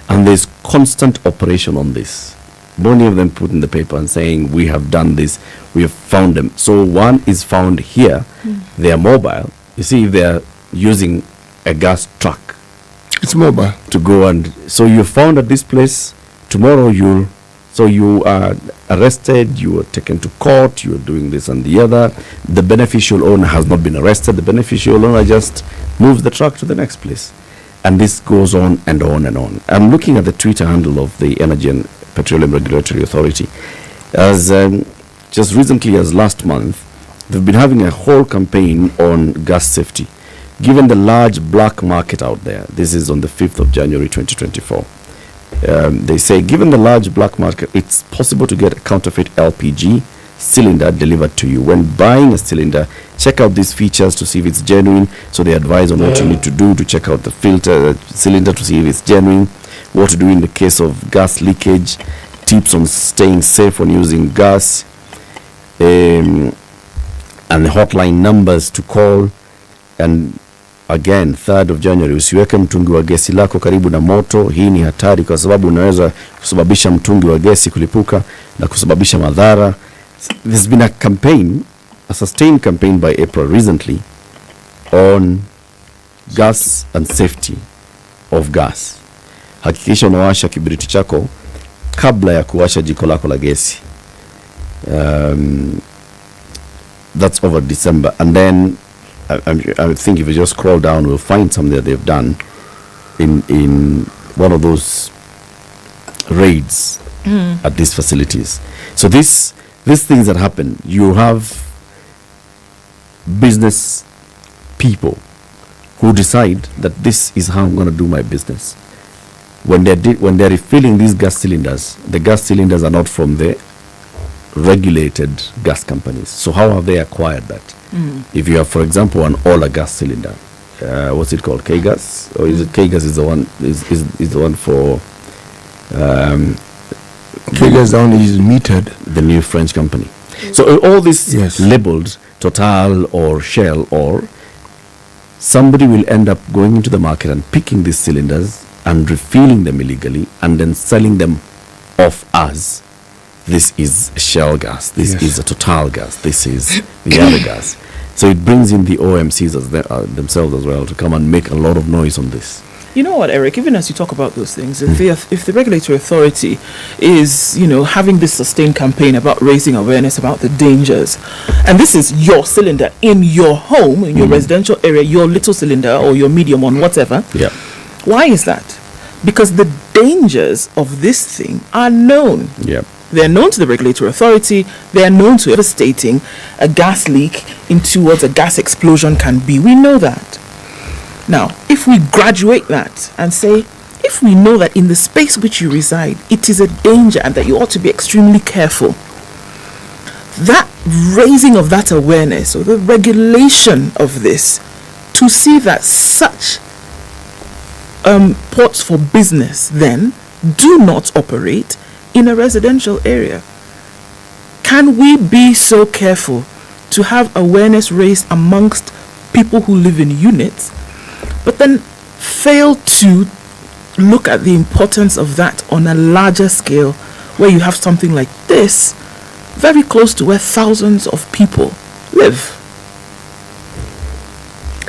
and there's constant operation on this. Many of them put in the paper and saying, we have done this, we have found them. So one is found here, they are mobile. You see, if they are using a gas truck, it's mobile to go, and so you're found at this place. Tomorrow you are arrested, you are taken to court, you are doing this and the other. The beneficial owner has not been arrested. The beneficial owner just moves the truck to the next place. And this goes on and on and on. I'm looking at the Twitter handle of the Energy and Petroleum Regulatory Authority. As just recently as last month, they've been having a whole campaign on gas safety. Given the large black market out there, this is on the 5th of January 2024. They say, given the large black market, it's possible to get a counterfeit LPG cylinder delivered to you. When buying a cylinder, check out these features to see if it's genuine. So they advise on what you need to do to check out the filter cylinder to see if it's genuine, what to do in the case of gas leakage, tips on staying safe when using gas, and the hotline numbers to call. And again, 3rd of January, usiweke mtungi wa gesi lako karibu na moto. Hii ni hatari kwa sababu unaweza kusababisha mtungi wa gesi kulipuka na kusababisha madhara. There's been a campaign, a sustained campaign by April recently on gas and safety of gas. Hakikisha unawasha kiberiti chako kabla ya kuwasha jiko lako la gesi. That's over December. And then I think if you just scroll down, we'll find something that they've done in one of those raids at these facilities. So these things that happen, you have business people who decide that this is how I'm going to do my business. When they're refilling these gas cylinders, the gas cylinders are not from the regulated gas companies. So how have they acquired that? If you have, for example, an Ola gas cylinder, what's it called? K-gas, or is it K-gas is the one is the one for K-gas only is metered, the new French company. So all this labeled Total or Shell, or somebody will end up going into the market and picking these cylinders and refilling them illegally and then selling them off as this is Shell gas, this is a Total gas, this is the other gas. So it brings in the OMCs themselves as well to come and make a lot of noise on this. You know what, Eric, even as you talk about those things, if the regulatory authority is, having this sustained campaign about raising awareness about the dangers, and this is your cylinder in your home, in your residential area, your little cylinder or your medium one, whatever, why is that? Because the dangers of this thing are known. They're known to the regulatory authority. They're known to devastating a gas leak into what a gas explosion can be. We know that. Now, if we graduate that and say, if we know that in the space which you reside, it is a danger and that you ought to be extremely careful, that raising of that awareness or the regulation of this to see that such ports for business then do not operate in a residential area. Can we be so careful to have awareness raised amongst people who live in units, but then fail to look at the importance of that on a larger scale, where you have something like this very close to where thousands of people live?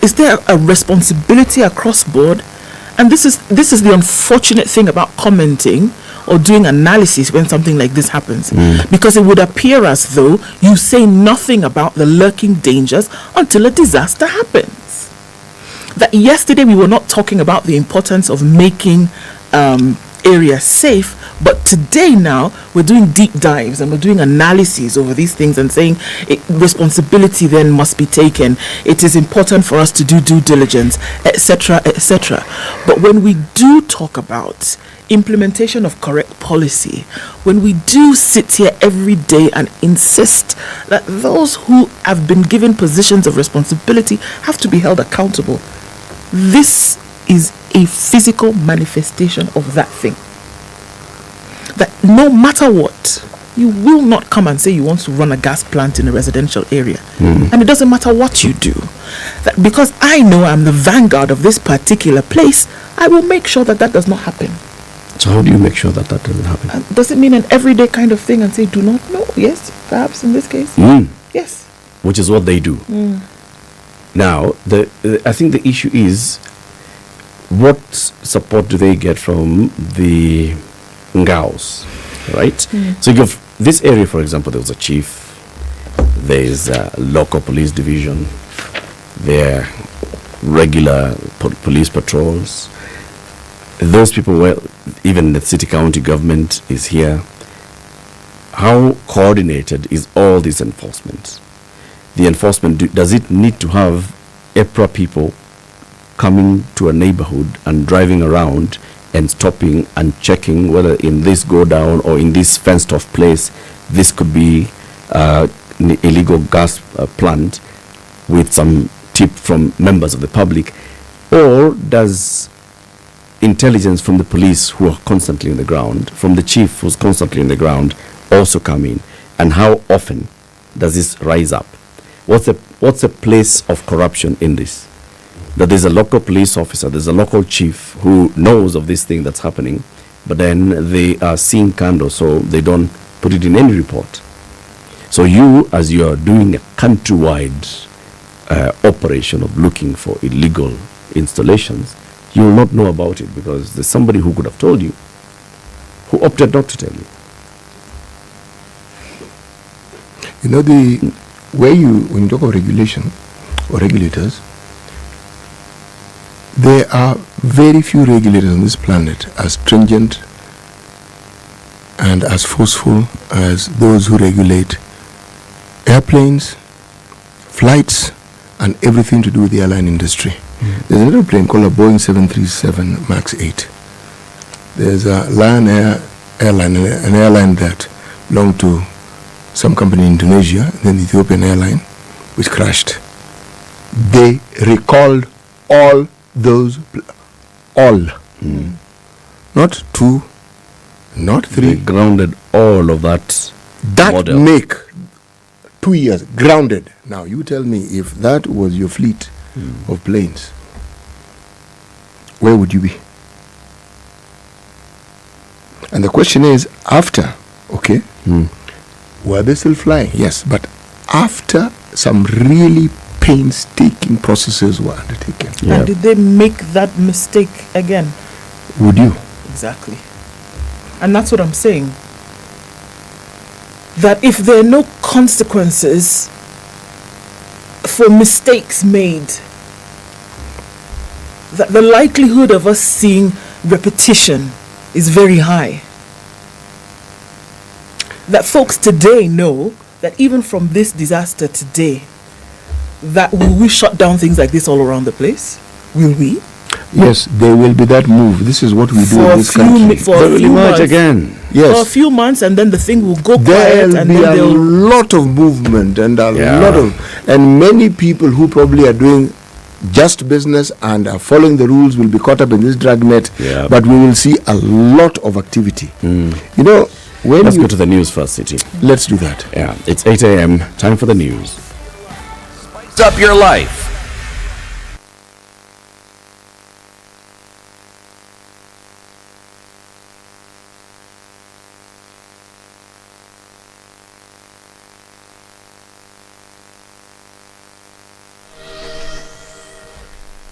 Is there a responsibility across board? And this is the unfortunate thing about commenting or doing analysis when something like this happens, because it would appear as though you say nothing about the lurking dangers until a disaster happens. That yesterday we were not talking about the importance of making areas safe, but today now we're doing deep dives and we're doing analyses over these things and saying responsibility then must be taken. It is important for us to do due diligence, etc., etc. But when we do talk about implementation of correct policy, when we do sit here every day and insist that those who have been given positions of responsibility have to be held accountable, this is a physical manifestation of that thing. That no matter what, you will not come and say you want to run a gas plant in a residential area. And it doesn't matter what you do. That because I know I'm the vanguard of this particular place, I will make sure that that does not happen. So how do you make sure that that doesn't happen? Does it mean an everyday kind of thing and say do not know? Yes, perhaps in this case. Yes. Which is what they do. Now, I think the issue is, what support do they get from the Ngaos, right? So you have this area, for example, there was a chief, there is a local police division, there are regular police patrols. Those people, well, even the city county government is here. How coordinated is all this enforcement? The enforcement, does it need to have EPRA people coming to a neighborhood and driving around and stopping and checking whether in this go down or in this fenced off place this could be an illegal gas plant, with some tip from members of the public? Or does intelligence from the police, who are constantly on the ground, from the chief who's constantly on the ground, also come in? And how often does this rise up? What's the place of corruption in this? That there's a local police officer, there's a local chief who knows of this thing that's happening, but then they are seeing candle, so they don't put it in any report. So you, as you are doing a countrywide operation of looking for illegal installations, you will not know about it because there's somebody who could have told you, who opted not to tell you. You know, when you talk about regulation or regulators, there are very few regulators on this planet as stringent and as forceful as those who regulate airplanes, flights, and everything to do with the airline industry. There's an airplane called a Boeing 737 MAX 8. There's a Lion Air airline, an airline that belonged to some company in Indonesia, then the Ethiopian airline, which crashed. They recalled all those, not two, not three. They grounded all of that. That model. make 2 years grounded. Now you tell me, if that was your fleet of planes, where would you be? And the question is, after, okay, were they still flying? Yes, but after some really painstaking processes were undertaken. And did they make that mistake again? Would you? Exactly. And that's what I'm saying. That if there are no consequences for mistakes made, that the likelihood of us seeing repetition is very high. That folks today know that even from this disaster today, that will we shut down things like this all around the place? Will we? Yes, there will be that move. This is what we do in this country. For a few months again. Yes. For a few months, and then the thing will go quiet, There'll and be then a they'll. lot of movement and and many people who probably are doing just business and are following the rules will be caught up in this dragnet. Yeah. But we will see a lot of activity. You know, when Let's go to the news first, City. Let's do that. Yeah, it's 8 a.m. Time for the news. Spice up your life.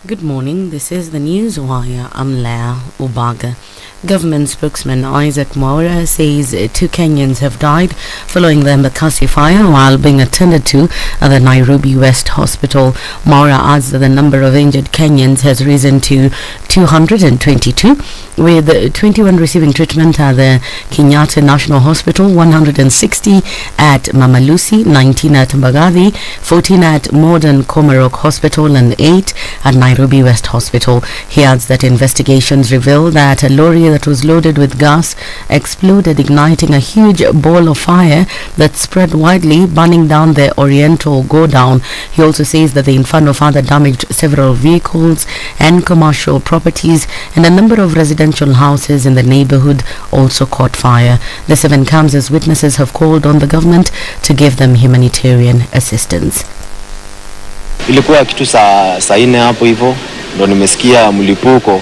Good morning, this is the News Wire. I'm Leah Ubaga. Government spokesman Isaac Mwaura says 2 Kenyans have died following the Embakasi fire while being attended to at the Nairobi West Hospital. Mwaura adds that the number of injured Kenyans has risen to 222, with 21 receiving treatment at the Kenyatta National Hospital, 160 at Mama Lucy, 19 at Mbagathi, 14 at Modern Komarok Hospital, and 8 at Nairobi West Hospital. He adds that investigations reveal that a lorry that was loaded with gas exploded, igniting a huge ball of fire that spread widely, burning down the Oriental go-down. He also says that the inferno further damaged several vehicles and commercial properties, and a number of residential houses in the neighborhood also caught fire. The 7 Kamsas witnesses have called on the government to give them humanitarian assistance. Ilikuwa kitu saa 4 hapo hivyo ndo nimesikia mlipuko.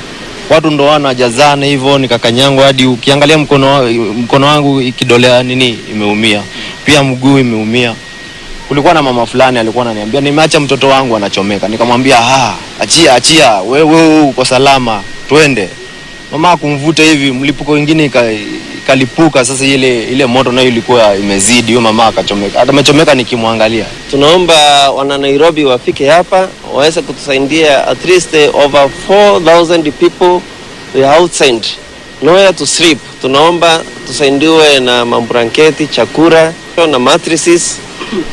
Watu ndo wanajazana hivyo, nikakanyangwa hadi ukiangalia mkono wangu kidole nini imeumia. Pia mguu imeumia. Kulikuwa na mama fulani alikuwa ananiambia nimeacha mtoto wangu anachomeka. Nikamwambia achia wewe uko salama, twende. Mama kumvuta hivi, mlipuko mwingine ikalipuka. Sasa ile moto nayo ilikuwa imezidi, huyo mama akachomeka. Hata amechomeka nikimwangalia. Tunaomba wana Nairobi wafike hapa waweze kutusaidia. At least over 4,000 people we are outside, nowhere to sleep. Tunaomba tusaidiwe na mablanketi, chakula na mattresses.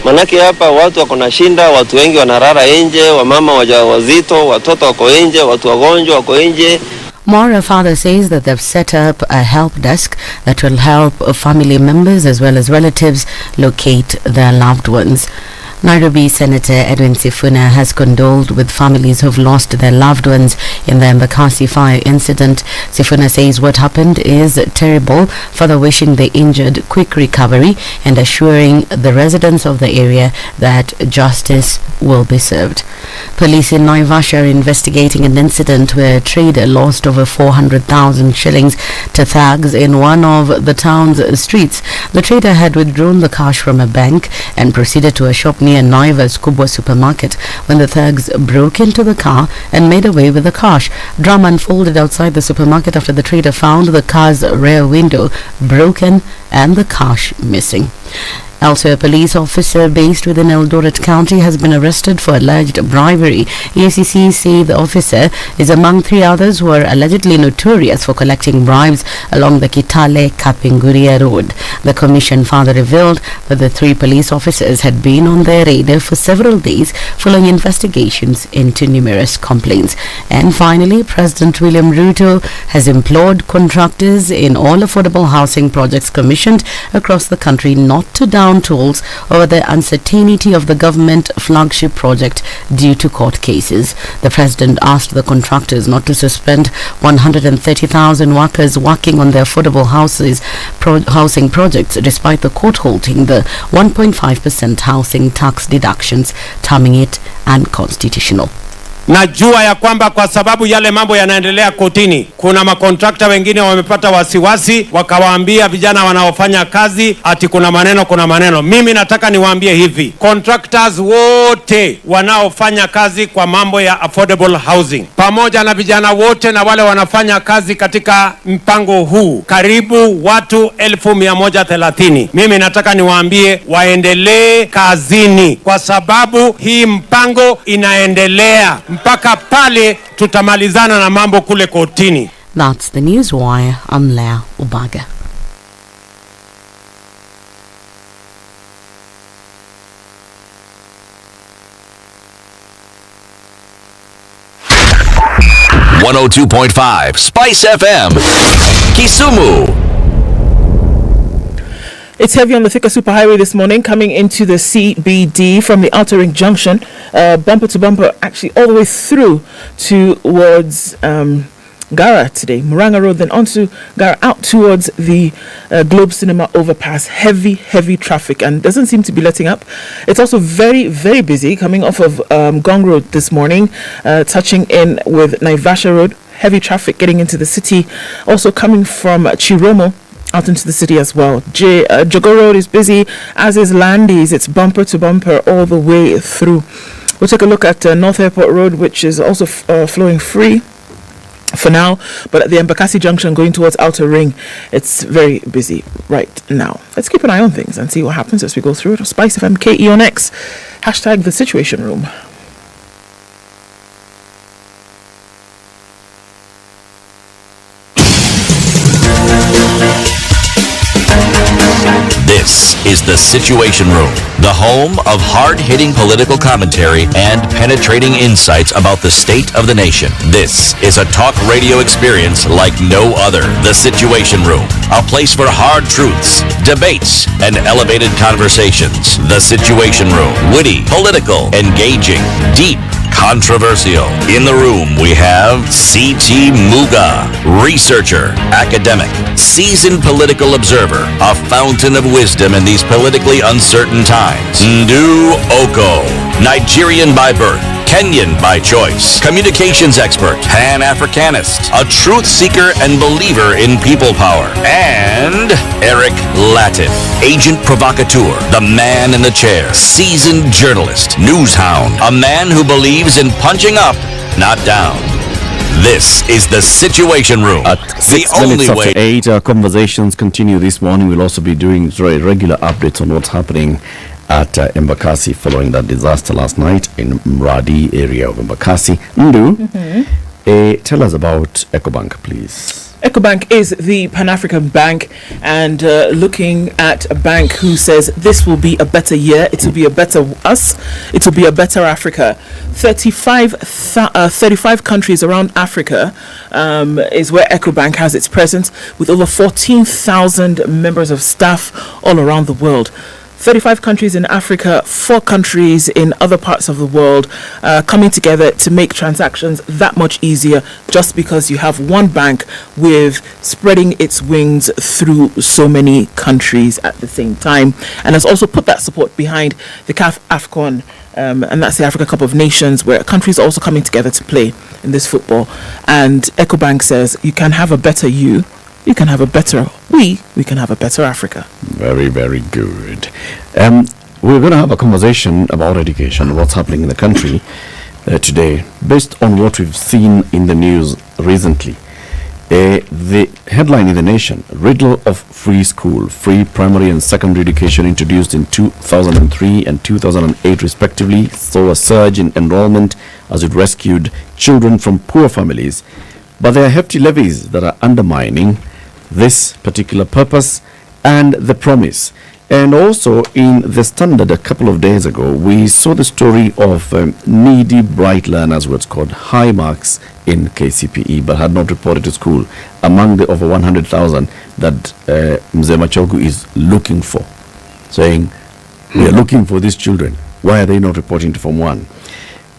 Manake hapa watu wako na shinda, watu wengi wanarara nje, wamama wajawazito, watoto wako nje, watu wagonjwa wako nje. Mwaura father says that they've set up a help desk that will help family members as well as relatives locate their loved ones. Nairobi Senator Edwin Sifuna has condoled with families who've lost their loved ones in the Embakasi fire incident. Sifuna says what happened is terrible, further wishing the injured quick recovery and assuring the residents of the area that justice will be served. Police in Naivasha are investigating an incident where a trader lost over 400,000 shillings to thugs in one of the town's streets. The trader had withdrawn the cash from a bank and proceeded to a shop near Naiva's Kubwa supermarket when the thugs broke into the car and made away with the cash. Drama unfolded outside the supermarket after the trader found the car's rear window broken and the cash missing. Elsewhere, a police officer based within Eldoret County has been arrested for alleged bribery. EACC say the officer is among 3 others who are allegedly notorious for collecting bribes along the Kitale-Kapenguria road. The commission further revealed that the 3 police officers had been on their radar for several days following investigations into numerous complaints. And finally, President William Ruto has implored contractors in all affordable housing projects commissioned across the country not to down tools over the uncertainty of the government flagship project due to court cases. The president asked the contractors not to suspend 130,000 workers working on the affordable housing projects despite the court holding the 1.5% housing tax deductions, terming it unconstitutional. Najua ya kwamba kwa sababu yale mambo yanaendelea kotini, kuna makontrakta wengine wamepata wasiwasi, wakawaambia vijana wanaofanya kazi ati kuna maneno. Mimi nataka niwaambie hivi, contractors wote wanaofanya kazi kwa mambo ya affordable housing, pamoja na vijana wote na wale wanafanya kazi katika mpango huu, karibu watu 1,130. Mimi nataka niwaambie waendelee kazini kwa sababu hii mpango inaendelea mpaka pale tutamalizana na mambo kule kotini. That's the News Wire. I'm Leah Ubaga. 102.5 SpiceFM, Kisumu. It's heavy on the Thika Superhighway this morning, coming into the CBD from the Outer Ring Junction, bumper to bumper, actually all the way through towards Gara today. Muranga Road, then onto Gara, out towards the Globe Cinema overpass. Heavy traffic, and doesn't seem to be letting up. It's also very, very busy coming off of Gong Road this morning, touching in with Naivasha Road. Heavy traffic getting into the city. Also coming from Chiromo out into the city as well. Jogo Road is busy, as is Landis. It's bumper to bumper all the way through. We'll take a look at North Airport Road, which is also flowing free for now, but at the Embakasi junction going towards Outer Ring, it's very busy right now. Let's keep an eye on things and see what happens as we go through it. SpiceFM KE on X, hashtag the Situation Room. This is The Situation Room, the home of hard-hitting political commentary and penetrating insights about the state of the nation. This is a talk radio experience like no other. The Situation Room, a place for hard truths, debates, and elevated conversations. The Situation Room, witty, political, engaging, deep, controversial. In the room, we have C.T. Muga, researcher, academic, seasoned political observer, a fountain of wisdom in these politically uncertain times. Ndu Oko, Nigerian by birth, Kenyan by choice, communications expert, Pan-Africanist, a truth seeker and believer in people power, and Eric Latin, agent provocateur, the man in the chair, seasoned journalist, news hound, a man who believes in punching up, not down. This is The Situation Room. At 6 minutes after 8, our conversations continue this morning. We'll also be doing regular updates on what's happening at Embakasi following that disaster last night in Mradi area of Embakasi. Ndu, tell us about EcoBank, please. EcoBank is the Pan-African bank, and looking at a bank who says this will be a better year, it will be a better us, it will be a better Africa. 35 countries around Africa is where EcoBank has its presence, with over 14,000 members of staff all around the world. 35 countries in Africa, 4 countries in other parts of the world coming together to make transactions that much easier, just because you have one bank with spreading its wings through so many countries at the same time, and has also put that support behind the CAF AFCON, and that's the Africa Cup of Nations, where countries are also coming together to play in this football. And EcoBank says you can have a better you can have a better we can have a better Africa. Very, very good. We're going to have a conversation about education, what's happening in the country today, based on what we've seen in the news recently. The headline in The Nation: riddle of free school, free primary and secondary education introduced in 2003 and 2008 respectively, saw a surge in enrollment as it rescued children from poor families. But there are hefty levies that are undermining this particular purpose and the promise. And also in the Standard a couple of days ago, we saw the story of needy bright learners, what's called high marks in KCPE, but had not reported to school, among the over 100,000 that Mzee Machogu is looking for, saying, we are looking for these children. Why are they not reporting to Form 1?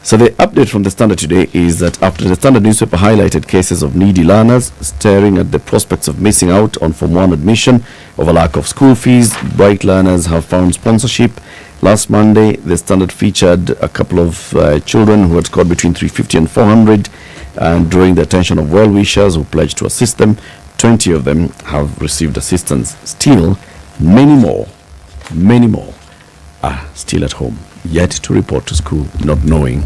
So the update from the Standard today is that after the Standard newspaper highlighted cases of needy learners staring at the prospects of missing out on Form 1 admission over lack of school fees, bright learners have found sponsorship. Last Monday, the Standard featured a couple of children who had scored between 350 and 400, and drawing the attention of well-wishers who pledged to assist them. 20 of them have received assistance. Still, many more are still at home, yet to report to school, not knowing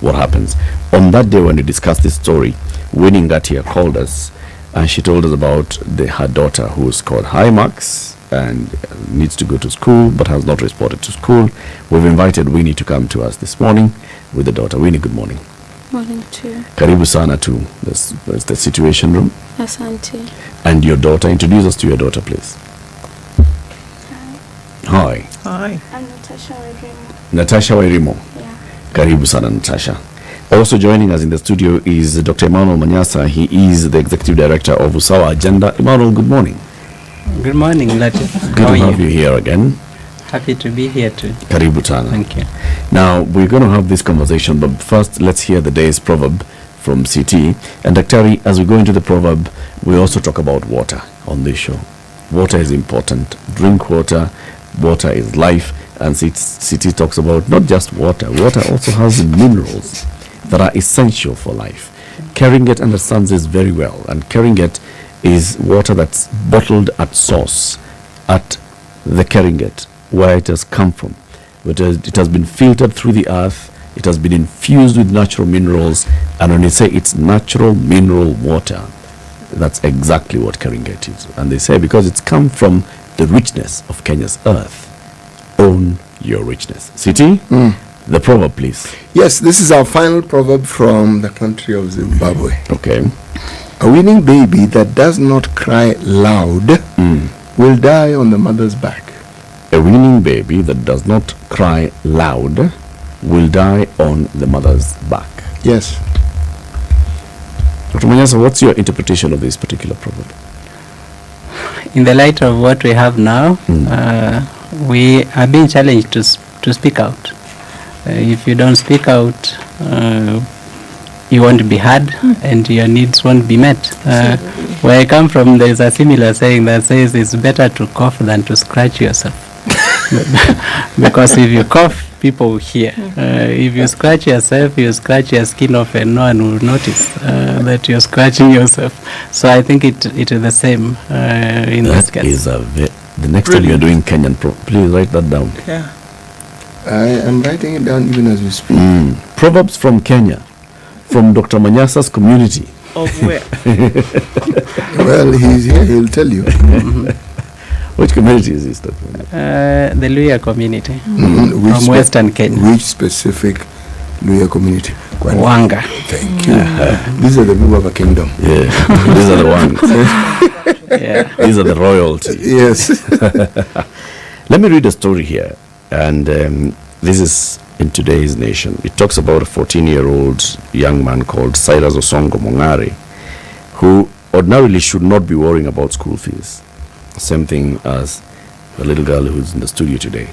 what happens. On that day when we discussed this story, Winnie Ngatia called us, and she told us about her daughter who scored high marks and needs to go to school but has not reported to school. We've invited Winnie to come to us this morning with the daughter. Winnie, good morning. Morning too. Karibu sana to the Situation Room. Asante. And your daughter, introduce us to your daughter, please. Hi. Hi. I'm Natasha Wairimo. Natasha Wairimo. Yeah. Karibu sana Natasha. Also joining us in the studio is Dr. Emmanuel Manyasa. He is the Executive Director of Usawa Agenda. Emmanuel, good morning. Good morning, Latif. Good to have you here again. Happy to be here too. Karibu Tana. Thank you. Now, we're going to have this conversation, but first, let's hear the day's proverb from CT. And Dr. as we go into the proverb, we also talk about water on this show. Water is important. Drink water. Water is life. And CT talks about not just water. Water also has minerals that are essential for life. Keringet understands this very well. And Keringet is water that's bottled at source, at the Keringet, where it has come from. It has been filtered through the earth. It has been infused with natural minerals. And when they say it's natural mineral water, that's exactly what Keringet is. And they say because it's come from the richness of Kenya's earth. Own your richness. CT, the proverb, please. Yes, this is our final proverb from the country of Zimbabwe. Okay. A winning baby that does not cry loud will die on the mother's back. A winning baby that does not cry loud will die on the mother's back. Yes. Dr. Manyasa, what's your interpretation of this particular proverb? In the light of what we have now, we are being challenged to speak out. If you don't speak out, you won't be heard and your needs won't be met. Where I come from, there is a similar saying that says it's better to cough than to scratch yourself. Because if you cough, people will hear. If you scratch yourself, you scratch your skin off and no one will notice that you're scratching yourself. So I think it is the same in this case. The next time you're doing Kenyan, please write that down. Yeah. I am writing it down even as we speak. Proverbs from Kenya, from Dr. Manyasa's community. Of where? Well, he's here, he'll tell you. Which community is this? The Luhya community from Western Kenya. Which specific Luhya community? Wanga. Thank you. These are the Luhya kingdom. Yeah, these are the ones. Yeah. These are the royalty. Yes. Let me read a story here. And this is in today's nation. It talks about a 14-year-old young man called Cyrus Osongo Mongare, who ordinarily should not be worrying about school fees. Same thing as the little girl who's in the studio today.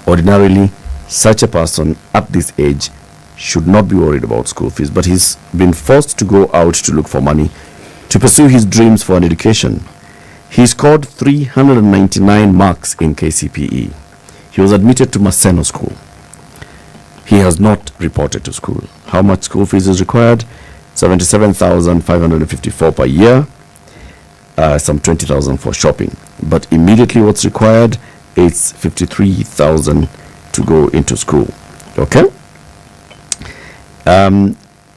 Ordinarily, such a person at this age should not be worried about school fees, but he's been forced to go out to look for money to pursue his dreams for an education. He scored 399 marks in KCPE. He was admitted to Maseno School. He has not reported to school. How much school fees is required? 77,554 per year. Some 20,000 for shopping. But immediately what's required is 53,000 to go into school. Okay?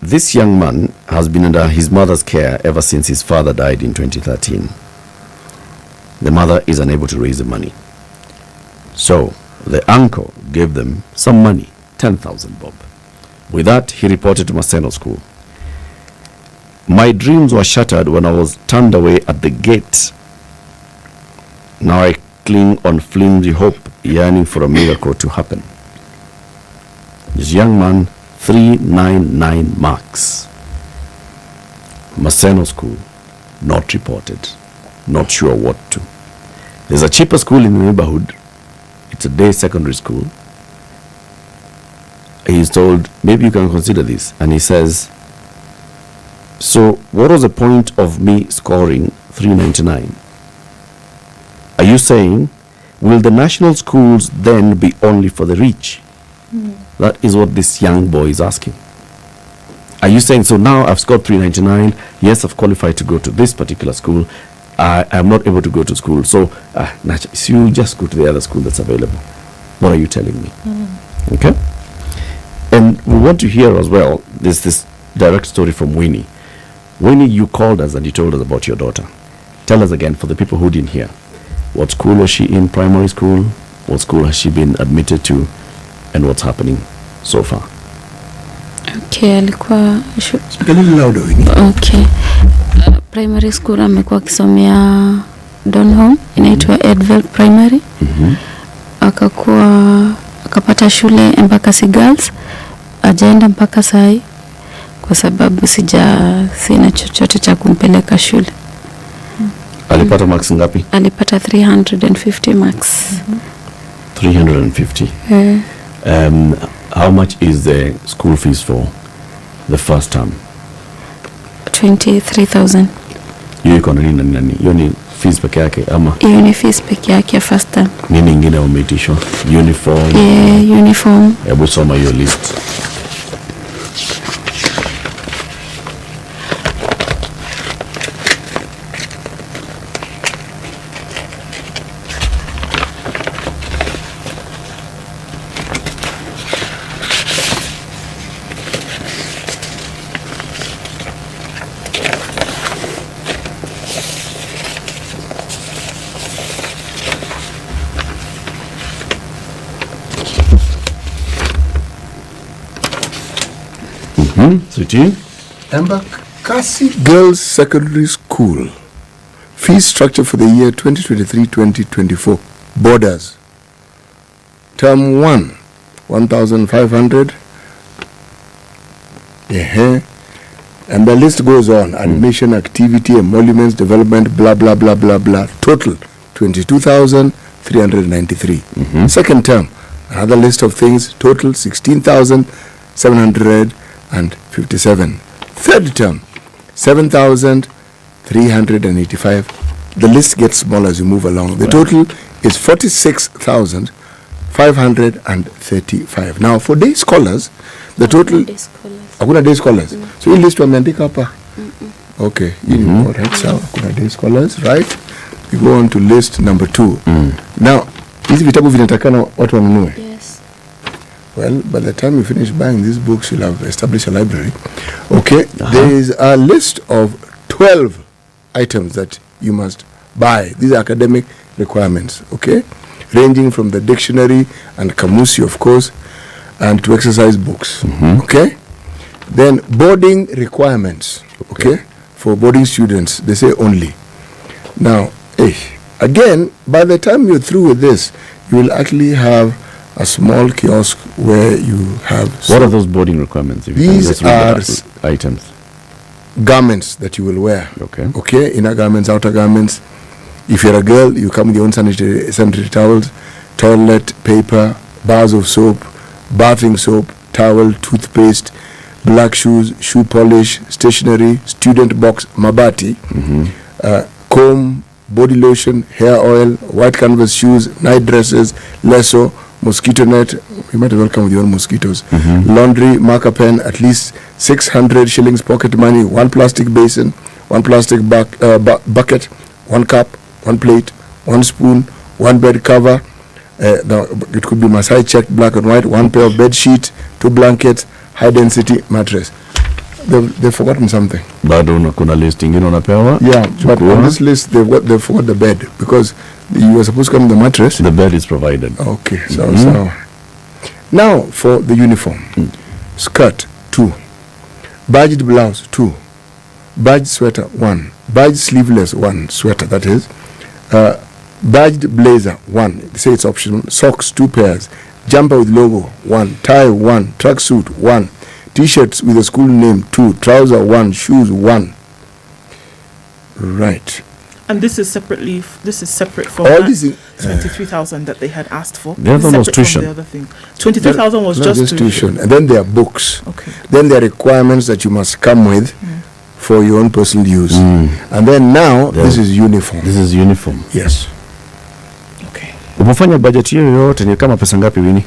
This young man has been under his mother's care ever since his father died in 2013. The mother is unable to raise the money. So, the uncle gave them some money, 10,000 bob. With that, he reported to Maseno School. My dreams were shattered when I was turned away at the gate. Now I cling on flimsy hope, yearning for a miracle to happen. This young man, 399 marks. Maseno School, not reported, not sure what to. There's a cheaper school in the neighborhood. It's a day secondary school. He's told, maybe you can consider this. And he says, so what was the point of me scoring 399? Are you saying, will the national schools then be only for the rich? That is what this young boy is asking. Are you saying, so now I've scored 399, yes, I've qualified to go to this particular school, I am not able to go to school, so you just go to the other school that's available. What are you telling me? Okay? And we want to hear as well, there's this direct story from Winnie. Winnie, you called us and you told us about your daughter. Tell us again, for the people who didn't hear, what school was she in, primary school? What school has she been admitted to? And what's happening so far? Okay, alikuwa Speak a little louder, Winnie. Okay. Primary school amekuwa akisomea Donholm, inaitwa Edville Primary. Akapata shule Embakasi Girls, ajaenda mpaka sai. kwa sababu sina chochote cha kumpeleka shule. Alipata marks ngapi? Alipata 350 marks. 350. How much is the school fees for the first term? 23,000. Hiyo iko nani? Hiyo ni fees peke yake ama? Hiyo ni fees peke yake first term. Nini ingine umeitishwa? Uniform. Yeah, uniform. Hebu soma hiyo list. Embakasi Girls Secondary School. Fee structure for the year 2023-2024. Borders. Term 1, 1,500. And the list goes on. Admission, activity, emoluments, development, blah, blah, blah, blah, blah. Total, 22,393. Second term, another list of things. Total, 16,757. Third term, 7,385. The list gets smaller as you move along. The total is 46,535. Now, for day scholars, the total... Hakuna day scholars. So, hii list wameandika hapa. Okay, right, so hakuna day scholars, right? We go on to list number 2. Now, hizi vitabu vinatakana watu wanunue. Yes. Well, by the time you finish buying these books, you'll have established a library. Okay, there is a list of 12 items that you must buy. These are academic requirements, okay? Ranging from the dictionary and kamusi, of course, and to exercise books, okay? Then boarding requirements, okay? For boarding students, they say only. Now, again, by the time you're through with this, you will actually have a small kiosk where you have... What are those boarding requirements? These are items. Garments that you will wear. Okay. Okay, inner garments, outer garments. If you're a girl, you come with your own sanitary towels, toilet paper, bars of soap, bathing soap, towel, toothpaste, black shoes, shoe polish, stationery, student box, mabati, comb, body lotion, hair oil, white canvas shoes, night dresses, lasso, mosquito net. You might as well come with your own mosquitoes. Laundry, marker pen, at least 600 shillings pocket money, 1 plastic basin, 1 plastic bucket, 1 cup, 1 plate, 1 spoon, 1 bed cover. It could be Masai checked black and white, 1 pair of bed sheet, 2 blankets, high density mattress. They've forgotten something. Bado kuna list ingine unapewa? Yeah, but on this list they've forgot the bed, because you were supposed to come with the mattress. The bed is provided. Okay, so now for the uniform. Skirt 2, badged blouse 2, badged sweater 1, badged sleeveless 1 sweater, that is, badged blazer 1, they say it's optional, socks 2 pairs, jumper with logo 1, tie 1, tracksuit 1, t-shirts with a school name 2, trouser 1, shoes 1. Right. And this is separate from all that these 23,000 that they had asked for. The other was tuition. The other thing. 23,000 was just tuition. And then there are books. Okay. Then there are requirements that you must come with for your own personal use. And then now, this is uniform. This is uniform. Yes. Okay. Umefanya budget hiyo yote ni kama pesa ngapi Winnie?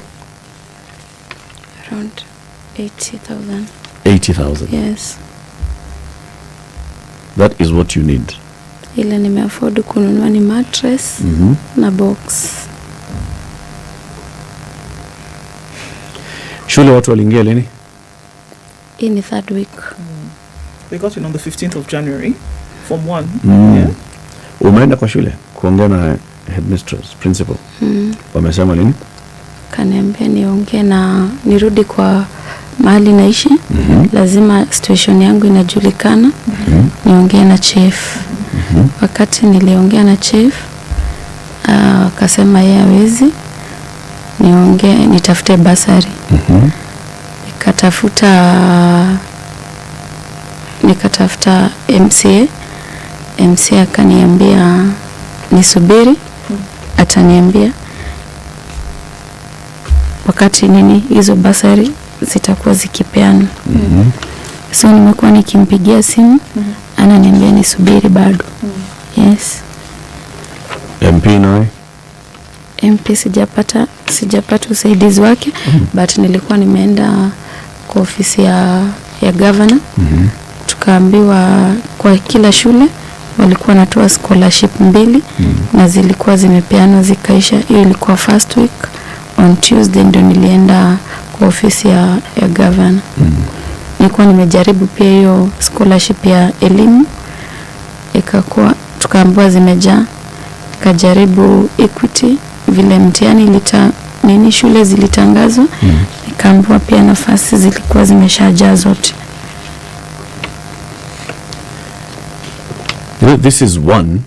Around 80,000. 80,000. Yes. That is what you need. Ile nimeafford kununua ni mattress na box. Shule watu waliingia lini? In the 3rd week. They got in on the 15th of January, Form 1. Yeah. Umeenda kwa shule kuongea na headmistress, principal. Wamesema nini? Kaniambia niongee na nirudi kwa mahali naishi. Lazima situation yangu inajulikana. Niongee na chief. Wakati niliongea na chief, akasema yeye hawezi. Nitafute basari. Nikatafuta nikatafuta MCA akaniambia nisubiri, ataniambia wakati nini hizo basari zitakuwa zikipeana. So nimekuwa nikimpigia simu, ananiambia nisubiri bado. Yes. MP naye? MP sijapata usaidizi wake, but nilikuwa nimeenda kwa ofisi ya governor. Tukaambiwa kwa kila shule walikuwa natoa scholarship 2 na zilikuwa zimepeana zikaisha. Hiyo ilikuwa first week. On Tuesday ndio nilienda kwa ofisi ya governor. Nilikuwa nimejaribu pia hiyo scholarship ya elimu, ikakuwa tukaambiwa zimejaa. Kajaribu equity, vile mtihani shule zilitangazwa, nikaambiwa pia nafasi zilikuwa zimeshajaa zote. This is one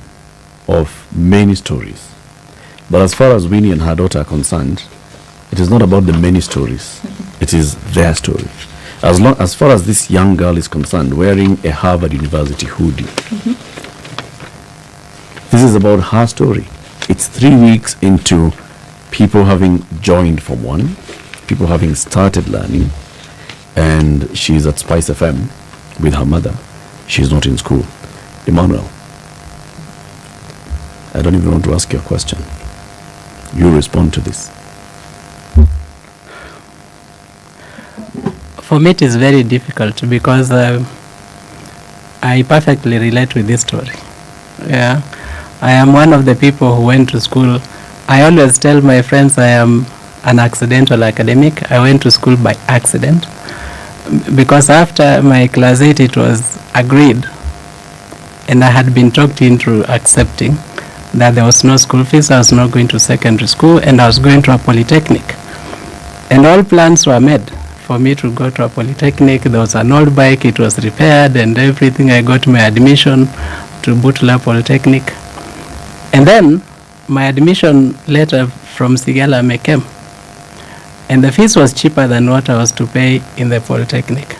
of many stories. But as far as Winnie and her daughter are concerned, it is not about the many stories. It is their story. As far as this young girl is concerned, wearing a Harvard University hoodie, this is about her story. It's 3 weeks into people having joined Form 1, people having started learning, and she's at SpiceFM with her mother. She's not in school. Emmanuel, I don't even want to ask you a question. You respond to this. For me, it is very difficult because I perfectly relate with this story. Yeah, I am one of the people who went to school. I always tell my friends I am an accidental academic. I went to school by accident because after my class 8 it was agreed, and I had been talked into accepting that there was no school fees. I was not going to secondary school, and I was going to a polytechnic, and all plans were made for me to go to a polytechnic. There was an old bike, it was repaired and everything. I got my admission to Butler Polytechnic, and then my admission letter from Sigalame came, and the fees was cheaper than what I was to pay in the polytechnic.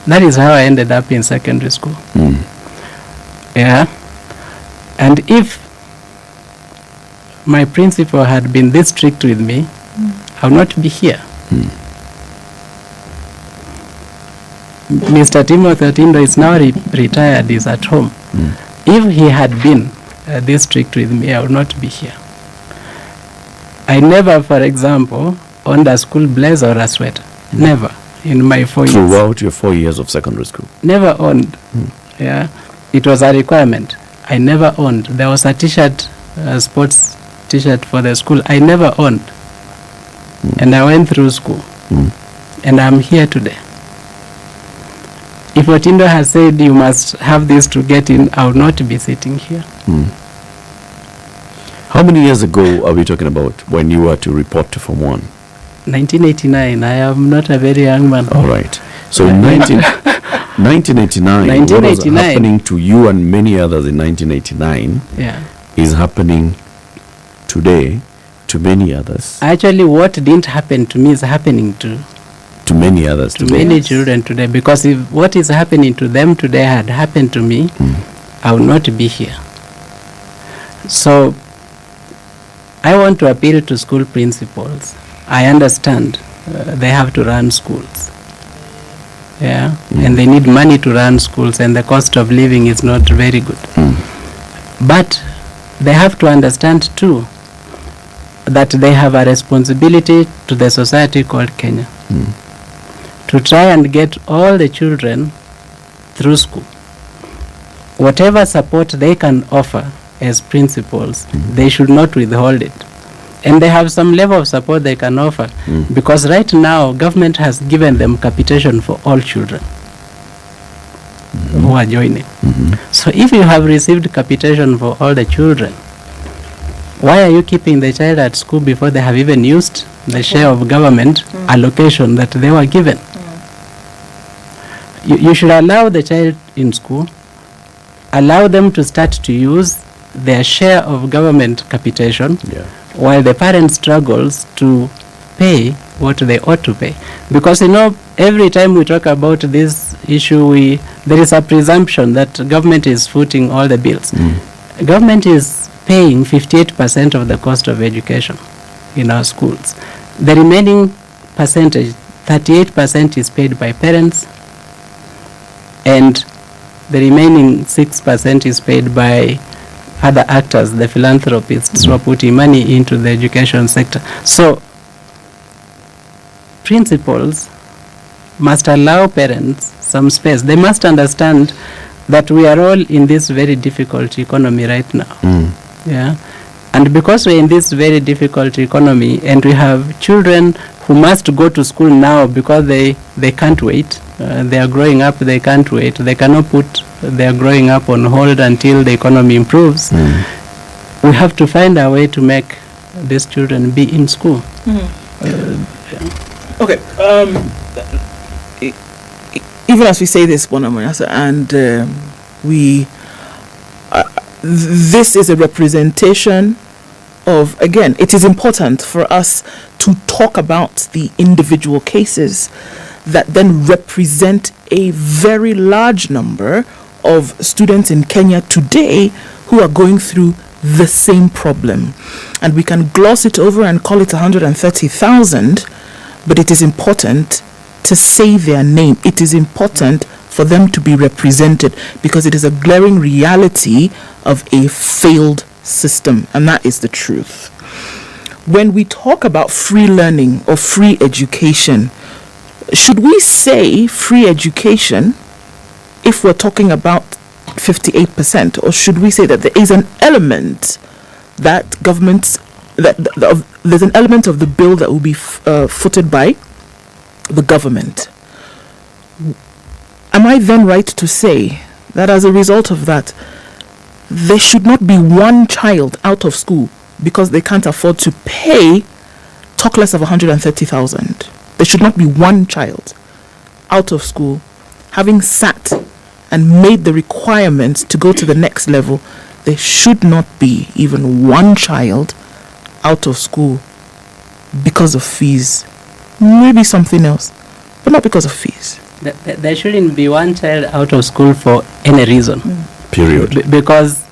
That is how I ended up in secondary school. Yeah, and if my principal had been this strict with me, I would not be here. Mr. Timothy Otindo is now retired, is at home. If he had been this strict with me, I would not be here. I never, for example, owned a school blazer or a sweater. Never in my 4 years. Throughout your 4 years of secondary school? Never owned. Yeah, it was a requirement. I never owned. There was a t-shirt, sports t-shirt for the school. I never owned. And I went through school. And I'm here today. If Otindo has said you must have this to get in, I would not be sitting here. How many years ago are we talking about when you were to report to Form 1? 1989. I am not a very young man. All right. So 1989, what was happening to you and many others in 1989 is happening today to many others. Actually, what didn't happen to me is happening to many others today. Many children today. Because if what is happening to them today had happened to me, I would not be here. So I want to appeal to school principals. I understand they have to run schools. Yeah, and they need money to run schools, and the cost of living is not very good. But they have to understand too that they have a responsibility to the society called Kenya to try and get all the children through school. Whatever support they can offer as principals, they should not withhold it. And they have some level of support they can offer, because right now government has given them capitation for all children who are joining. So if you have received capitation for all the children, why are you keeping the child at school before they have even used the share of government allocation that they were given? You should allow the child in school, allow them to start to use their share of government capitation, while the parent struggles to pay what they ought to pay. Because, you know, every time we talk about this issue, we there is a presumption that government is footing all the bills. Government is paying 58% of the cost of education in our schools. The remaining percentage, 38%, is paid by parents, and the remaining 6% is paid by other actors, the philanthropists who are putting money into the education sector. So principals must allow parents some space. They must understand that we are all in this very difficult economy right now. Yeah. And because we're in this very difficult economy and we have children who must go to school now because they can't wait. They are growing up, they can't wait. They cannot put their growing up on hold until the economy improves. We have to find a way to make these children be in school. Okay. Even as we say this, and this is a representation of, again, it is important for us to talk about the individual cases that then represent a very large number of students in Kenya today who are going through the same problem. And we can gloss it over and call it 130,000, but it is important to say their name. It is important for them to be represented because it is a glaring reality of a failed system, and that is the truth. When we talk about free learning or free education, should we say free education if we're talking about 58%, or should we say that there is an element that governments there's an element of the bill that will be footed by the government? Am I then right to say that as a result of that, there should not be one child out of school because they can't afford to pay, talk less of 130,000? There should not be one child out of school having sat and made the requirements to go to the next level. There should not be even one child out of school because of fees. Maybe something else, but not because of fees. There shouldn't be one child out of school for any reason. Period. Because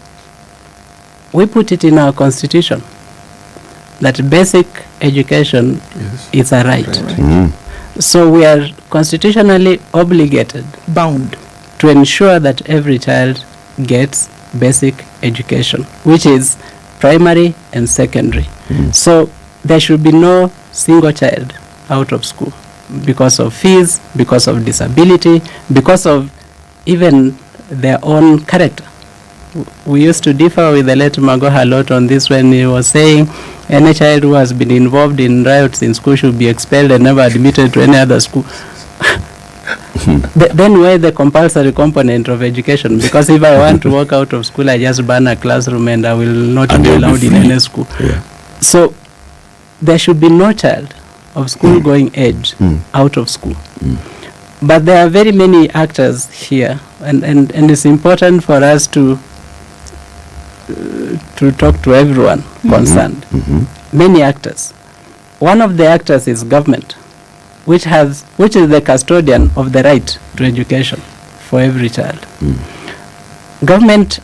we put it in our constitution that basic education is a right. So we are constitutionally obligated, bound, to ensure that every child gets basic education, which is primary and secondary. So there should be no single child out of school because of fees, because of disability, because of even their own character. We used to differ with the late Magoha a lot on this when he was saying any child who has been involved in riots in school should be expelled and never admitted to any other school. Then where the compulsory component of education? Because if I want to walk out of school, I just ban a classroom and I will not be allowed in any school. So there should be no child of school going age out of school. But there are very many actors here, and it's important for us to talk to everyone concerned. Many actors. One of the actors is government, which is the custodian of the right to education for every child. Government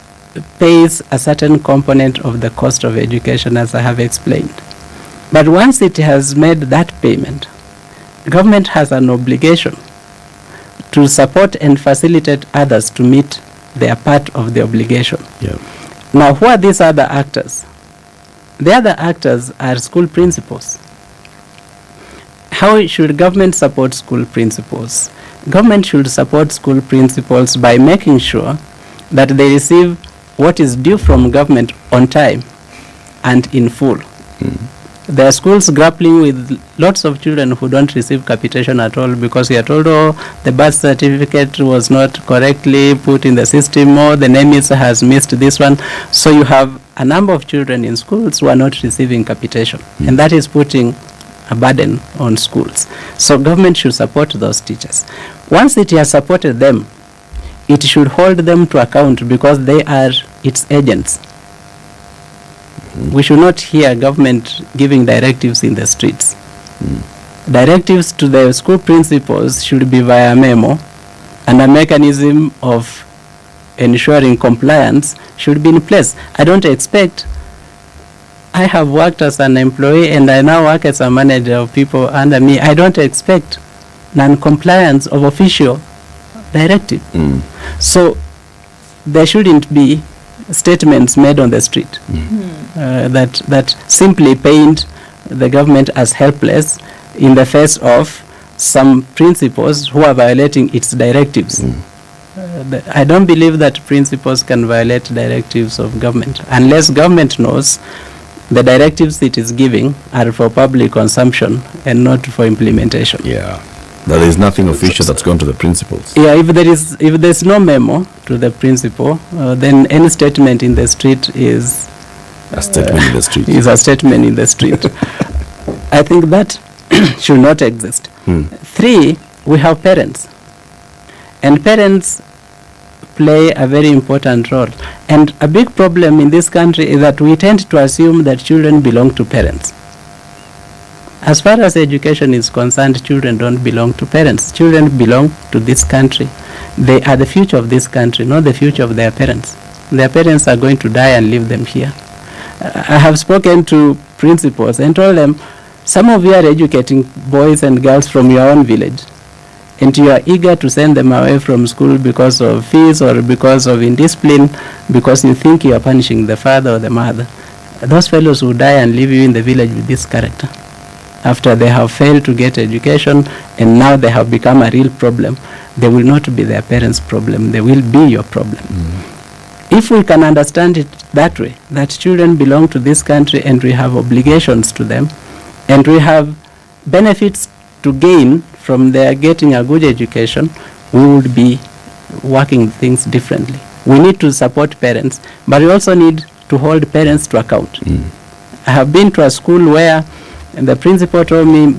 pays a certain component of the cost of education, as I have explained. But once it has made that payment, government has an obligation to support and facilitate others to meet their part of the obligation. Now, who are these other actors? The other actors are school principals. How should government support school principals? Government should support school principals by making sure that they receive what is due from government on time and in full. There are schools grappling with lots of children who don't receive capitation at all because we are told, the birth certificate was not correctly put in the system, or the name has missed this one. So you have a number of children in schools who are not receiving capitation, and that is putting a burden on schools. So government should support those teachers. Once it has supported them, it should hold them to account because they are its agents. We should not hear government giving directives in the streets. Directives to the school principals should be via memo, and a mechanism of ensuring compliance should be in place. I don't expect, I have worked as an employee and I now work as a manager of people under me. I don't expect non-compliance of official directive. So there shouldn't be statements made on the street that simply paint the government as helpless in the face of some principals who are violating its directives. I don't believe that principals can violate directives of government unless government knows the directives it is giving are for public consumption and not for implementation. Yeah, there is nothing official that's gone to the principals. Yeah, if there's no memo to the principal, then any statement in the street is a statement in the street. Is a statement in the street. I think that should not exist. 3, we have parents, and parents play a very important role. And a big problem in this country is that we tend to assume that children belong to parents. As far as education is concerned, children don't belong to parents. Children belong to this country. They are the future of this country, not the future of their parents. Their parents are going to die and leave them here. I have spoken to principals and told them, some of you are educating boys and girls from your own village, and you are eager to send them away from school because of fees or because of indiscipline, because you think you are punishing the father or the mother. Those fellows will die and leave you in the village with this character. After they have failed to get education and now they have become a real problem, they will not be their parents' problem, they will be your problem. If we can understand it that way, that children belong to this country and we have obligations to them, and we have benefits to gain from their getting a good education, we would be working things differently. We need to support parents, but we also need to hold parents to account. I have been to a school where the principal told me,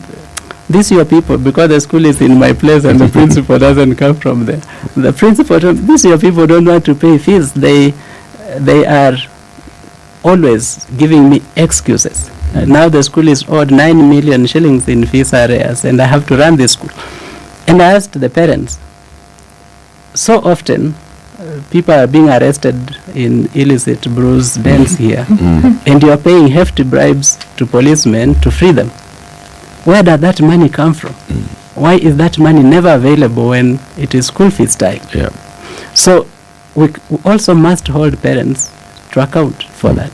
these are your people, because the school is in my place and the principal doesn't come from there. The principal told me, these are your people don't want to pay fees. They are always giving me excuses. Now the school is owed 9 million shillings in fees arrears and I have to run this school. And I asked the parents, so often people are being arrested in illicit brews dens here and you are paying hefty bribes to policemen to free them. Where does that money come from? Why is that money never available when it is school fees time? So we also must hold parents to account for that.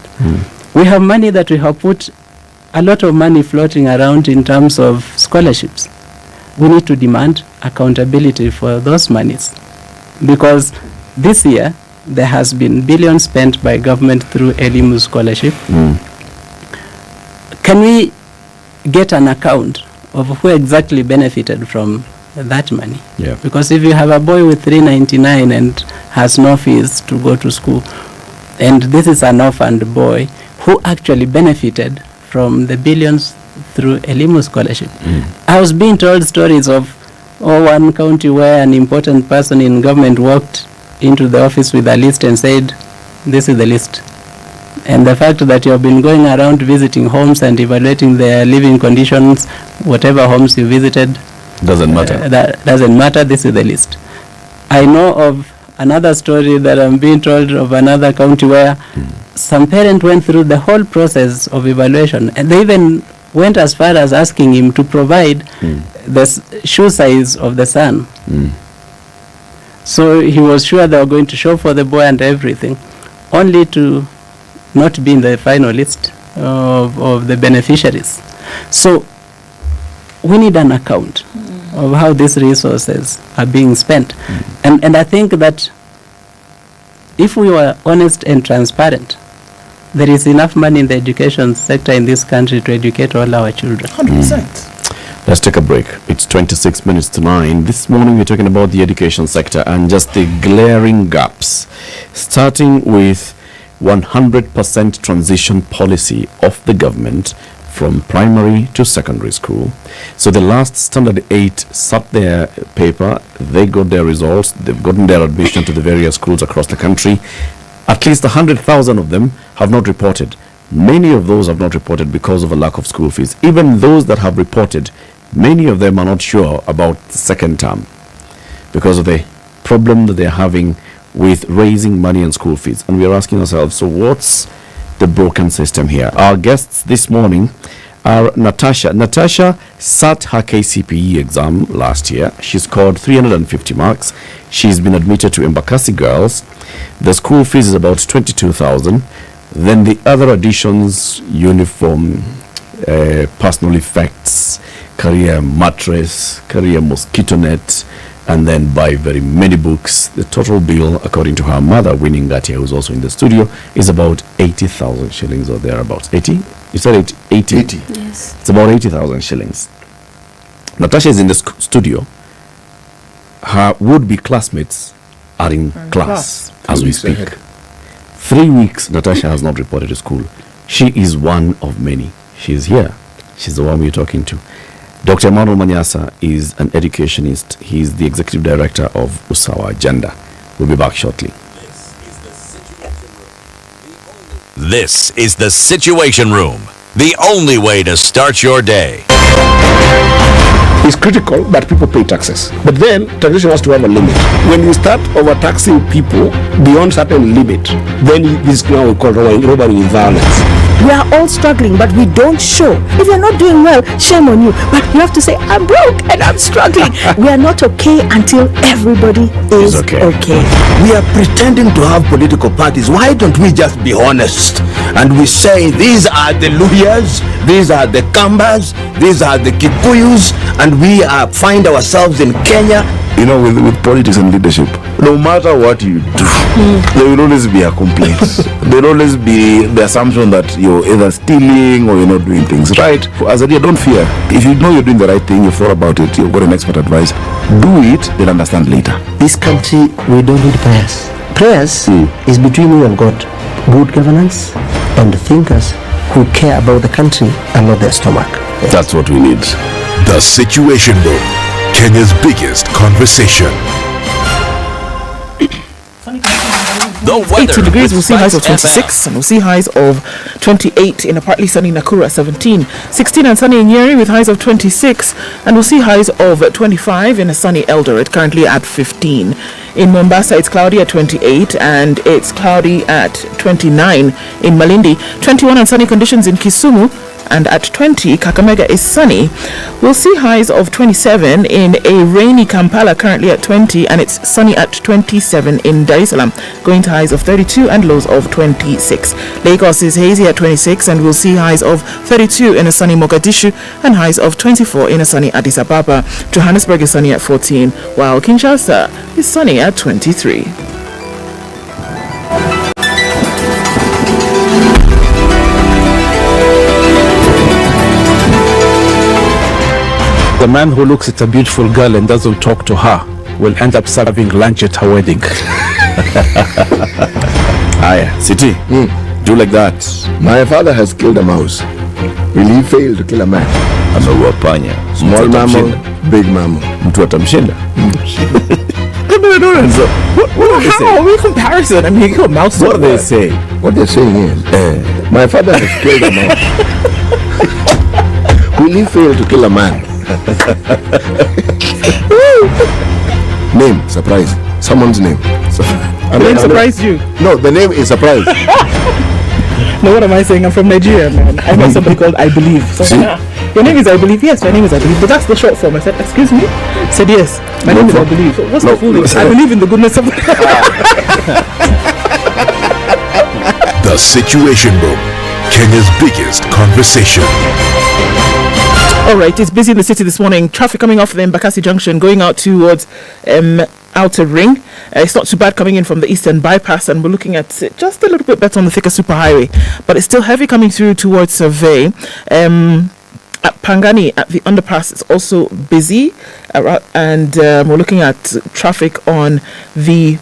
We have money that we have put, a lot of money floating around in terms of scholarships. We need to demand accountability for those monies, because this year there has been billions spent by government through Elimu scholarship. Can we get an account of who exactly benefited from that money? Because if you have a boy with 399 and has no fees to go to school, and this is an orphaned boy, who actually benefited from the billions through Elimu scholarship? I was being told stories of one county where an important person in government walked into the office with a list and said, this is the list. And the fact that you have been going around visiting homes and evaluating their living conditions, whatever homes you visited, doesn't matter. That doesn't matter, this is the list. I know of another story that I'm being told of another county where some parent went through the whole process of evaluation, and they even went as far as asking him to provide the shoe size of the son. So he was sure they were going to show for the boy and everything, only to not be in the final list of the beneficiaries. So we need an account of how these resources are being spent. And I think that if we were honest and transparent, there is enough money in the education sector in this country to educate all our children. 100%. Let's take a break. It's 26 minutes to 9. This morning we're talking about the education sector and just the glaring gaps, starting with 100% transition policy of the government from primary to secondary school. So the last Standard 8 sat their paper, they got their results, they've gotten their admission to the various schools across the country. At least 100,000 of them have not reported. Many of those have not reported because of a lack of school fees. Even those that have reported, many of them are not sure about the second term because of the problem that they're having with raising money and school fees. And we are asking ourselves, so what's the broken system here? Our guests this morning are Natasha. Natasha sat her KCPE exam last year. She scored 350 marks. She's been admitted to Embakasi Girls. The school fees is about 22,000. Then the other additions, uniform, personal effects, career mattress, career mosquito net, and then buy very many books. The total bill, according to her mother, Winnie Ngatia, who's also in the studio, is about 80,000 shillings or thereabouts. 80? You said 80? 80. Yes. It's about 80,000 shillings. Natasha is in the studio. Her would-be classmates are in class as we speak. 3 weeks, Natasha has not reported to school. She is one of many. She is here. She's the one we're talking to. Dr. Emmanuel Manyasa is an educationist. He's the executive director of Usawa Agenda. We'll be back shortly. This is the Situation Room, the only way to start your day. It's critical that people pay taxes. But then taxation has to have a limit. When you start overtaxing people beyond certain limit, then this is now we call robbery with violence. We are all struggling, but we don't show. If you're not doing well, shame on you. But you have to say, I'm broke and I'm struggling. We are not okay until everybody is okay. We are pretending to have political parties. Why don't we just be honest? And we say, these are the Luyas, these are the Kambas, these are the Kikuyus, and we find ourselves in Kenya. You know, with politics and leadership, no matter what you do, there will always be a complaint. There will always be the assumption that you're either stealing or you're not doing things right. As a leader, don't fear. If you know you're doing the right thing, you've thought about it, you've got an expert advice, do it, they'll understand later. This country, we don't need prayers. Prayers is between you and God. Good governance and thinkers who care about the country and not their stomach. Yes. That's what we need. The Situation Room, Kenya's biggest conversation. The weather. 80 degrees, we'll see highs of 26 and we'll see highs of 28 in a partly sunny Nakuru at 17. 16 and sunny in Nyeri with highs of 26, and we'll see highs of 25 in a sunny Eldoret, currently at 15. In Mombasa, it's cloudy at 28 and it's cloudy at 29 in Malindi. 21 and sunny conditions in Kisumu, and at 20, Kakamega is sunny. We'll see highs of 27 in a rainy Kampala, currently at 20, and it's sunny at 27 in Dar es Salaam, going to highs of 32 and lows of 26. Lagos is hazy at 26, and we'll see highs of 32 in a sunny Mogadishu and highs of 24 in a sunny Addis Ababa. Johannesburg is sunny at 14, while Kinshasa is sunny at 23. The man who looks at a beautiful girl and doesn't talk to her will end up serving lunch at her wedding. Aye, City, do like that. My father has killed a mouse. Will he fail to kill a man? Ameua panya. Small mammal, big mammal. Mtu atamshinda. How are we comparison? I mean, you mouse. What they say? What they're saying is, my father has killed a mouse. Will he fail to kill a man? Name, surprise. Someone's name. The name surprised you? No, the name is surprise. No, what am I saying? I'm from Nigeria, man. I know somebody called I Believe. So your name is I Believe? Yes, my name is I Believe. But that's the short form. I said, excuse me? I said, yes, my name is I Believe. So what's the full name? I believe in the goodness of The Situation Room, Kenya's biggest conversation. All right, it's busy in the city this morning. Traffic coming off the Embakasi junction, going out towards Outer Ring. It's not too bad coming in from the Eastern Bypass, and we're looking at just a little bit better on the thicker superhighway. But it's still heavy coming through towards Survey. At Pangani, at the underpass, it's also busy. And we're looking at traffic on the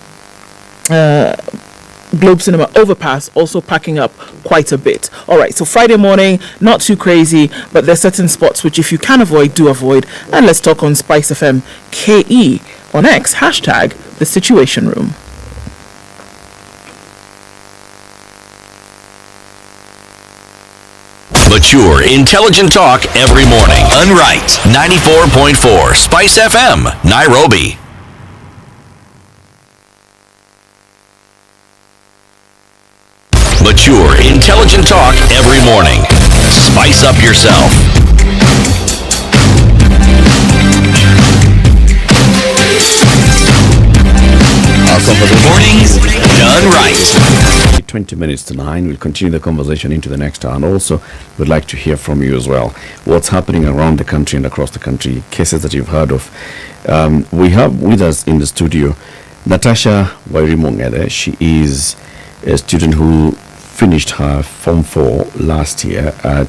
Globe Cinema overpass also packing up quite a bit. All right, so Friday morning, not too crazy, but there's certain spots which if you can avoid, do avoid. And let's talk on SpiceFM KE on X, hashtag The Situation Room. Mature, intelligent talk every morning. Unright, 94.4 Spice FM, Nairobi. mature, intelligent talk every morning. Spice up yourself. Mornings done right. 20 minutes to 9. We'll continue the conversation into the next hour, and also we'd like to hear from you as well. What's happening around the country and across the country, cases that you've heard of. We have with us in the studio Natasha Wairimongede. She is a student who finished her Form 4 last year at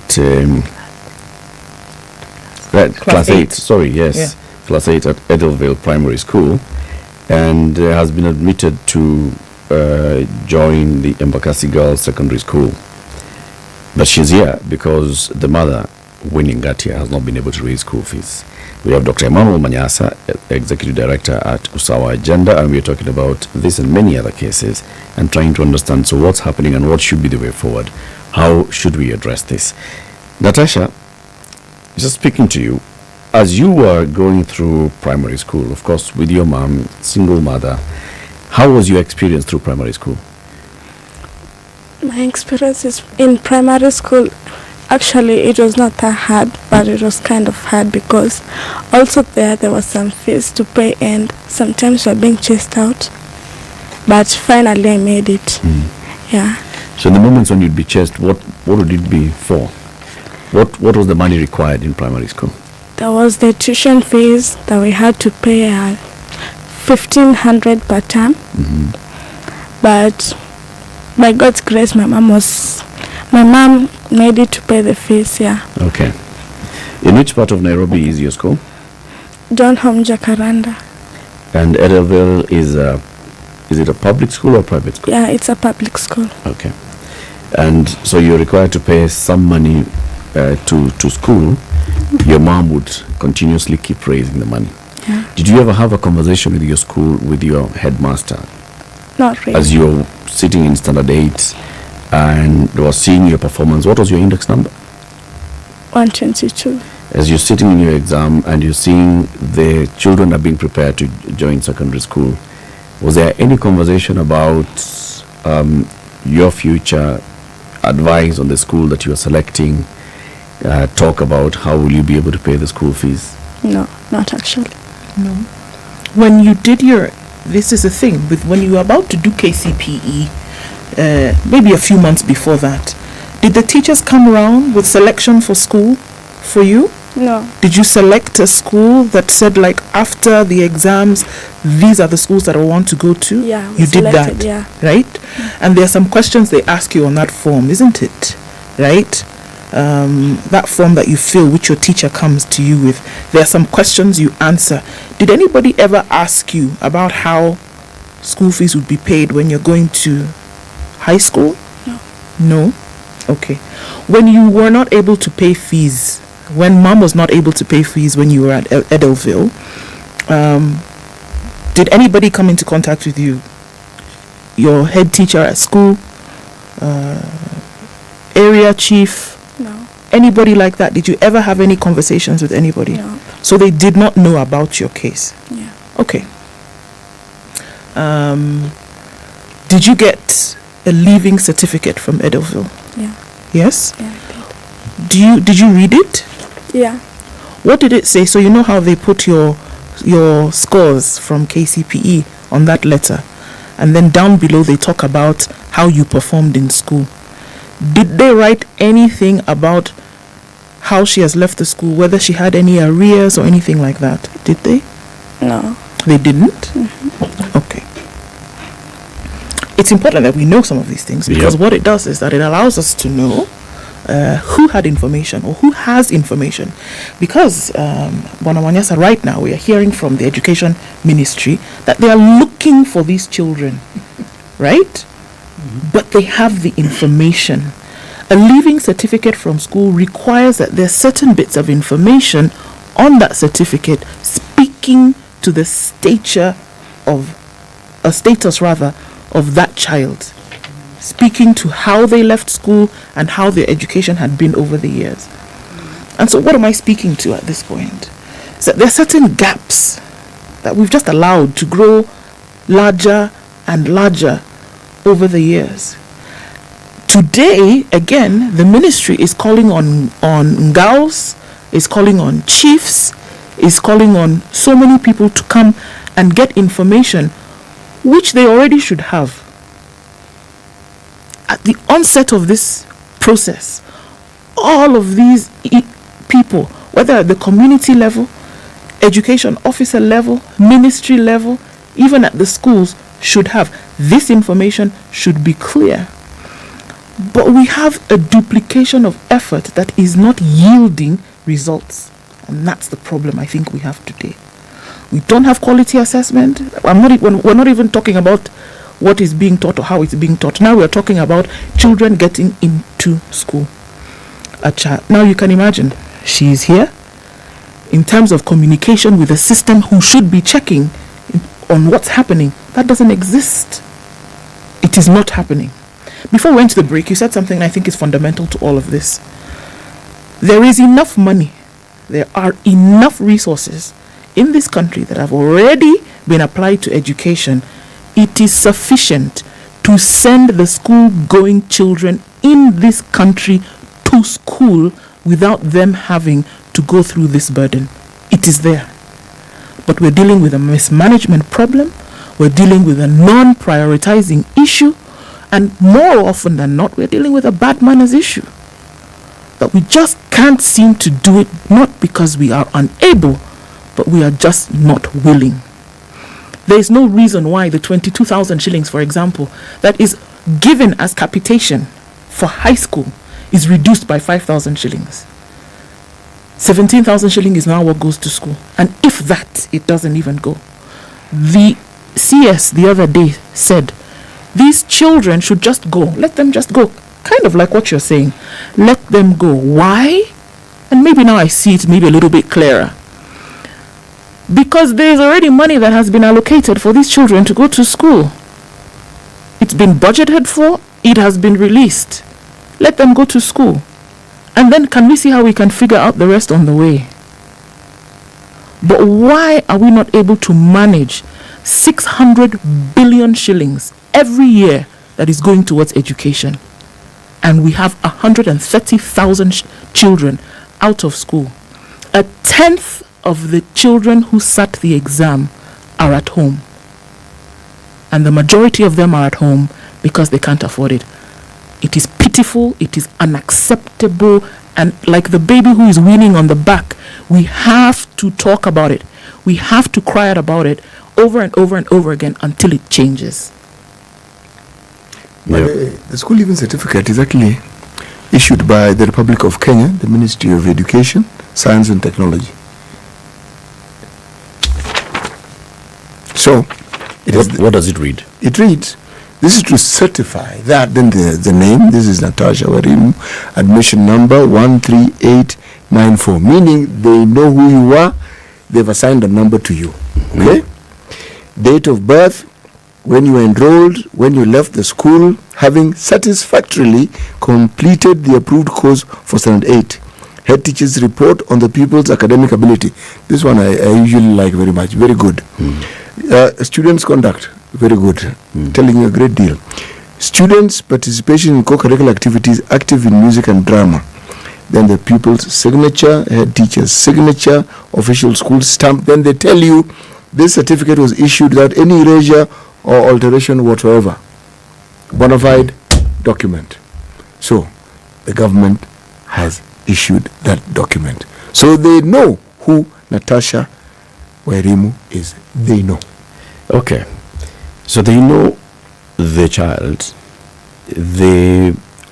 Class 8. Sorry, yes. Yeah. Class 8 at Edelville Primary School, and has been admitted to join the Embakasi Girls Secondary School. But she's here because the mother, Winnie Ngatia, has not been able to raise school fees. We have Dr. Emmanuel Manyasa, Executive Director at Usawa Agenda, and we're talking about this and many other cases and trying to understand, so what's happening and what should be the way forward? How should we address this? Natasha, just speaking to you, as you were going through primary school, of course, with your mom, single mother, how was your experience through primary school? My experience is in primary school, actually it was not that hard, but it was kind of hard because also there was some fees to pay and sometimes we were being chased out. But finally I made it. Yeah. So in the moments when you'd be chased, what would it be for? What was the money required in primary school? There was the tuition fees that we had to pay 1,500 per term. But by God's grace, my mom made it to pay the fees. Yeah. Okay. In which part of Nairobi is your school? John Home Jacaranda. And Edelville is it a public school or private school? Yeah, it's a public school. Okay. And so you're required to pay some money to school. Your mom would continuously keep raising the money. Yeah. Did you ever have a conversation with your school, with your headmaster? Not really. As you're sitting in Standard 8 and they were seeing your performance, what was your index number? 122. As you're sitting in your exam and you're seeing the children are being prepared to join secondary school, was there any conversation about your future, advice on the school that you are selecting, talk about how will you be able to pay the school fees? No, not actually. No. When you did this is the thing, when you were about to do KCPE, maybe a few months before that, did the teachers come around with selection for school for you? No. Did you select a school that said, like, after the exams, these are the schools that I want to go to? Yeah, you did that, yeah. Right? And there are some questions they ask you on that form, isn't it? Right? That form that you fill, which your teacher comes to you with, there are some questions you answer. Did anybody ever ask you about how school fees would be paid when you're going to high school? No. No? Okay. When you were not able to pay fees, when mom was not able to pay fees when you were at Edelville, did anybody come into contact with you? Your head teacher at school? Area chief? No. Anybody like that? Did you ever have any conversations with anybody? No. So they did not know about your case? Yeah. Okay. Did you get a leaving certificate from Edelville? Yeah. Yes? Yeah, I did you read it? Yeah. What did it say? So you know how they put your scores from KCPE on that letter, and then down below they talk about how you performed in school. Did they write anything about how she has left the school, whether she had any arrears or anything like that? Did they? No. They didn't? Okay. It's important that we know some of these things, because what it does is that it allows us to know who had information or who has information. Because Bonamanyasa, right now we are hearing from the Education Ministry that they are looking for these children, right? But they have the information. A leaving certificate from school requires that there are certain bits of information on that certificate speaking to the status of that child, speaking to how they left school and how their education had been over the years. And so what am I speaking to at this point? So there are certain gaps that we've just allowed to grow larger and larger over the years. Today, again, the ministry is calling on Ngaos, is calling on chiefs, is calling on so many people to come and get information, which they already should have. At the onset of this process, all of these people, whether at the community level, education officer level, ministry level, even at the schools, should have this information, should be clear. But we have a duplication of effort that is not yielding results. And that's the problem I think we have today. We don't have quality assessment. We're not even talking about what is being taught or how it's being taught. Now we're talking about children getting into school. A child. Now you can imagine, she's here. In terms of communication with the system who should be checking on what's happening, that doesn't exist. It is not happening. Before we went to the break, you said something I think is fundamental to all of this. There is enough money, there are enough resources in this country that have already been applied to education. It is sufficient to send the school-going children in this country to school without them having to go through this burden. It is there. But we're dealing with a mismanagement problem. We're dealing with a non-prioritizing issue. And more often than not, we're dealing with a bad manners issue. That we just can't seem to do it, not because we are unable, but we are just not willing. There is no reason why the 22,000 shillings, for example, that is given as capitation for high school is reduced by 5,000 shillings. 17,000 shillings is now what goes to school. And if that, it doesn't even go. The CS the other day said, these children should just go. Let them just go. Kind of like what you're saying. Let them go. Why? And maybe now I see it maybe a little bit clearer. Because there is already money that has been allocated for these children to go to school. It's been budgeted for. It has been released. Let them go to school. And then can we see how we can figure out the rest on the way? But why are we not able to manage 600 billion shillings every year that is going towards education? And we have 130,000 children out of school. A tenth of the children who sat the exam are at home. And the majority of them are at home because they can't afford it. It is pitiful, it is unacceptable, and like the baby who is weaning on the back, we have to talk about it. We have to cry out about it over and over and over again until it changes. But the school leaving certificate is actually issued by the Republic of Kenya, the Ministry of Education, Science and Technology. So, what does it read? It reads, this is to certify that, then the name, this is Natasha Warimu, admission number 13894, meaning they know who you are, they've assigned a number to you. Okay? Date of birth, when you enrolled, when you left the school, having satisfactorily completed the approved course for Standard 8. Head teacher's report on the pupil's academic ability. This one I usually like very much. Very good. Students' conduct. Very good. Telling you a great deal. Students' participation in co-curricular activities, active in music and drama. Then the pupil's signature, head teacher's signature, official school stamp. Then they tell you this certificate was issued without any erasure or alteration whatsoever. Bona fide document. So, the government has issued that document. So they know who Natasha Wairimu is. They know. Okay. So they know the child.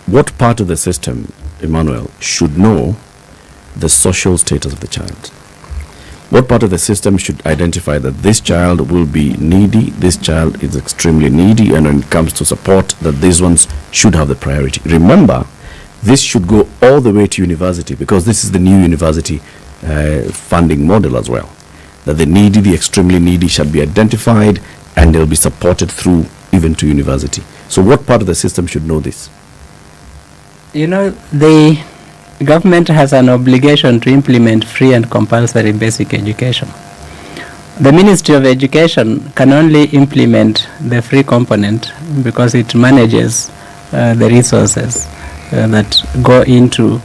What part of the system, Emmanuel, should know the social status of the child? What part of the system should identify that this child will be needy, this child is extremely needy, and when it comes to support, that these ones should have the priority? Remember, this should go all the way to university, because this is the new university funding model as well. That the needy, the extremely needy shall be identified and they'll be supported through even to university. So what part of the system should know this? You know, the government has an obligation to implement free and compulsory basic education. The Ministry of Education can only implement the free component because it manages the resources that go into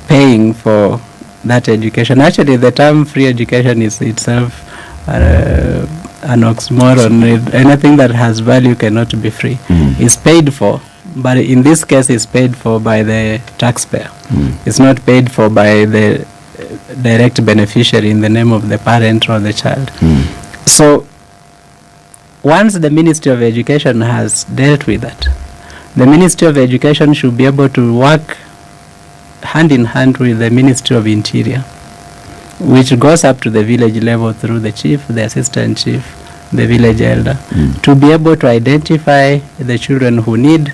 paying for that education. Actually, the term free education is itself an oxymoron. Anything that has value cannot be free. It's paid for, but in this case, it's paid for by the taxpayer. It's not paid for by the direct beneficiary in the name of the parent or the child. So, once the Ministry of Education has dealt with that, the Ministry of Education should be able to work hand in hand with the Ministry of Interior, which goes up to the village level through the chief, the assistant chief, the village elder, to be able to identify the children who need.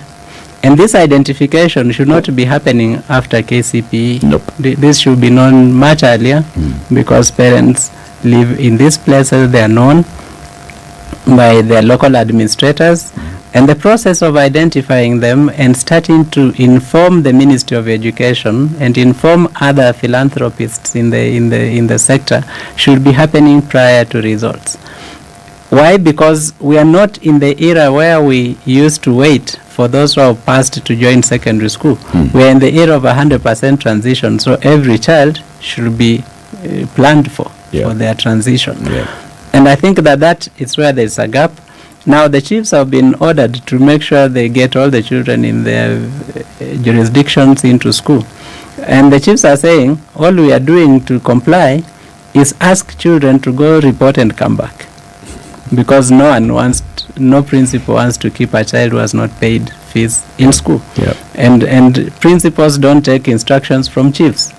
And this identification should not be happening after KCPE. Nope. This should be known much earlier, because parents live in these places, they are known by their local administrators, and the process of identifying them and starting to inform the Ministry of Education and inform other philanthropists in the sector should be happening prior to results. Why? Because we are not in the era where we used to wait for those who have passed to join secondary school. We are in the era of 100% transition, so every child should be planned for their transition. And I think that is where there is a gap. Now the chiefs have been ordered to make sure they get all the children in their jurisdictions into school. And the chiefs are saying all we are doing to comply is ask children to go report and come back. Because no principal wants to keep a child who has not paid fees in school. And principals don't take instructions from chiefs.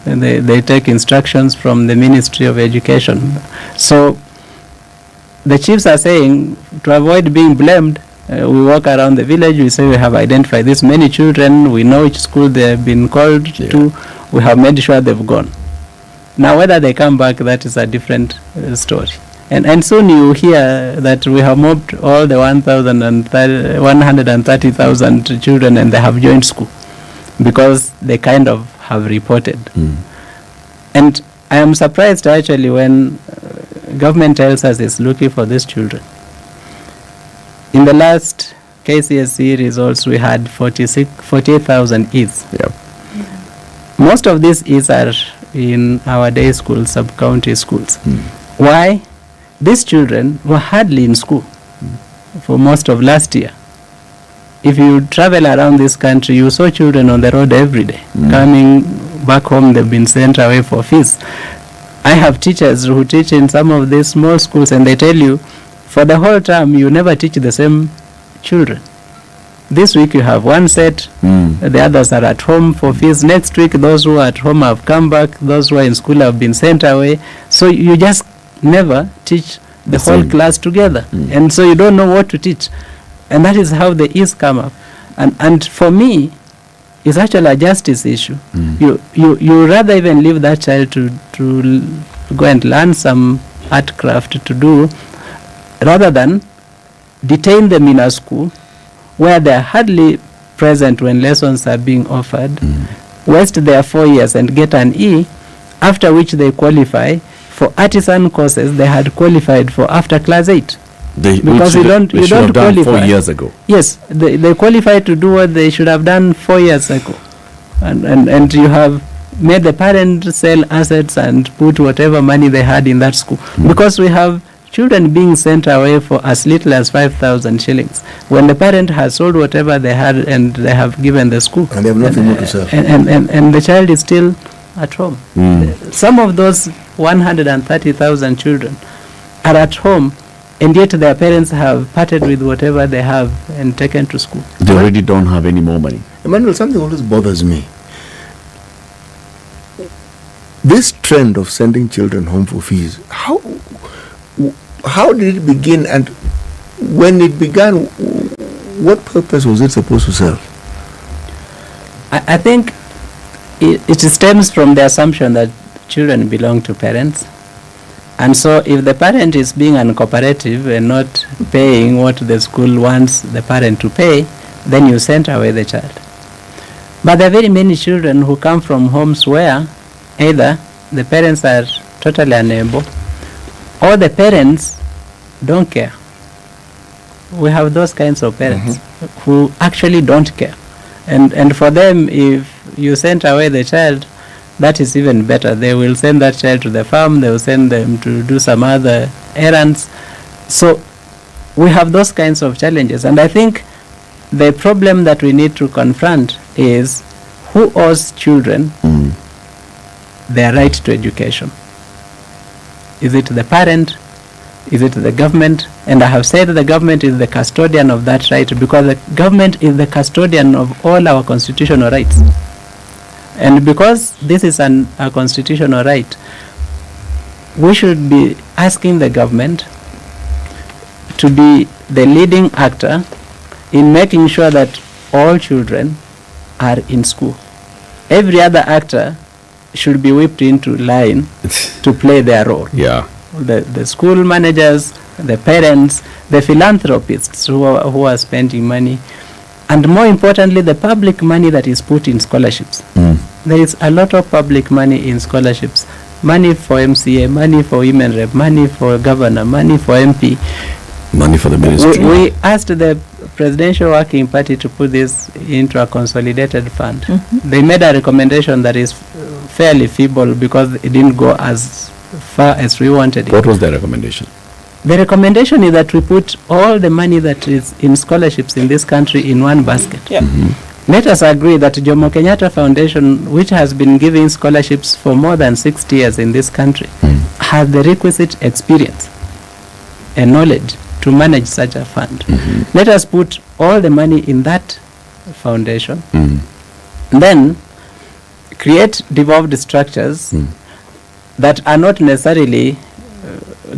And they take instructions from the Ministry of Education. So the chiefs are saying, to avoid being blamed, we walk around the village, we say we have identified this many children, we know which school they have been called to, we have made sure they've gone. Now whether they come back, that is a different story. And soon you hear that we have moved all the 130,000 children and they have joined school because they kind of have reported. And I am surprised actually when government tells us it's looking for these children. In the last KCSE results, we had 48,000 E's. Most of these E's are in our day schools, sub-county schools. Why? These children were hardly in school for most of last year. If you travel around this country, you saw children on the road every day. Coming back home, they've been sent away for fees. I have teachers who teach in some of these small schools, and they tell you, for the whole term, you never teach the same children. This week you have one set, the others are at home for fees. Next week, those who are at home have come back, those who are in school have been sent away. So you just never teach the whole class together. And so you don't know what to teach. And that is how the E's come up. And for me, it's actually a justice issue. You rather even leave that child to go and learn some art craft to do, rather than detain them in a school where they are hardly present when lessons are being offered, waste their 4 years and get an E, after which they qualify for artisan courses they had qualified for after class 8. Because you don't qualify 4 years ago. Yes, they qualify to do what they should have done 4 years ago. And you have made the parents sell assets and put whatever money they had in that school. Because we have children being sent away for as little as 5,000 shillings when the parent has sold whatever they had and they have given the school. And they have nothing more to sell. And the child is still at home. Some of those 130,000 children are at home, and yet their parents have parted with whatever they have and taken to school. They already don't have any more money. Emmanuel, something always bothers me. This trend of sending children home for fees, how did it begin, and when it began, what purpose was it supposed to serve? I think it stems from the assumption that children belong to parents. And so if the parent is being uncooperative and not paying what the school wants the parent to pay, then you send away the child. But there are very many children who come from homes where either the parents are totally unable or the parents don't care. We have those kinds of parents. who actually don't care. And for them, if you send away the child, that is even better. They will send that child to the farm, they will send them to do some other errands. So we have those kinds of challenges. And I think the problem that we need to confront is who owes children their right to education. Is it the parent? Is it the government? And I have said the government is the custodian of that right, because the government is the custodian of all our constitutional rights. And because this is a constitutional right, we should be asking the government to be the leading actor in making sure that all children are in school. Every other actor should be whipped into line to play their role. Yeah. The school managers, the parents, the philanthropists who are spending money, and more importantly, the public money that is put in scholarships. There is a lot of public money in scholarships. Money for MCA, money for women rep, money for governor, money for MP. Money for the ministry. We asked the Presidential Working Party to put this into a consolidated fund. They made a recommendation that is fairly feeble because it didn't go as far as we wanted it. What was the recommendation? The recommendation is that we put all the money that is in scholarships in this country in one basket. Let us agree that Jomo Kenyatta Foundation, which has been giving scholarships for more than 60 years in this country, has the requisite experience and knowledge to manage such a fund. Let us put all the money in that foundation, then create devolved structures that are not necessarily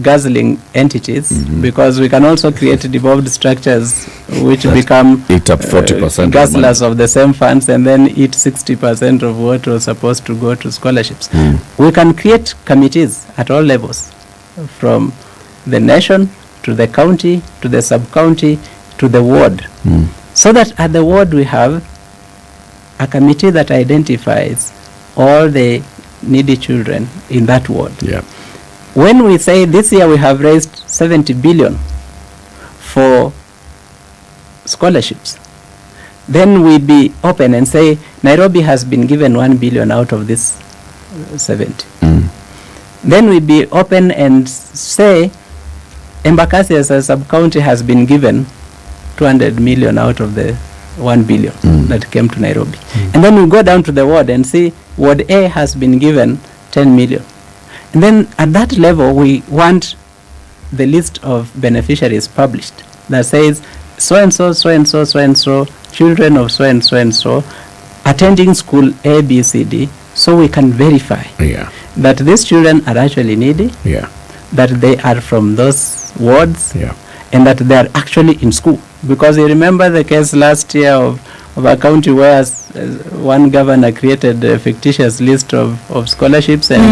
guzzling entities, because we can also create devolved structures which become eat up 40% guzzlers of the same funds and then eat 60% of what was supposed to go to scholarships. We can create committees at all levels, from the nation to the county to the sub-county to the ward, so that at the ward we have a committee that identifies all the needy children in that ward. When we say this year we have raised 70 billion for scholarships, then we be open and say Nairobi has been given 1 billion out of this 70. Then we be open and say Embakasi as a sub-county has been given 200 million out of the 1 billion that came to Nairobi. And then we go down to the ward and see Ward A has been given 10 million. And then at that level, we want the list of beneficiaries published that says so-and-so, so-and-so, so-and-so, children of so-and-so and so, attending school A, B, C, D, so we can verify that these children are actually needy, that they are from those wards, and that they are actually in school. Because you remember the case last year of a county where one governor created a fictitious list of scholarships and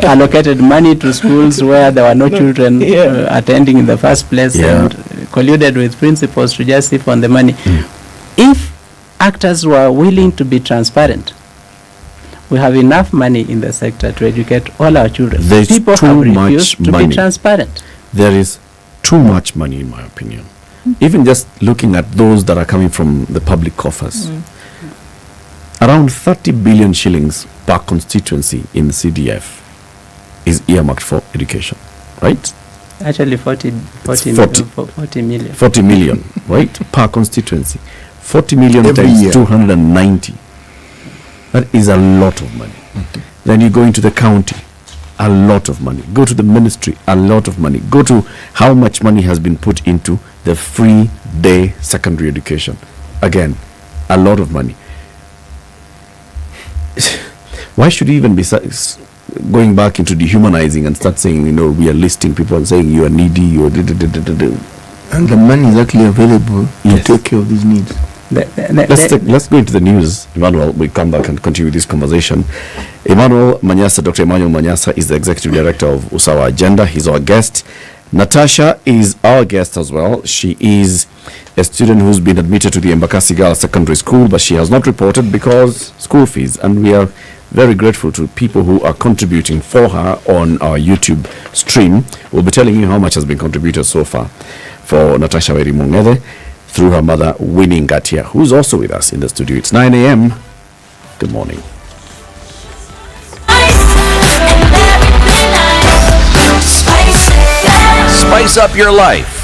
allocated money to schools where there were no children attending in the first place, and colluded with principals to just siphon the money. If actors were willing to be transparent, we have enough money in the sector to educate all our children. There's People too have much refused to money. be transparent. There is too much money, in my opinion. Even just looking at those that are coming from the public coffers, around 30 billion shillings per constituency in the CDF is earmarked for education, right? Actually 40 million. 40 million, right? Per constituency. 40 million Every times year. 290. That is a lot of money. Then you go into the county, a lot of money. Go to the ministry, a lot of money. Go to how much money has been put into the free day secondary education. Again, a lot of money. Why should we even be going back into dehumanizing and start saying, we are listing people and saying you are needy, you are and the money is actually available to take care of these needs. Let's go into the news, Emmanuel. We come back and continue this conversation. Emmanuel Manyasa, Dr. Emmanuel Manyasa is the Executive Director of Usawa Agenda. He's our guest. Natasha is our guest as well. She is a student who's been admitted to the Embakasi Girls Secondary School, but she has not reported because school fees. And we are very grateful to people who are contributing for her on our YouTube stream. We'll be telling you how much has been contributed so far for Natasha Weri Mungede. through her mother, Winnie Ngatia, who's also with us in the studio. It's 9 a.m. Good morning. Spice up your life.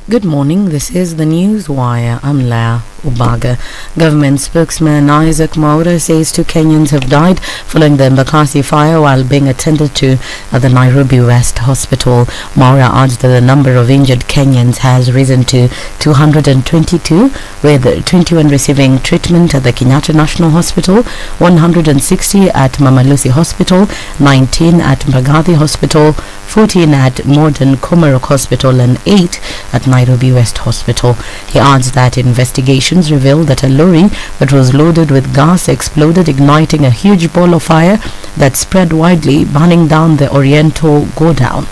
Good morning, this is the News Wire. I'm Leah Ubaga. Government spokesman Isaac Mwaura says 2 Kenyans have died following the Embakasi fire while being attended to at the Nairobi West Hospital. Mwaura adds that the number of injured Kenyans has risen to 222, with 21 receiving treatment at the Kenyatta National Hospital, 160 at Mama Lucy Hospital, 19 at Mbagathi Hospital, 14 at Modern Komarok Hospital, and 8 at Nairobi West Hospital. He adds that investigations revealed that a lorry that was loaded with gas exploded, igniting a huge ball of fire that spread widely, burning down the Oriental godown.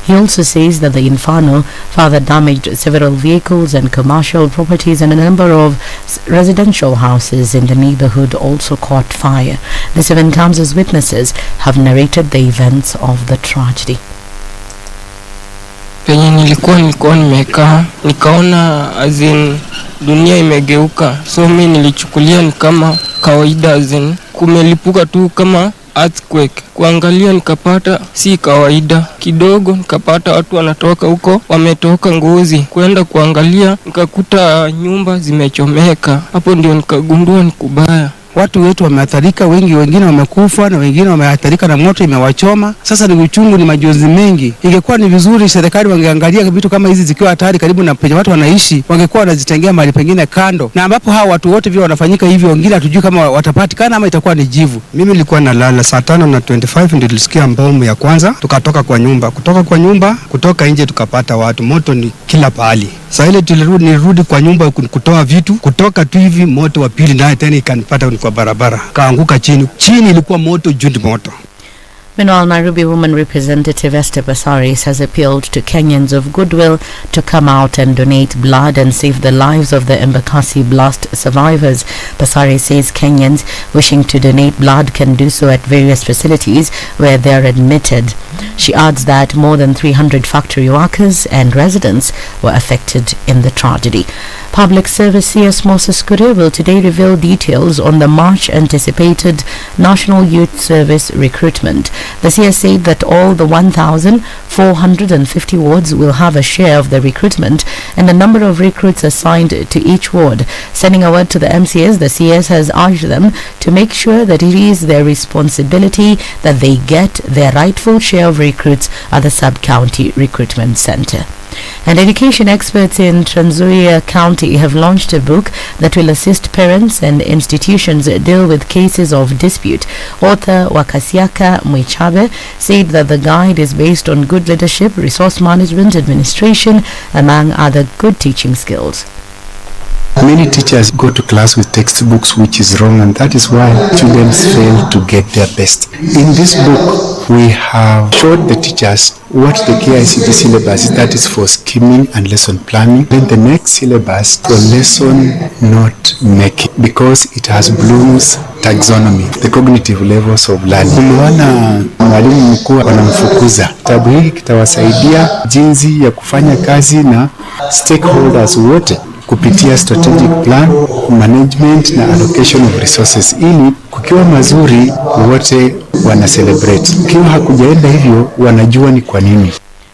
He also says that the inferno further damaged several vehicles and commercial properties, and a number of residential houses in the neighborhood also caught fire. The 7 comes as witnesses have narrated the events of the tragedy. Penye nilikuwa nimekaa nikaona azin dunia imegeuka, so mimi nilichukulia ni kama kawaida, azin kumelipuka tu kama earthquake. Kuangalia nikapata si kawaida kidogo, nikapata watu wanatoka huko wametoka Ngozi kwenda kuangalia, nikakuta nyumba zimechomeka. Hapo ndio nikagundua ni kubaya. Watu wetu wameathirika, wengine wamekufa na wengine wameathirika na moto imewachoma. Sasa ni uchungu, ni majonzi mengi. Ingekuwa ni vizuri serikali wangeangalia vitu kama hizi zikiwa hatari karibu na penye watu wanaishi, wangekuwa wanazitengea mahali pengine kando, na ambapo hawa watu wote vile wanafanyika hivyo, wengine hatujui kama watapatikana ama itakuwa ni jivu. Mimi nilikuwa nalala saa 5:25 ndio nilisikia bomu ya kwanza, tukatoka kwa nyumba. Kutoka nje tukapata watu, moto ni kila pahali. Sasa ile nilirudi kwa nyumba kutoa vitu, kutoka tu hivi moto wa pili naye tena ikanipata kwa barabara, kaanguka chini ilikuwa moto, jundi moto. Meanwhile, Nairobi woman representative Esther Basaris has appealed to Kenyans of goodwill to come out and donate blood and save the lives of the Embakasi blast survivors. Basaris says Kenyans wishing to donate blood can do so at various facilities where they are admitted. She adds that more than 300 factory workers and residents were affected in the tragedy. Public Service CS Moses Kuria will today reveal details on the much anticipated National Youth Service recruitment. The CS said that all the 1,450 wards will have a share of the recruitment, and a number of recruits assigned to each ward. Sending a word to the MCS, the CS has urged them to make sure that it is their responsibility that they get their rightful share of recruits at the sub-county recruitment center. And education experts in Trans Nzoia County have launched a book that will assist parents and institutions deal with cases of dispute. Author Wakasiaka Mwichabe said that the guide is based on good leadership, resource management, administration, among other good teaching skills. Many teachers go to class with textbooks, which is wrong, and that is why students fail to get their best. In this book, we have showed the teachers what the KICD syllabus is, that is for skimming and lesson planning. Then the next syllabus for lesson note making, because it has Bloom's taxonomy, the cognitive levels of learning. Tuliona mwalimu mkuu anamfukuza. Kitabu hiki kitawasaidia jinsi ya kufanya kazi na stakeholders wote kupitia strategic plan, management na allocation of resources, ili kukiwa mazuri wote wana celebrate. Kiwa hakujaenda hivyo wanajua ni kwa nini.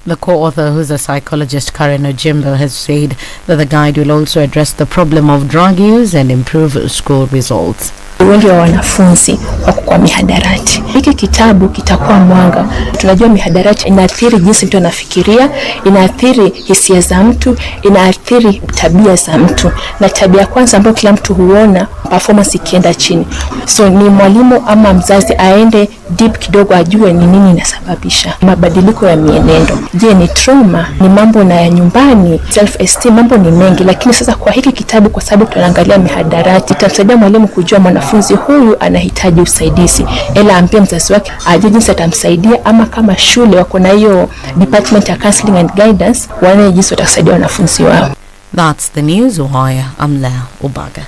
The co-author, who's a psychologist, Karen Ojimbo, has said that the guide will also address the problem of drug use and improve school results. Wengi wa wanafunzi wako kwa mihadarati. Hiki kitabu kitakuwa mwanga. Tunajua mihadarati inaathiri jinsi mtu anafikiria, inaathiri hisia za mtu, inaathiri tabia za mtu. Na tabia kwanza ambayo kila mtu huona, performance ikienda chini. So ni mwalimu ama mzazi aende deep kidogo, ajue ni nini inasababisha mabadiliko ya mienendo. Je, ni trauma, ni mambo na ya nyumbani, self esteem, mambo ni mengi. Lakini sasa kwa hiki kitabu, kwa sababu tunaangalia mihadarati, itamsaidia mwalimu kujua mwanafunzi mwanafunzi huyu anahitaji usaidizi, ila ambie mzazi wake ajue jinsi atamsaidia, ama kama shule wako na hiyo department ya counseling and guidance, wane jinsi watasaidia wanafunzi wao. That's the news wire. I'm Lea Obaga.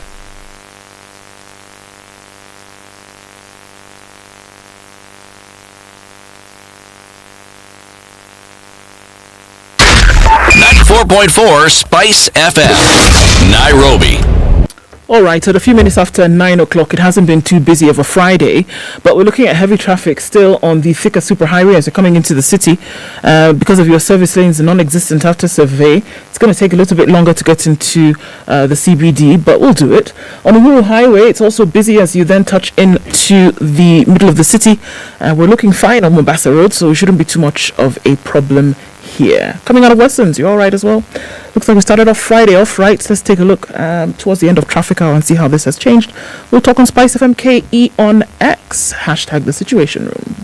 Spice FM, Nairobi. All right, at a few minutes after 9 o'clock, it hasn't been too busy of a Friday, but we're looking at heavy traffic still on the thicker superhighway as you're coming into the city. Because of your service lanes non-existent after survey, it's going to take a little bit longer to get into the CBD, but we'll do it. On the rural highway, it's also busy as you then touch into the middle of the city. We're looking fine on Mombasa Road, so it shouldn't be too much of a problem here. Coming out of Westlands, you're all right as well. Looks like we started off Friday off right. Let's take a look towards the end of traffic hour and see how this has changed. We'll talk on SpiceFM KE on X. Hashtag the Situation Room.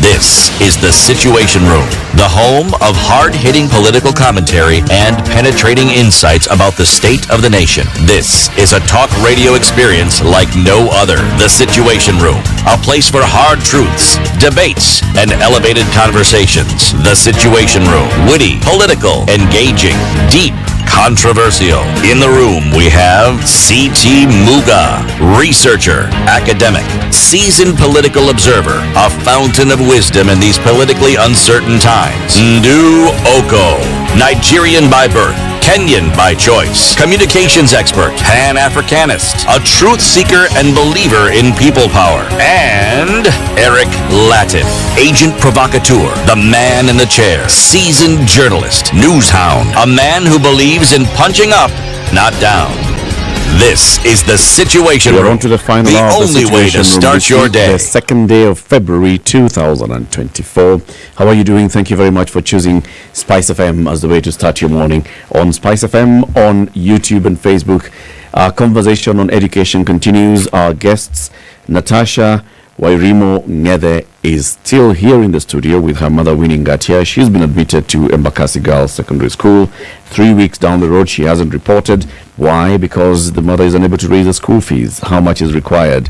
This is The Situation Room, the home of hard-hitting political commentary and penetrating insights about the state of the nation. This is a talk radio experience like no other. The Situation Room, a place for hard truths, debates, and elevated conversations. The Situation Room, witty, political, engaging, deep, controversial. In the room we have C.T. Muga, researcher, academic, seasoned political observer, a fountain of wisdom in these politically uncertain times. Ndu Oko, Nigerian by birth, Kenyan by choice, communications expert, Pan-Africanist, a truth seeker and believer in people power, and Eric Latin, agent provocateur, the man in the chair, seasoned journalist, news hound, a man who believes in punching up, not down. This is The Situation Room. We're on to the final hour of only way to start your day. The second day of February 2024. How are you doing? Thank you very much for choosing Spice FM as the way to start your morning. On Spice FM, on YouTube and Facebook, our conversation on education continues. Our guests, Natasha Wairimo Ngede, is still here in the studio with her mother, Winnie Ngatia. She's been admitted to Embakasi Girls Secondary School. 3 weeks down the road, she hasn't reported. Why? Because the mother is unable to raise the school fees. How much is required?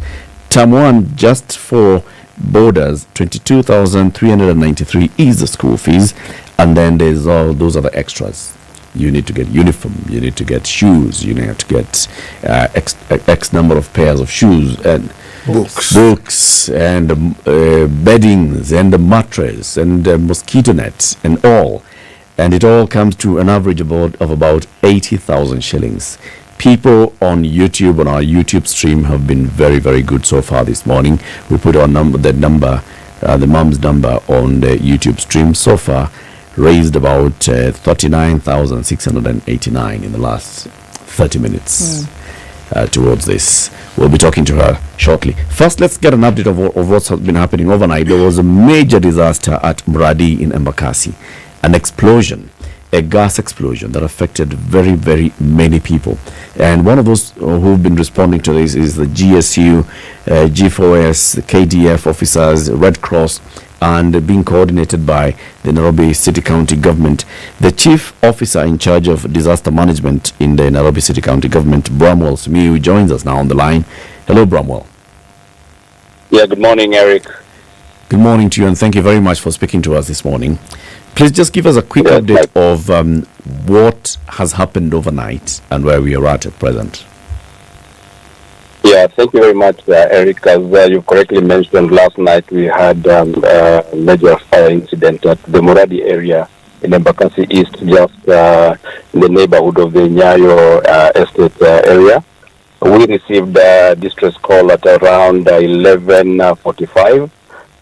Term 1, just for boarders, 22,393 is the school fees. And then there's all those other extras. You need to get uniform, you need to get shoes, you need to get X number of pairs of shoes and books and beddings and the mattress and mosquito nets and all. And it all comes to an average of about 80,000 shillings. People on YouTube, on our YouTube stream, have been very, very good so far this morning. We put our the mom's number on the YouTube stream so far, raised about 39,689 in the last 30 minutes towards this. We'll be talking to her shortly. First, let's get an update of what's been happening overnight. There was a major disaster at Mradi in Embakasi. An explosion, a gas explosion that affected very, very many people. And one of those who've been responding to this is the GSU, G4S, the KDF officers, Red Cross, and being coordinated by the Nairobi City County Government. The Chief Officer in charge of disaster management in the Nairobi City County Government, Bramwell Simiyu, joins us now on the line. Hello, Bramwell. Yeah, good morning, Eric. Good morning to you, and thank you very much for speaking to us this morning. Please just give us a quick update of what has happened overnight and where we are at present. Yeah, thank you very much, Eric. As you correctly mentioned, last night we had a major fire incident at the Muradi area in Embakasi East, just in the neighborhood of the Nyayo estate area. We received a distress call at around 11:45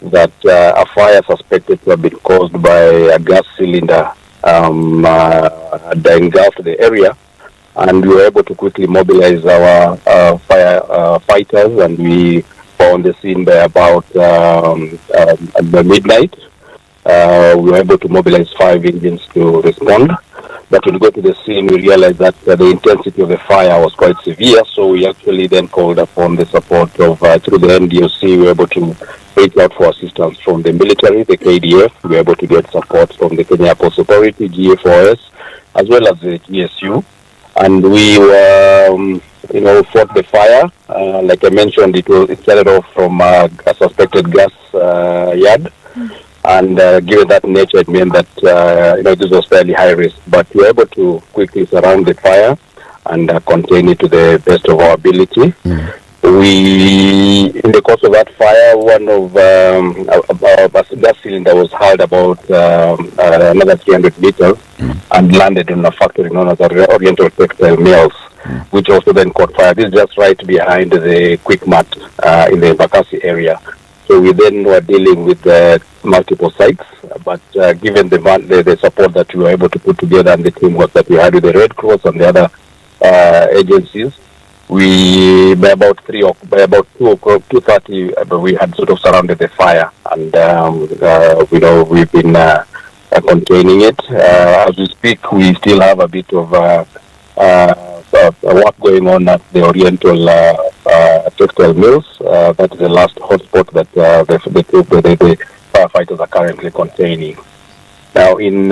that a fire suspected to have been caused by a gas cylinder had engulfed the area. And we were able to quickly mobilize our firefighters, and we were on the scene by about midnight. We were able to mobilize 5 engines to respond. But when we go to the scene, we realized that the intensity of the fire was quite severe. So we actually then called upon the support of, through the NDOC, we were able to reach out for assistance from the military, the KDF. We were able to get support from the Kenya Ports Authority, GFOS, as well as the GSU. And we were, fought the fire. Like I mentioned, it started off from a suspected gas yard. And given that nature, it meant that, this was fairly high risk. But we were able to quickly surround the fire and contain it to the best of our ability. In the course of that fire, one of a gas cylinder was held about another 300 meters and landed in a factory known as Oriental Textile Mills, which also then caught fire. This is just right behind the Quick Mart in the Embakasi area. So we then were dealing with multiple sites, but given the support that we were able to put together and the teamwork that we had with the Red Cross and the other agencies, by about 2:30, we had sort of surrounded the fire, and we've been containing it. As we speak, we still have a bit of work going on at the Oriental Textile Mills. That is the last hotspot that the firefighters are currently containing. Now, these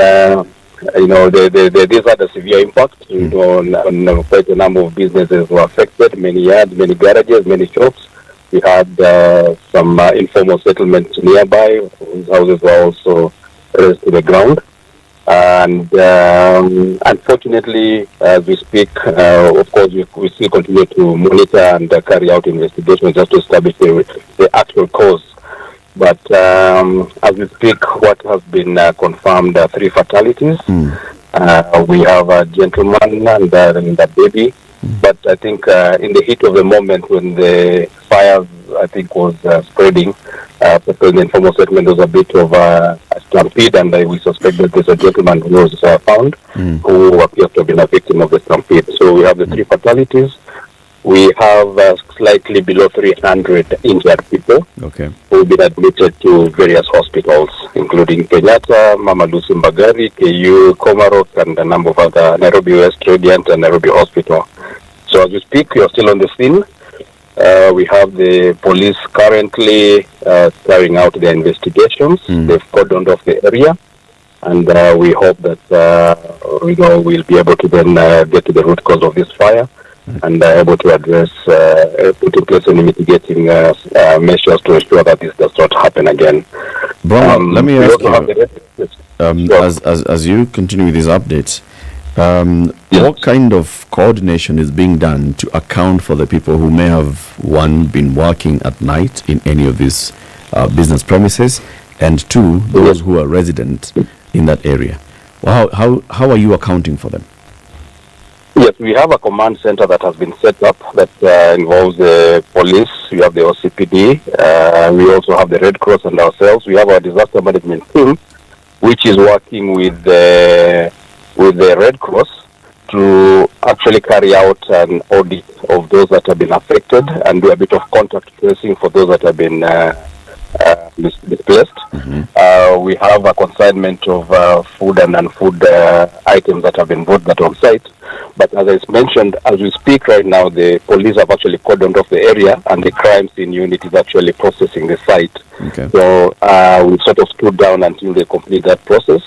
had a severe impact on quite a number of businesses were affected, many yards, many garages, many shops. We had some informal settlements nearby, whose houses were also razed to the ground. And unfortunately, as we speak, of course, we still continue to monitor and carry out investigations just to establish the actual cause. But as we speak, what has been confirmed are 3 fatalities. We have a gentleman and a baby. But I think in the heat of the moment when the fire, I think, was spreading, because the informal settlement was a bit of a stampede, and we suspect that there's a gentleman who was found who appears to have been a victim of the stampede. So we have the 3 fatalities. We have slightly below 300 injured people who have been admitted to various hospitals, including Kenyatta, Mama Lucy Mbagari, KU, Komarok, and a number of other, Nairobi West Radiant and Nairobi Hospital. So as we speak, we are still on the scene. We have the police currently carrying out their investigations. They've cordoned off the area, and we hope that we'll be able to then get to the root cause of this fire and able to address, put in place any mitigating measures to ensure that this does not happen again. Brian, let me ask you, as you continue with these updates, what kind of coordination is being done to account for the people who may have, one, been working at night in any of these business premises, and 2, those who are resident in that area? Well, how are you accounting for them? Yes, we have a command center that has been set up that involves the police. We have the OCPD. We also have the Red Cross and ourselves. We have our disaster management team, which is working with the Red Cross to actually carry out an audit of those that have been affected and do a bit of contact tracing for those that have been displaced. We have a consignment of food and non-food items that have been brought that on site. But as I mentioned, as we speak right now, the police have actually cordoned off the area, and the crime scene unit is actually processing the site. So we sort of stood down until they complete that process.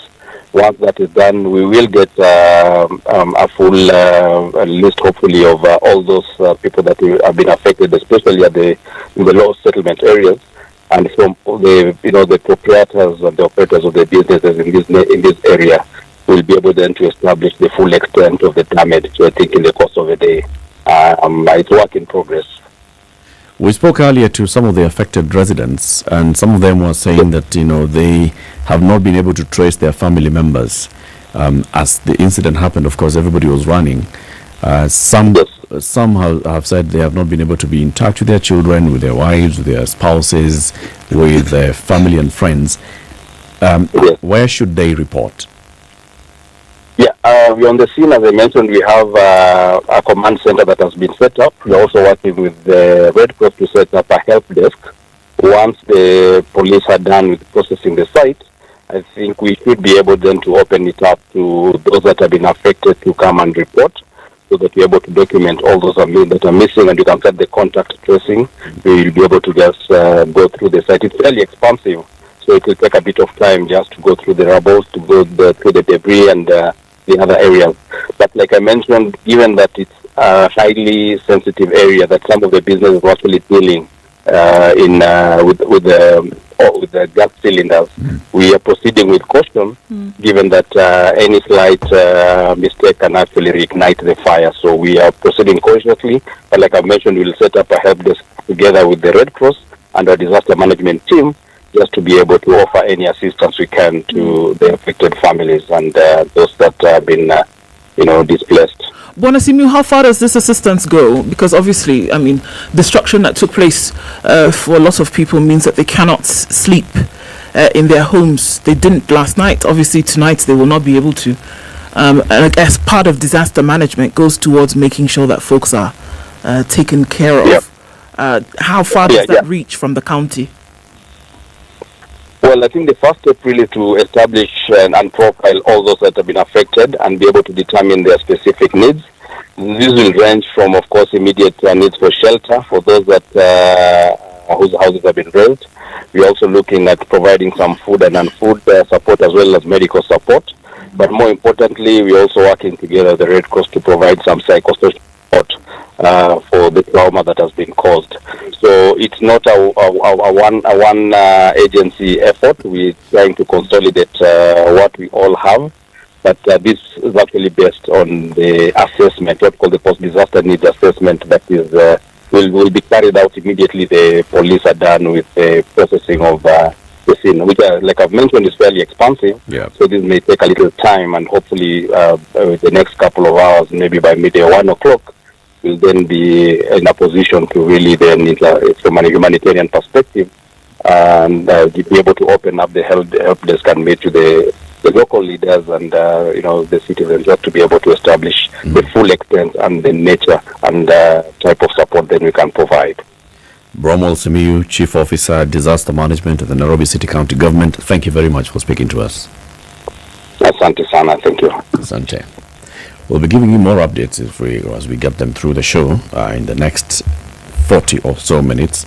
Once that is done, we will get a full list, hopefully, of all those people that have been affected, especially in the low settlement areas, and from the proprietors and the operators of the businesses in this area will be able then to establish the full extent of the damage, I think, in the course of a day. It's work in progress. We spoke earlier to some of the affected residents, and some of them were saying that they have not been able to trace their family members. As the incident happened, of course, everybody was running. Some have said they have not been able to be in touch with their children, with their wives, with their spouses, with their family and friends. Where should they report? We're on the scene. As I mentioned, we have a command center that has been set up. We're also working with the Red Cross to set up a help desk. Once the police are done with processing the site, I think we should be able then to open it up to those that have been affected to come and report, so that we're able to document all those that are missing, and you can start the contact tracing. We'll be able to just go through the site. It's fairly expansive, so it will take a bit of time just to go through the rubble, to go through the debris and the other areas. But like I mentioned, given that it's a highly sensitive area, that some of the businesses are actually dealing with the gas cylinders, we are proceeding with caution, given that any slight mistake can actually reignite the fire. So we are proceeding cautiously, but like I mentioned, we'll set up a help desk together with the Red Cross and our disaster management team, just to be able to offer any assistance we can to the affected families and those that have been, displaced. Bonasimu, how far does this assistance go? Because obviously, destruction that took place for a lot of people means that they cannot sleep in their homes. They didn't last night. Obviously, tonight they will not be able to. And I guess part of disaster management goes towards making sure that folks are taken care of. Yep. How far does that reach from the county? Well, I think the first step really to establish and profile all those that have been affected and be able to determine their specific needs. These will range from, of course, immediate needs for shelter for those that whose houses have been razed. We're also looking at providing some food and non-food support as well as medical support. But more importantly, we're also working together with the Red Cross to provide some psychosocial support for the trauma that has been caused. So it's not a one agency effort. We're trying to consolidate what we all have, but this is actually based on the assessment, what we call the post-disaster needs assessment, that is will be carried out immediately. The police are done with the processing of the scene, which, like I've mentioned, is fairly expansive. Yeah. So this may take a little time, and hopefully the next couple of hours, maybe by midday 1 o'clock, will then be in a position to really then, from a humanitarian perspective, and be able to open up the help desk and meet to the local leaders and the citizens, just to be able to establish the full extent and the nature and type of support that we can provide. Bromwell Simiyu, Chief Officer, Disaster Management at the Nairobi City County Government, thank you very much for speaking to us. Asante sana, thank you. Asante. We'll be giving you more updates as we get them through the show in the next 40 or so minutes.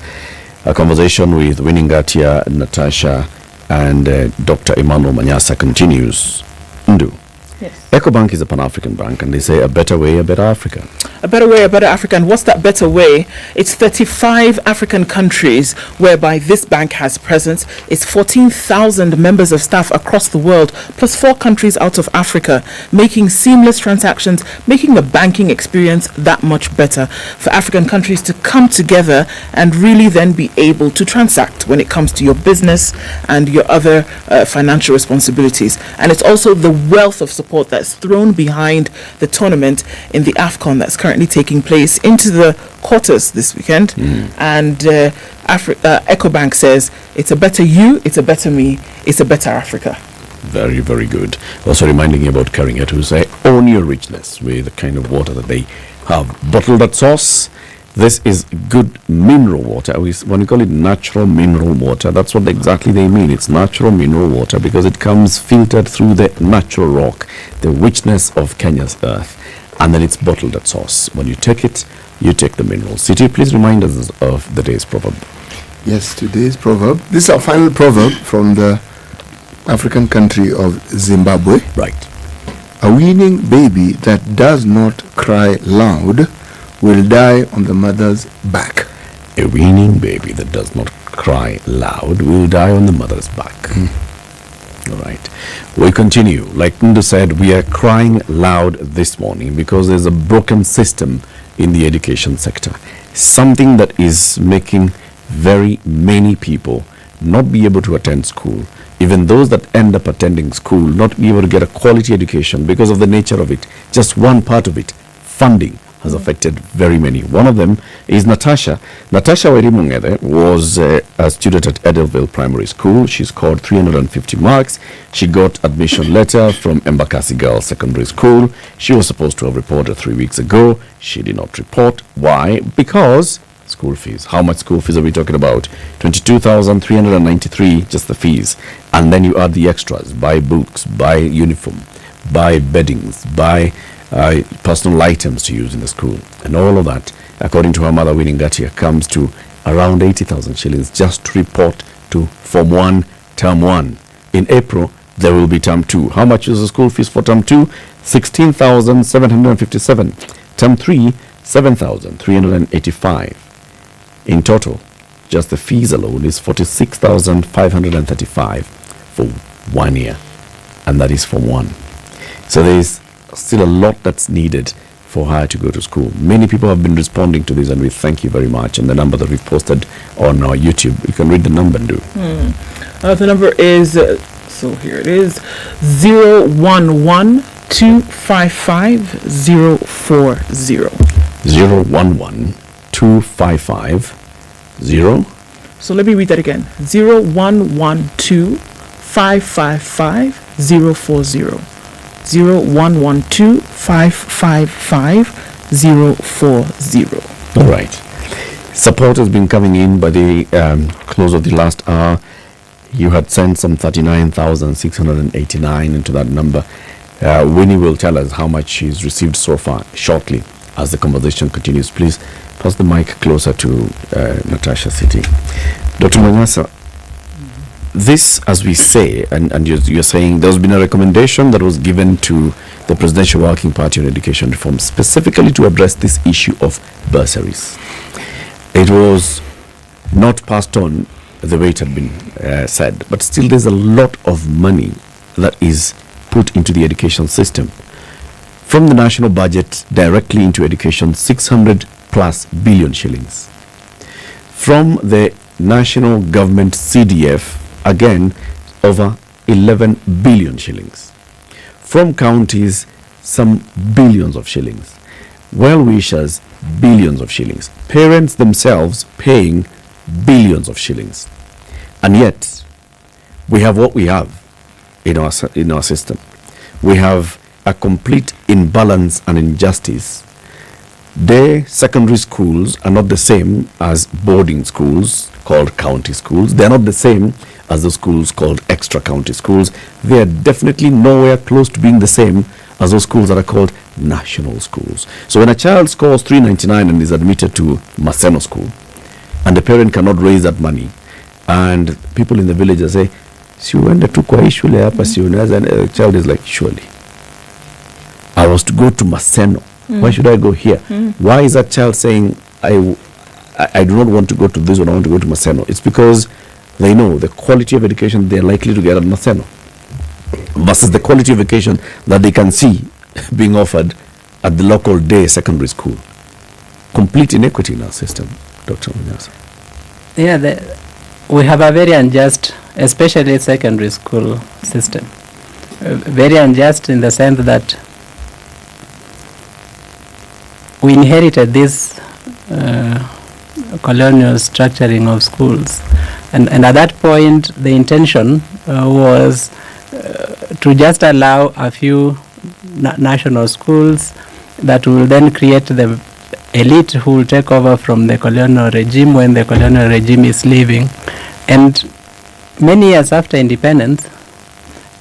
A conversation with Winningatia, Natasha, and Dr. Emmanuel Manyasa continues. Ndu. Yes. EcoBank is a Pan-African bank, and they say a better way, a better Africa. A better way, a better Africa. And what's that better way? It's 35 African countries whereby this bank has presence. It's 14,000 members of staff across the world, plus 4 countries out of Africa, making seamless transactions, making the banking experience that much better for African countries to come together and really then be able to transact when it comes to your business and your other financial responsibilities. And it's also the wealth of support that's thrown behind the tournament in the AFCON that's currently taking place into the quarters this weekend. And EcoBank says it's a better you, it's a better me, it's a better Africa. Very, very good. Also reminding you about Keringet, who say own your richness with the kind of water that they have bottled at source. This is good mineral water. When we call it natural mineral water, that's what exactly they mean. It's natural mineral water because it comes filtered through the natural rock, the richness of Kenya's earth, and then it's bottled at source. When you take it, you take the mineral. City, please remind us of the day's proverb. Yes, today's proverb. This is our final proverb from the African country of Zimbabwe. Right. A weaning baby that does not cry loud will die on the mother's back. A weaning baby that does not cry loud will die on the mother's back. All right. We continue. Like Ndu said, we are crying loud this morning because there's a broken system in the education sector. Something that is making very many people not be able to attend school. Even those that end up attending school not be able to get a quality education because of the nature of it. Just one part of it, funding, has affected very many. One of them is Natasha. Natasha Werimungede was a student at Edelville Primary School. She scored 350 marks. She got admission letter from Embakasi Girls Secondary School. She was supposed to have reported 3 weeks ago. She did not report. Why? Because school school fees. How much school fees are we talking about? 22,393, just the fees. And then you add the extras, buy books, buy uniform, buy beddings, buy personal items to use in the school. And all of that, according to her mother, Winnie Ngatia, comes to around 80,000 shillings just to report to Form 1, Term 1. In April, there will be Term 2. How much is the school fees for Term 2? 16,757. Term 3, 7,385. In total, just the fees alone is 46,535 for 1 year. And that is Form 1. So there is still a lot that's needed for her to go to school. Many people have been responding to this, and we thank you very much. And the number that we've posted on our YouTube, you can read the number and do. The number is, so here it is, 011-255-040. 011-255-0. So let me read that again. 011-255-040. 011-255-040. All right. Support has been coming in by the close of the last hour. You had sent some 39,689 into that number. Winnie will tell us how much she's received so far shortly as the conversation continues. Please pass the mic closer to Natasha City. Dr. Manyasa, this, as we say, and you're saying there's been a recommendation that was given to the Presidential Working Party on Education Reform specifically to address this issue of bursaries. It was not passed on the way it had been said, but still there's a lot of money that is put into the education system. From the national budget directly into education, 600 plus billion shillings. From the national government CDF, again, over 11 billion shillings. From counties, some billions of shillings. Well-wishers, billions of shillings. Parents themselves paying billions of shillings. And yet, we have what we have in our system. We have a complete imbalance and injustice. Day secondary schools are not the same as boarding schools called county schools. They're not the same as the schools called extra county schools. They are definitely nowhere close to being the same as those schools that are called national schools. So when a child scores 399 and is admitted to Maseno school, and the parent cannot raise that money, and people in the village say, si uende tu kwa hii shule hapa si unaweza, and the child is like, surely I was to go to Maseno. Why should I go here? Why is that child saying, I do not want to go to this one, I want to go to Maseno? It's because they know the quality of education they're likely to get at Maseno versus the quality of education that they can see being offered at the local day secondary school. Complete inequity in our system, Dr. Munyasa. Yeah, we have a very unjust, especially secondary school system. Very unjust in the sense that we inherited this colonial structuring of schools, and at that point the intention was to just allow a few national schools that will then create the elite who will take over from the colonial regime when the colonial regime is leaving. And many years after independence,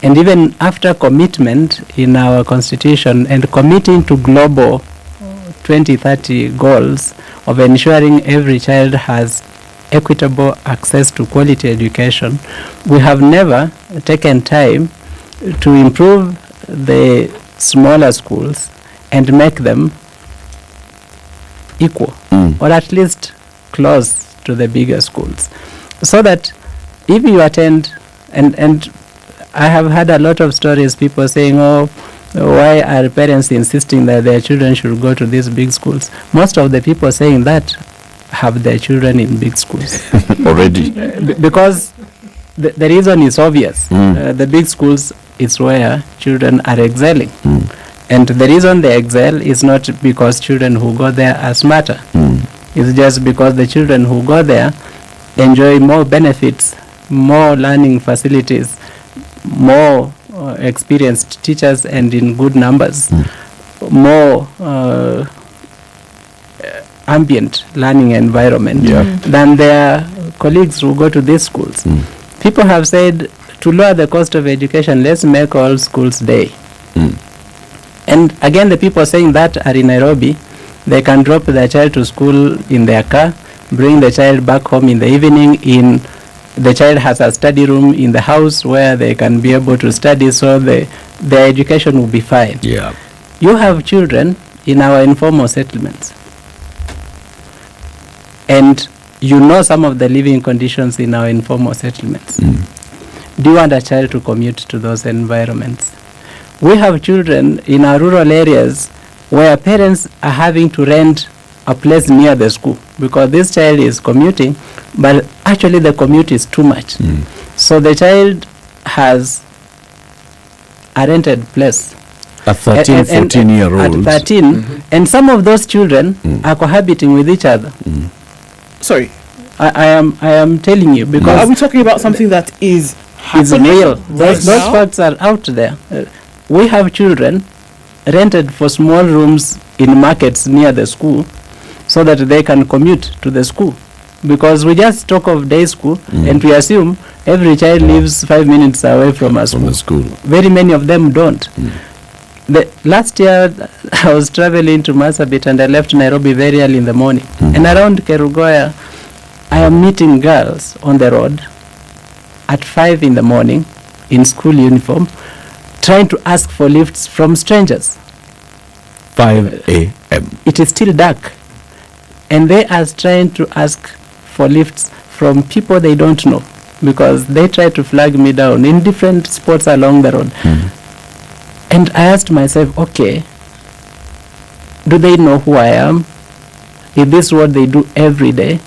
and even after commitment in our constitution and committing to global 2030 goals of ensuring every child has equitable access to quality education, we have never taken time to improve the smaller schools and make them equal, or at least close to the bigger schools, so that if you attend, and I have had a lot of stories, people saying, oh, why are parents insisting that their children should go to these big schools? Most of the people saying that have their children in big schools already, because the reason is obvious. The big schools is where children are excelling, and the reason they excel is not because children who go there are smarter. It's just because the children who go there enjoy more benefits, more learning facilities, more experienced teachers and in good numbers, more ambient learning environment than their colleagues who go to these schools. People have said, to lower the cost of education, let's make all schools day. And again, the people saying that are in Nairobi. They can drop their child to school in their car, bring the child back home in the evening. The child has a study room in the house where they can be able to study, so their education will be fine. Yeah. You have children in our informal settlements, and you know some of the living conditions in our informal settlements. Do you want a child to commute to those environments? We have children in our rural areas where parents are having to rent a place near the school because this child is commuting, but actually the commute is too much. So the child has a rented place. A 13, 14-year-old. At 13, and some of those children are cohabiting with each other. Sorry. I am telling you, because... Are we talking about something that is real? Those now? facts are out there. We have children rented for small rooms in markets near the school so that they can commute to the school. Because we just talk of day school and we assume every child lives 5 minutes away from a school. Very many of them don't. Last year, I was traveling to Marsabit and I left Nairobi very early in the morning. And around Kerugoya, I am meeting girls on the road at 5 in the morning in school uniform, trying to ask for lifts from strangers. 5 a.m. It is still dark. And they are trying to ask for lifts from people they don't know, because they try to flag me down in different spots along the road. And I asked myself, okay, do they know who I am? Is this what they do every day?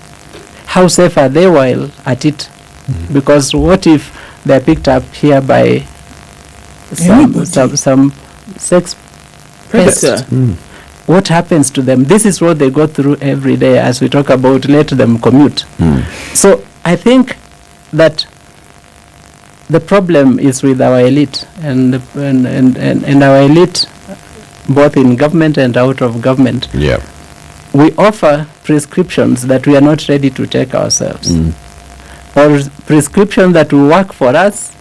How safe are they while at it? Because what if they're picked up here by some sex predator? What happens to them? This is what they go through every day as we talk about let them commute. So I think that the problem is with our elite and our elite, both in government and out of government. Yeah. We offer prescriptions that we are not ready to take ourselves, or prescriptions that will work for us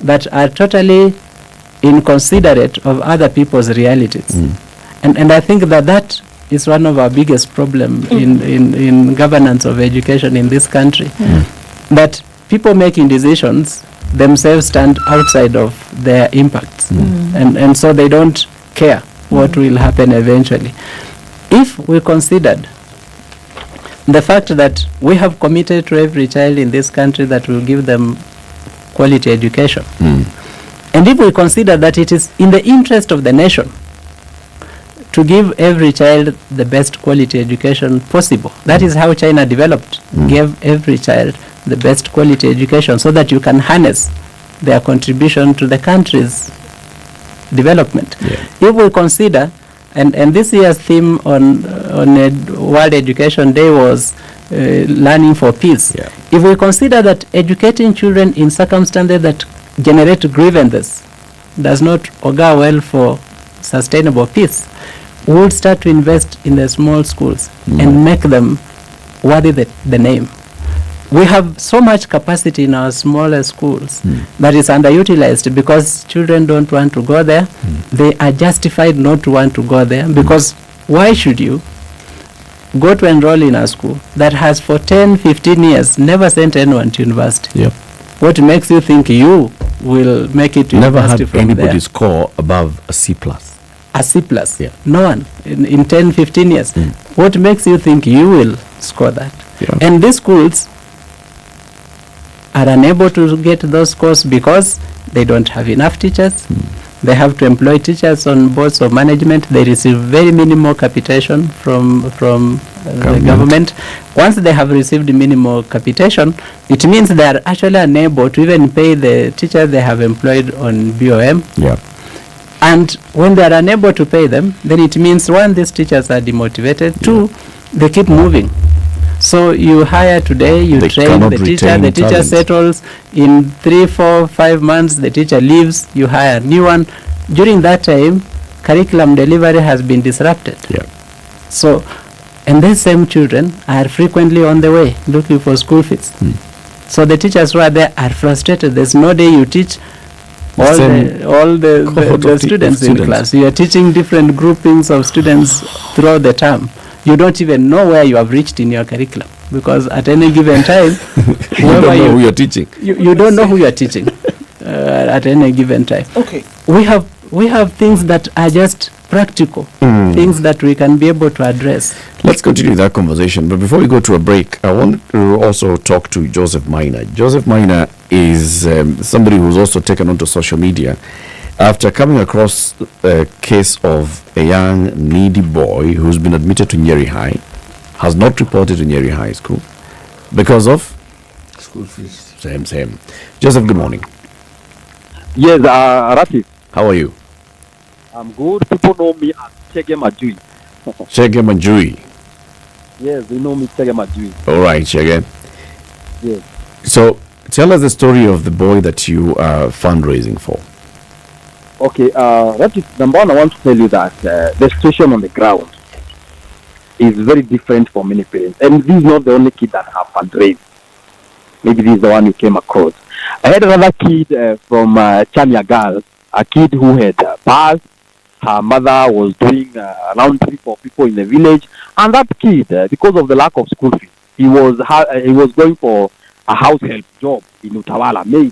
that are totally inconsiderate of other people's realities. And I think that is one of our biggest problems in governance of education in this country, that people making decisions themselves stand outside of their impacts, and so they don't care what will happen eventually. If we considered the fact that we have committed to every child in this country that will give them quality education, and if we consider that it is in the interest of the nation to give every child the best quality education possible, that is how China developed, gave every child the best quality education so that you can harness their contribution to the country's development. If we consider, and this year's theme on World Education Day was learning for peace. If we consider that educating children in circumstances that generate grievances does not augur well for sustainable peace, we would start to invest in the small schools and make them worthy the name. We have so much capacity in our smaller schools that is underutilized because children don't want to go there. They are justified not to want to go there, because why should you go to enroll in a school that has for 10, 15 years never sent anyone to university? What makes you think you will make it to Never university had from anybody there? score above a C+. A C+? No one in 10, 15 years. What makes you think you will score that? And these schools are unable to get those scores because they don't have enough teachers. They have to employ teachers on boards of management. They receive very minimal capitation from the government. Once they have received minimal capitation, it means they are actually unable to even pay the teachers they have employed on BOM. And when they are unable to pay them, then it means, one, these teachers are demotivated. Two, they keep moving. So you hire today, you train the teacher settles. In 3, 4, 5 months, the teacher leaves, you hire a new one. During that time, curriculum delivery has been disrupted. So And these same children are frequently on the way looking for school fees. So the teachers who are there are frustrated. There's no day you teach all the students in class. You are teaching different groupings of students throughout the term. You don't even know where you have reached in your curriculum, because at any given time, you don't know who you're teaching. You don't know who you are teaching at any given time. Okay. We have things that are just practical, things that we can be able to address. Let's continue that conversation. But before we go to a break, I want to also talk to Joseph Minor. Joseph Minor is somebody who's also taken onto social media after coming across a case of a young needy boy who's been admitted to Nyeri High, has not reported to Nyeri High School because of school fees. Same. Joseph, good morning. Yes, Rafi. How are you? I'm good. People know me as Chege Majui. Chege Majui. Yes, they know me Chege Majui. All right, Chege. Yes. So, tell us the story of the boy that you are fundraising for. Okay, number one, I want to tell you that the situation on the ground is very different for many parents. And this is not the only kid that have fundraised. Maybe this is the one you came across. I had another kid from Chania Girls, a kid who had passed. Her mother was doing laundry for people in the village. And that kid, because of the lack of school fees, he was going for a house help job in Utawala, maybe.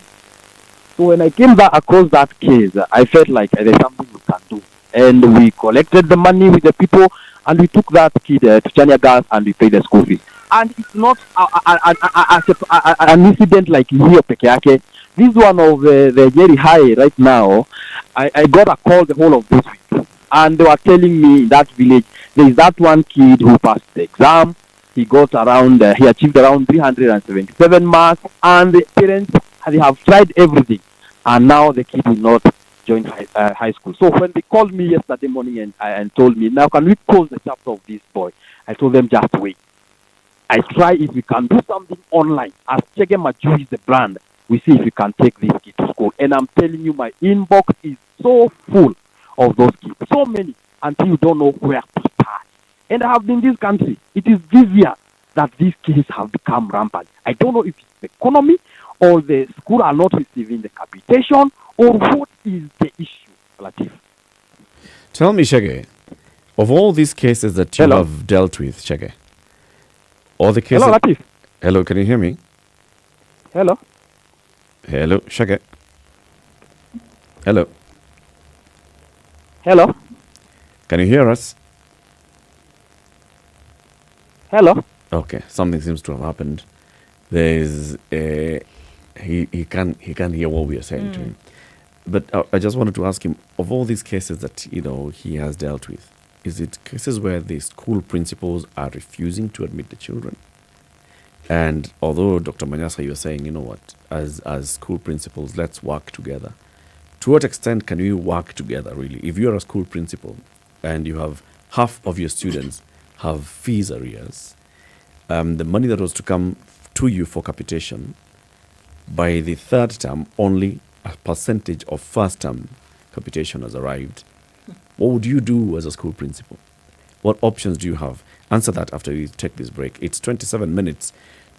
So when I came across that case, I felt like there's something we can do. And we collected the money with the people, and we took that kid to Chania Girls, and we paid the school fees. And it's not an incident like here, Pekeake. This one of the Nyeri High right now, I got a call the whole of this week. And they were telling me in that village, there is that one kid who passed the exam. He got he achieved around 377 marks. And the parents, they have tried everything. And now the kid will not join high school. So when they called me yesterday morning and told me, now can we close the chapter of this boy? I told them just wait. I try if we can do something online. As Chege Majui is the brand, we see if we can take this kid to school. And I'm telling you, my inbox is so full of those kids. So many, until you don't know where to start. And I have been in this country. It is this year that these kids have become rampant. I don't know if it's the economy or the school are not receiving the capitation or what is the issue, Latif. Tell me, Chege, of all these cases that you have dealt with, Chege, all the cases... Hello, Latif. Hello, can you hear me? Hello. Hello, Chege. Hello. Hello. Can you hear us? Hello. Okay, something seems to have happened. There's he can't hear what we are saying to him. But I just wanted to ask him, of all these cases that he has dealt with, is it cases where the school principals are refusing to admit the children? And although Dr. Manyasa, you were saying, you know what, as school principals, let's work together. To what extent can we work together, really? If you're a school principal and you have half of your students have fees arrears, the money that was to come to you for capitation, by the third term, only a percentage of first term capitation has arrived. What would you do as a school principal? What options do you have? Answer that after we take this break. It's 27 minutes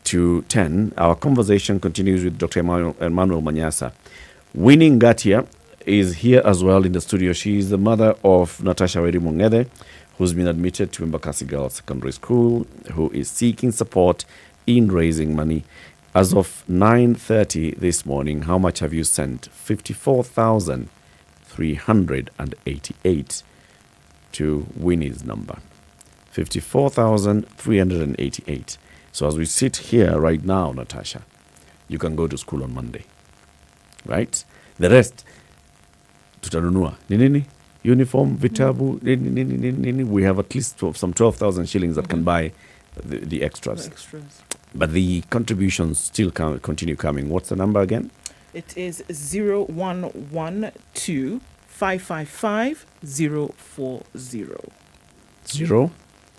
to 10. Our conversation continues with Dr. Emmanuel Manyasa. Winnie Ngatia is here as well in the studio. She is the mother of Natasha Mongede, who's been admitted to Embakasi Girls Secondary School, who is seeking support in raising money. As of 9:30 this morning, how much have you sent? 54,388 to Winnie's number. 54,388. So as we sit here right now, Natasha, you can go to school on Monday. Right? The rest, tutanunua. Nini? Uniform, vitabu, nini. We have at least some 12,000 shillings that can buy the extras. But the contributions still continue coming. What's the number again? It is 0112 555 040.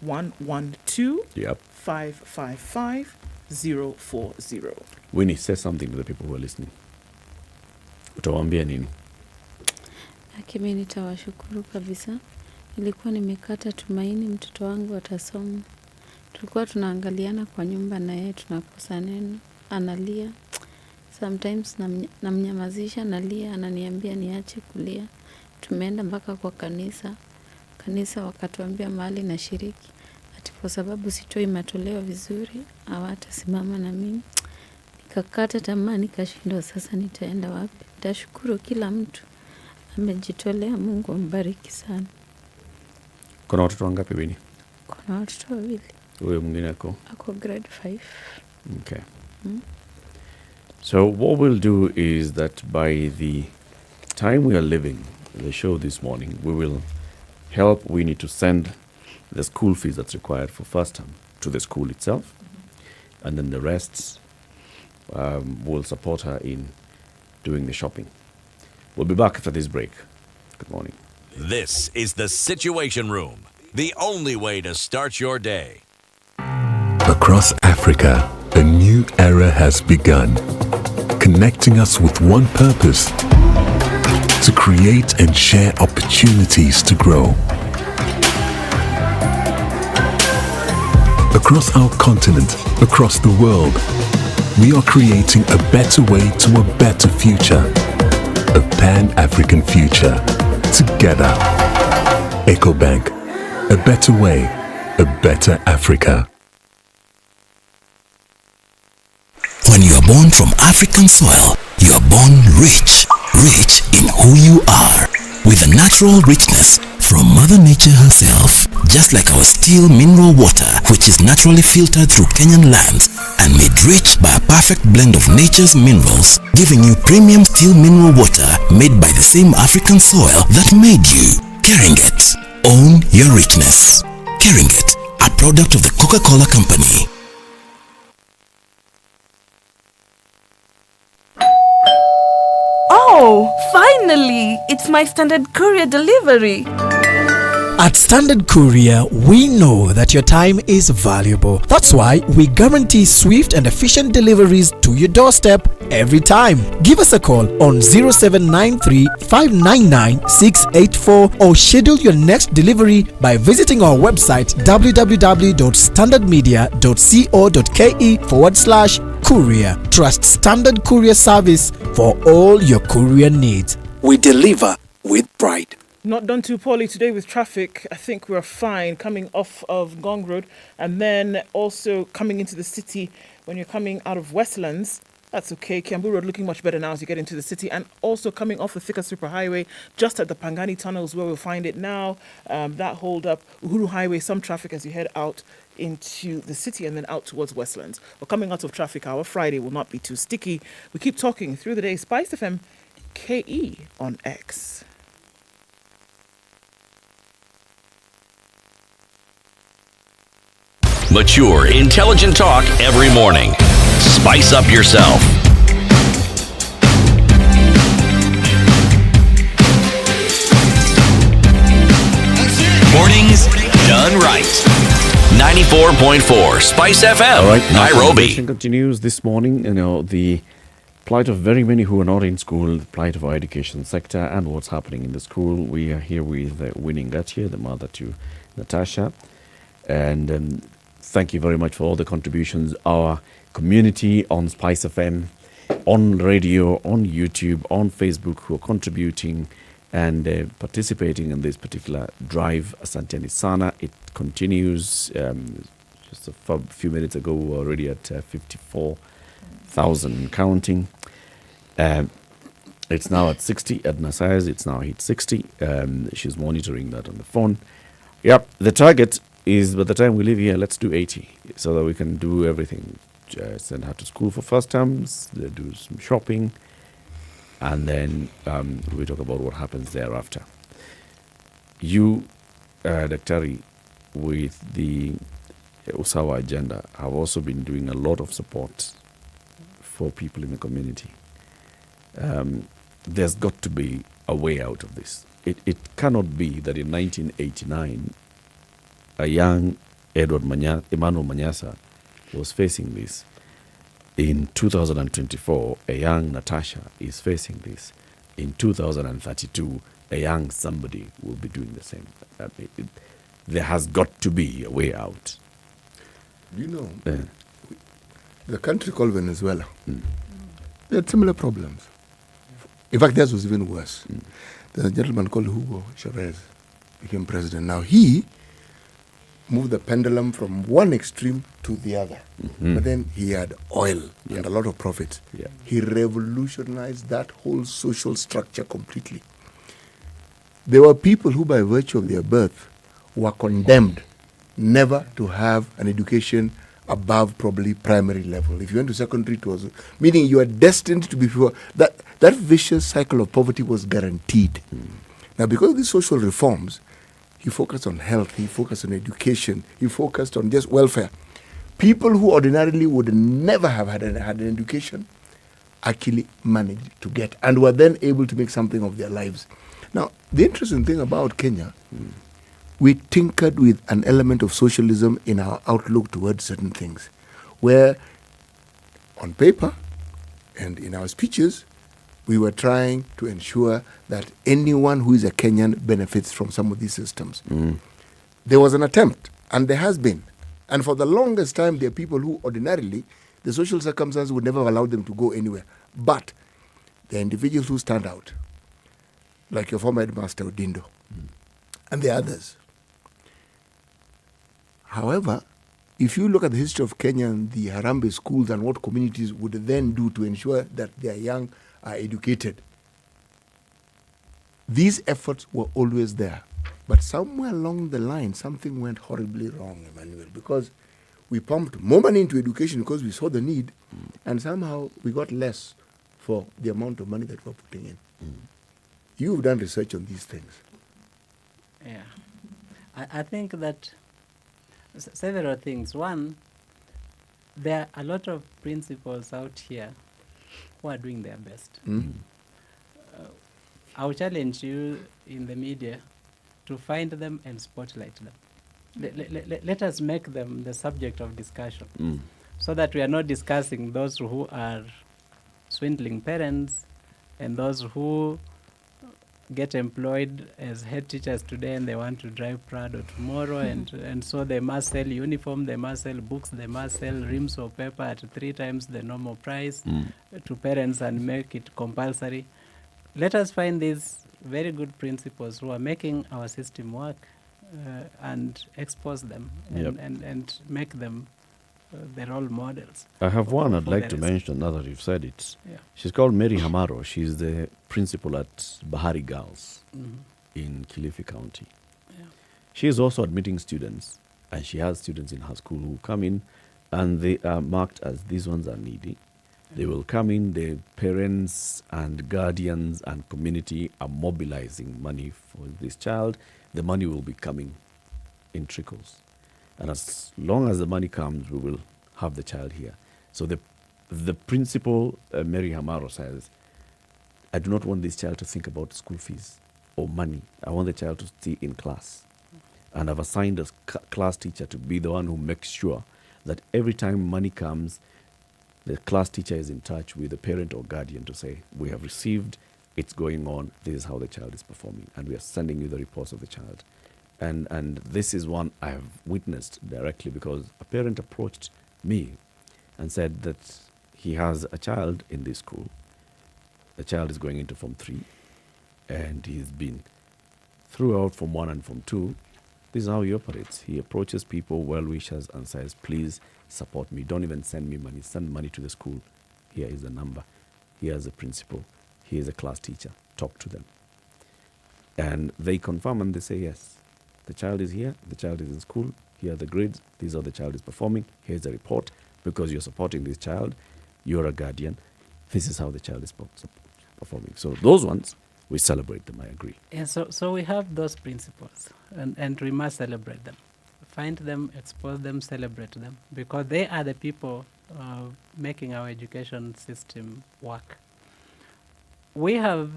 112 555 040. Winnie, say something to the people who are listening. Utawaambia nini? Mimi nitawashukuru kabisa. Nilikuwa nimekata tumaini mtoto wangu atasoma. Tulikuwa tunaangaliana kwa nyumba na yeye tunakosa neno, analia. Sometimes namnyamazisha, nalia, ananiambia niache kulia. Tumeenda mpaka kwa kanisa. Kanisa wakatuambia mahali na shiriki. Ati kwa sababu sitoi matoleo vizuri, hawatasimama na mimi. Nikakata tamaa, nikashindwa sasa nitaenda wapi. Nitashukuru kila mtu amejitolea. Mungu ambariki sana. Kuna watoto wangapi Winnie? Kuna watoto wawili. Huyo mwingine ako grade 5. Okay. So what we'll do is that by the time we are leaving the show this morning, we will help Winnie to send the school fees that's required for first term to the school itself, and then the rest will support her in doing the shopping. We'll be back after this break. Good morning. This is the Situation Room, the only way to start your day. Across Africa, a new era has begun, connecting us with one purpose: to create and share opportunities to grow. Across our continent, across the world, we are creating a better way to a better future, a Pan-African future. Together, EcoBank, a better way, a better Africa. When you are born from African soil, you are born rich, rich in who you are, with a natural richness from Mother Nature herself. Just like our still mineral water, which is naturally filtered through Kenyan lands and made rich by a perfect blend of nature's minerals, giving you premium still mineral water made by the same African soil that made you. Keringet, own your richness. Keringet, a product of the Coca-Cola Company. Oh, finally! It's my Standard Courier delivery. At Standard Courier, we know that your time is valuable. That's why we guarantee swift and efficient deliveries to your doorstep every time. Give us a call on 0793 599 684 or schedule your next delivery by visiting our website www.standardmedia.co.ke/courier. Trust Standard Courier service for all your courier needs. We deliver with pride. Not done too poorly today with traffic. I think we're fine coming off of Gong Road, and then also coming into the city when you're coming out of Westlands. That's okay. Kiambu Road looking much better now as you get into the city, and also coming off the Thika Superhighway just at the Pangani Tunnels where we'll find it now. That hold up Uhuru Highway, some traffic as you head out into the city and then out towards Westlands. But coming out of traffic hour, Friday will not be too sticky. We keep talking through the day. SpiceFM KE on X. Mature, intelligent talk every morning. Spice up yourself. Mornings done right. 94.4 Spice FM, All right, Nairobi. Continues this morning. The plight of very many who are not in school, the plight of our education sector, and what's happening in the school. We are here with Winnie Ngatia, the mother to Natasha, and thank you very much for all the contributions. Our community on SpiceFM, on radio, on YouTube, on Facebook, who are contributing and participating in this particular drive. Asanteni sana. It continues. Just a few minutes ago, we were already at 54,000 counting. It's now at 60. Edna says it's now hit 60. She's monitoring that on the phone. Yep, the target is by the time we leave here, let's do 80 so that we can do everything. Send her to school for first terms, do some shopping, and then we talk about what happens thereafter. You, Daktari, with the Usawa agenda, have also been doing a lot of support for people in the community. There's got to be a way out of this. It cannot be that in 1989, a young Emmanuel Manyasa was facing this. In 2024, a young Natasha is facing this. In 2032, a young somebody will be doing the same. There has got to be a way out. You know, the country called Venezuela, they had similar problems. In fact, theirs was even worse. There's a gentleman called Hugo Chavez became president. Now, he moved the pendulum from one extreme to the other. But then he had oil and a lot of profits. He revolutionized that whole social structure completely. There were people who, by virtue of their birth, were condemned never to have an education above probably primary level. If you went to secondary, it was meaning you are destined to be poor. That vicious cycle of poverty was guaranteed. Now, because of these social reforms, he focused on health, he focused on education, he focused on just welfare. People who ordinarily would never have had an education actually managed to get and were then able to make something of their lives. Now, the interesting thing about Kenya, we tinkered with an element of socialism in our outlook towards certain things, where on paper and in our speeches, we were trying to ensure that anyone who is a Kenyan benefits from some of these systems. There was an attempt, and there has been. And for the longest time, there are people who ordinarily, the social circumstances would never allow them to go anywhere. But there are individuals who stand out, like your former headmaster, Odindo, and the others. However, if you look at the history of Kenya and the Harambee schools and what communities would then do to ensure that their young are educated, these efforts were always there. But somewhere along the line, something went horribly wrong, Emmanuel, because we pumped more money into education because we saw the need, and somehow we got less for the amount of money that we're putting in. You've done research on these things. Yeah. I think that several things. One, there are a lot of principals out here who are doing their best. I'll challenge you in the media to find them and spotlight them. Let us make them the subject of discussion so that we are not discussing those who are swindling parents and those who get employed as head teachers today and they want to drive Prado tomorrow and so they must sell uniform, they must sell books, they must sell reams of paper at 3 times the normal price to parents and make it compulsory. Let us find these very good principals who are making our system work and expose them and make them the role models. I have one I'd like to mention now that you've said it. She's called Mary Hamaro. She's the principal at Bahari Girls in Kilifi County. She is also admitting students, and she has students in her school who come in and they are marked as these ones are needy. They will come in, the parents and guardians and community are mobilizing money for this child. The money will be coming in trickles. And as long as the money comes, we will have the child here. So the principal, Mary Hamaro, says, I do not want this child to think about school fees or money. I want the child to stay in class. And I've assigned a class teacher to be the one who makes sure that every time money comes, the class teacher is in touch with the parent or guardian to say, we have received, it's going on, this is how the child is performing, and we are sending you the reports of the child. And this is one I have witnessed directly because a parent approached me and said that he has a child in this school. The child is going into Form 3 and he's been throughout Form 1 and Form 2. This is how he operates. He approaches people, well-wishers, and says, please support me. Don't even send me money. Send money to the school. Here is the number. Here is the principal. Here is a class teacher. Talk to them. And they confirm and they say, yes. The child is here, the child is in school, here are the grades, these are the child is performing, here's the report. Because you're supporting this child, you're a guardian, this is how the child is performing. So those ones, we celebrate them, I agree. Yeah, so we have those principles, and we must celebrate them. Find them, expose them, celebrate them, because they are the people making our education system work. We have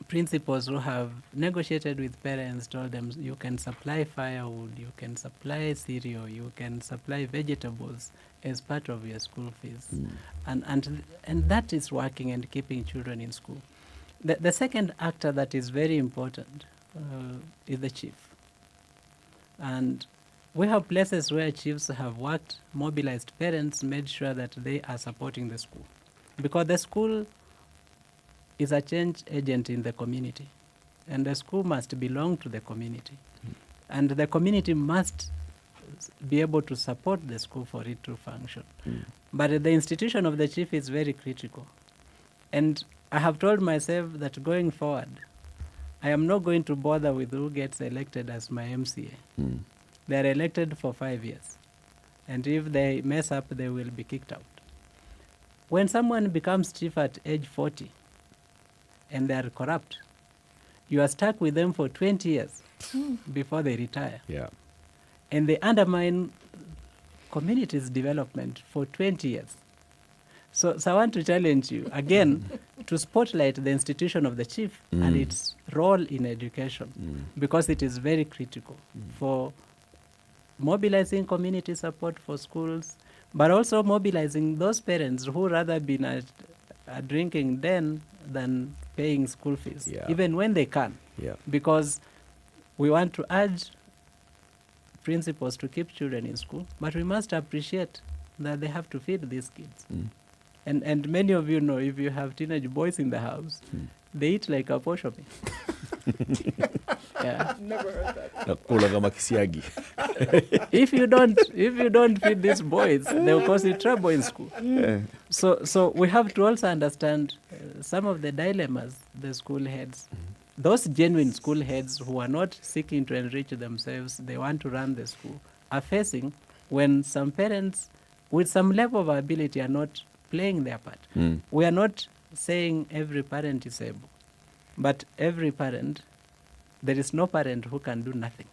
principals who have negotiated with parents, told them you can supply firewood, you can supply cereal, you can supply vegetables as part of your school fees. And that is working and keeping children in school. The second actor that is very important is the chief. And We have places where chiefs have worked, mobilized parents, made sure that they are supporting the school. Because the school is a change agent in the community. And the school must belong to the community. And the community must be able to support the school for it to function. But the institution of the chief is very critical. And I have told myself that going forward, I am not going to bother with who gets elected as my MCA. They are elected for 5 years. And if they mess up, they will be kicked out. When someone becomes chief at age 40 and they are corrupt, you are stuck with them for 20 years before they retire. Yeah. And they undermine community's development for 20 years. So I want to challenge you again to spotlight the institution of the chief and its role in education, because it is very critical for mobilizing community support for schools, but also mobilizing those parents who rather be a drinking den than paying school fees, even when they can. Because we want to urge principals to keep children in school, but we must appreciate that they have to feed these kids. And many of you know, if you have teenage boys in the house, they eat like a posho. Yeah. Never heard that. If you don't feed these boys, they'll cause you trouble in school. So we have to also understand some of the dilemmas the school heads, those genuine school heads who are not seeking to enrich themselves, they want to run the school, are facing when some parents with some level of ability are not playing their part. We are not saying every parent is able, but every parent, there is no parent who can do nothing.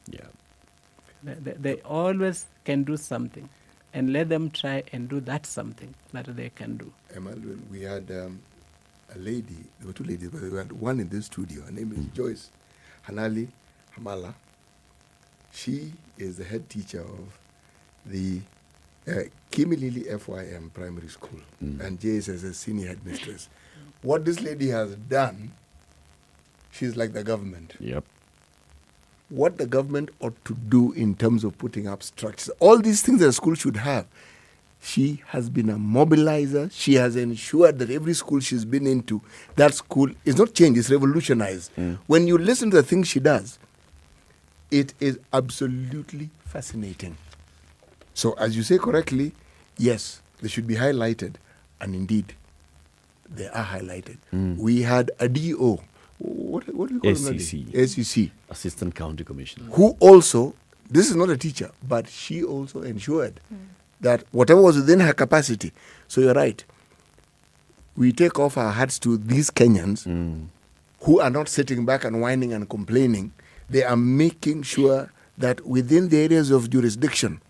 They always can do something, and let them try and do that something that they can do. Emmanuel, we had a lady, there were two ladies, but we had one in this studio. Her name is Joyce Hanali Hamala. She is the head teacher of the Kimilili FYM primary school, and Jace is a senior headmistress. What this lady has done, she's like the government. What the government ought to do in terms of putting up structures, all these things that a school should have, she has been a mobilizer. She has ensured that every school she's been into, that school is not changed, it's revolutionized. When you listen to the things she does, it is absolutely fascinating. So as you say correctly, yes, they should be highlighted. And indeed, they are highlighted. We had a DO, what do we call him? SEC. Assistant County Commissioner. Who also, this is not a teacher, but she also ensured that whatever was within her capacity. So you're right. We take off our hats to these Kenyans who are not sitting back and whining and complaining. They are making sure that within the areas of jurisdiction,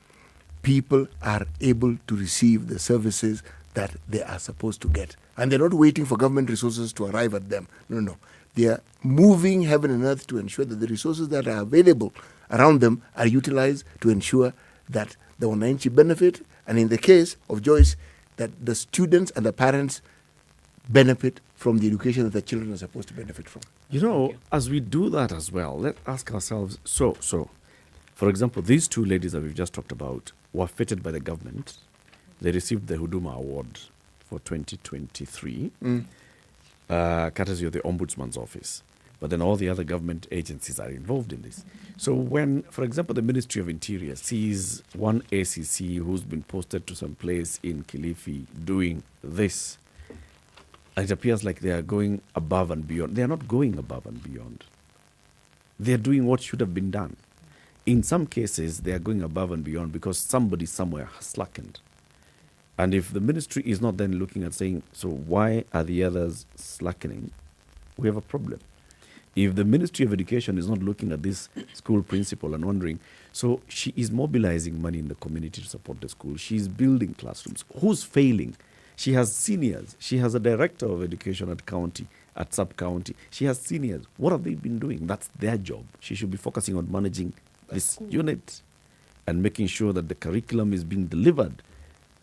people are able to receive the services that they are supposed to get. And they're not waiting for government resources to arrive at them. No. They are moving heaven and earth to ensure that the resources that are available around them are utilized to ensure that the wananchi benefit, and in the case of Joyce, that the students and the parents benefit from the education that the children are supposed to benefit from. You know, as we do that as well, let's ask ourselves, so, for example, these two ladies that we've just talked about were fitted by the government. They received the Huduma Award for 2023, courtesy of the Ombudsman's Office. But then all the other government agencies are involved in this. So when, for example, the Ministry of Interior sees one ACC who's been posted to some place in Kilifi doing this, it appears like they are going above and beyond. They are not going above and beyond. They are doing what should have been done. In some cases, they are going above and beyond because somebody somewhere has slackened. And if the ministry is not then looking at saying, so why are the others slackening? We have a problem. If the Ministry of Education is not looking at this school principal and wondering, so she is mobilizing money in the community to support the school. She is building classrooms. Who's failing? She has seniors. She has a director of education at county, at sub-county. She has seniors. What have they been doing? That's their job. She should be focusing on managing this unit and making sure that the curriculum is being delivered.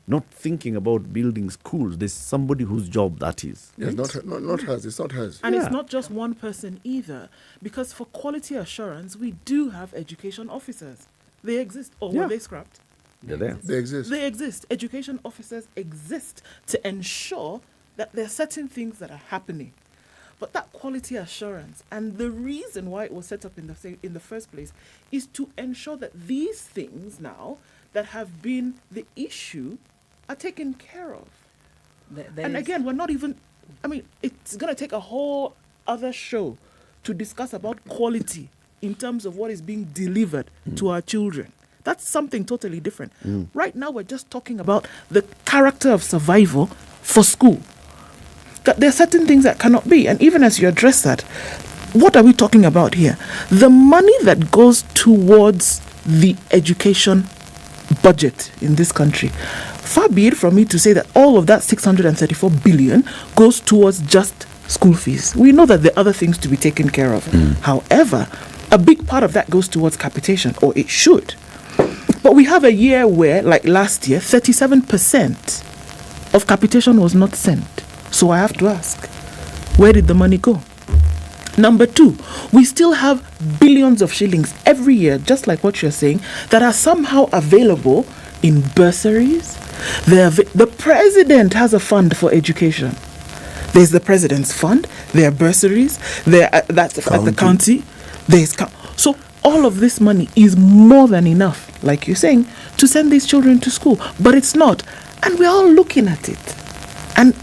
Not thinking about building schools. There's somebody whose job that is. Yes, right? not hers. It's not hers. And it's not just one person either, because for quality assurance, we do have education officers. They exist, or were they scrapped? They're there. They exist. They exist. Education officers exist to ensure that there are certain things that are happening. But that quality assurance, and the reason why it was set up in the first place, is to ensure that these things now that have been the issue are taken care of. And again, we're not even, I mean, it's going to take a whole other show to discuss about quality in terms of what is being delivered to our children. That's something totally different. Right now, we're just talking about the character of survival for school. That there are certain things that cannot be. And even as you address that, what are we talking about here? The money that goes towards the education budget in this country, far be it from me to say that all of that 634 billion goes towards just school fees. We know that there are other things to be taken care of. However, a big part of that goes towards capitation, or it should. But we have a year where, like last year, 37% of capitation was not sent. So I have to ask, where did the money go? Number two, we still have billions of shillings every year, just like what you're saying, that are somehow available in bursaries. The president has a fund for education. There's the president's fund, there are bursaries, that's at the county. So all of this money is more than enough, like you're saying, to send these children to school. But it's not. And we're all looking at it. And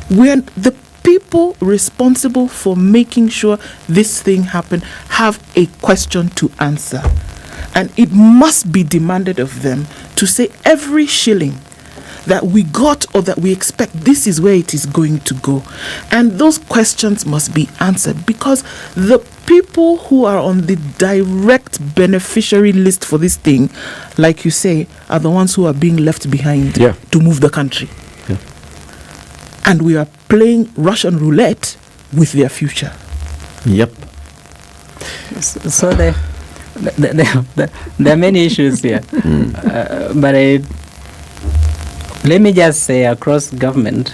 we're the people responsible for making sure this thing happen have a question to answer. And it must be demanded of them to say every shilling that we got or that we expect, this is where it is going to go. And those questions must be answered, because the people who are on the direct beneficiary list for this thing, like you say, are the ones who are being left behind to move the country. And we are playing Russian roulette with their future. Yep. So there are many issues here. But let me just say, across government,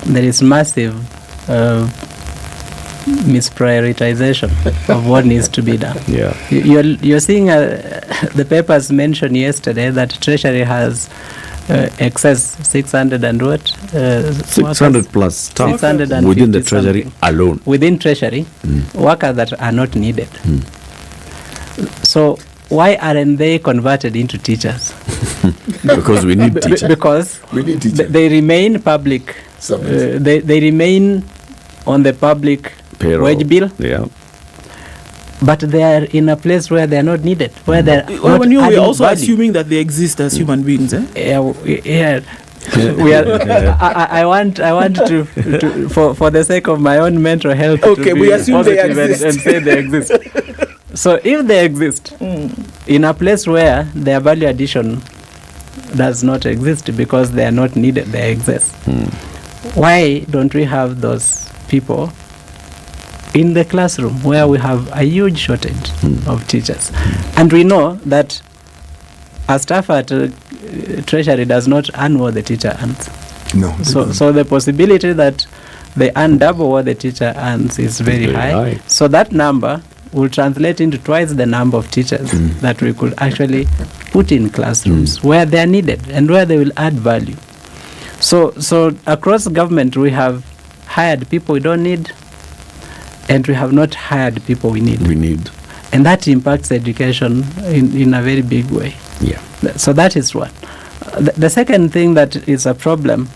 there is massive misprioritization of what needs to be done. You're seeing the papers mentioned yesterday that Treasury has excess 600 and what? 600 plus staff 650 within the Treasury something. Alone. Within Treasury, workers that are not needed. So why aren't they converted into teachers? Because we need teachers. Because we need teachers. They remain public. They remain on the public payroll. Wage bill. Yeah. But they are in a place where they are not needed. Where they are we're also assuming that they exist as human beings. Yeah. We are, I want to for the sake of my own mental health. Okay, we assume they exist and say they exist. So if they exist in a place where their value addition does not exist because they are not needed, they exist. Why don't we have those people in the classroom where we have a huge shortage of teachers? And we know that a staff at Treasury does not earn what the teacher earns. No. So the possibility that they earn double what the teacher earns is very high. So that number will translate into twice the number of teachers that we could actually put in classrooms where they are needed and where they will add value. So across government, we have hired people we don't need, and we have not hired people we need. And that impacts education in a very big way. Yeah. So that is one. The second thing that is a problem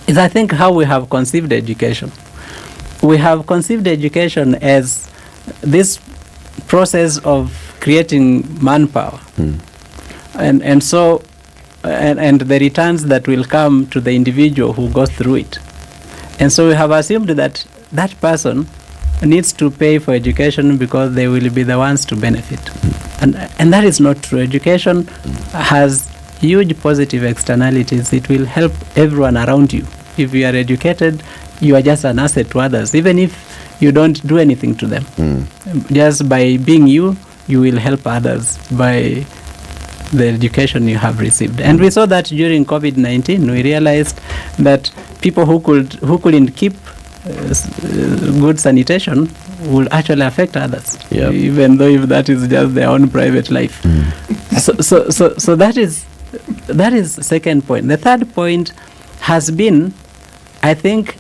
is, I think, how we have conceived education. We have conceived education as this process of creating manpower. And the returns that will come to the individual who goes through it. And so we have assumed that that person needs to pay for education because they will be the ones to benefit. And that is not true. Education has huge positive externalities. It will help everyone around you. If you are educated, you are just an asset to others, even if you don't do anything to them. Just by being you will help others by the education you have received. And we saw that during COVID-19. We realized that people who couldn't keep good sanitation will actually affect others, even though if that is just their own private life. So that is the second point. The third point has been, I think,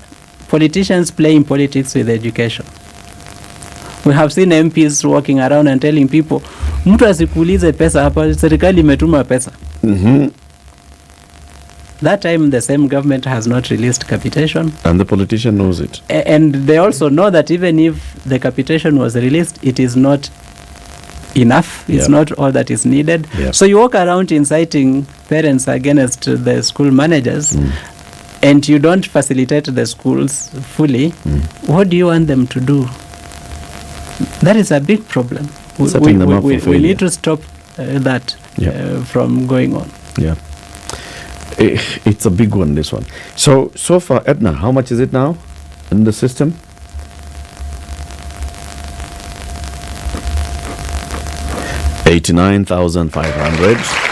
politicians playing politics with education. We have seen MPs walking around and telling people, mtu asikuulize pesa hapa, serikali imetuma pesa. That time the same government has not released capitation. And the politician knows it. And they also know that even if the capitation was released, it is not enough. It's not all that is needed. So you walk around inciting parents against the school managers, and you don't facilitate the schools fully. What do you want them to do? That is a big problem. We need to stop that from going on. Yeah. It's a big one, this one. So far, Edna, how much is it now in the system? $89,500.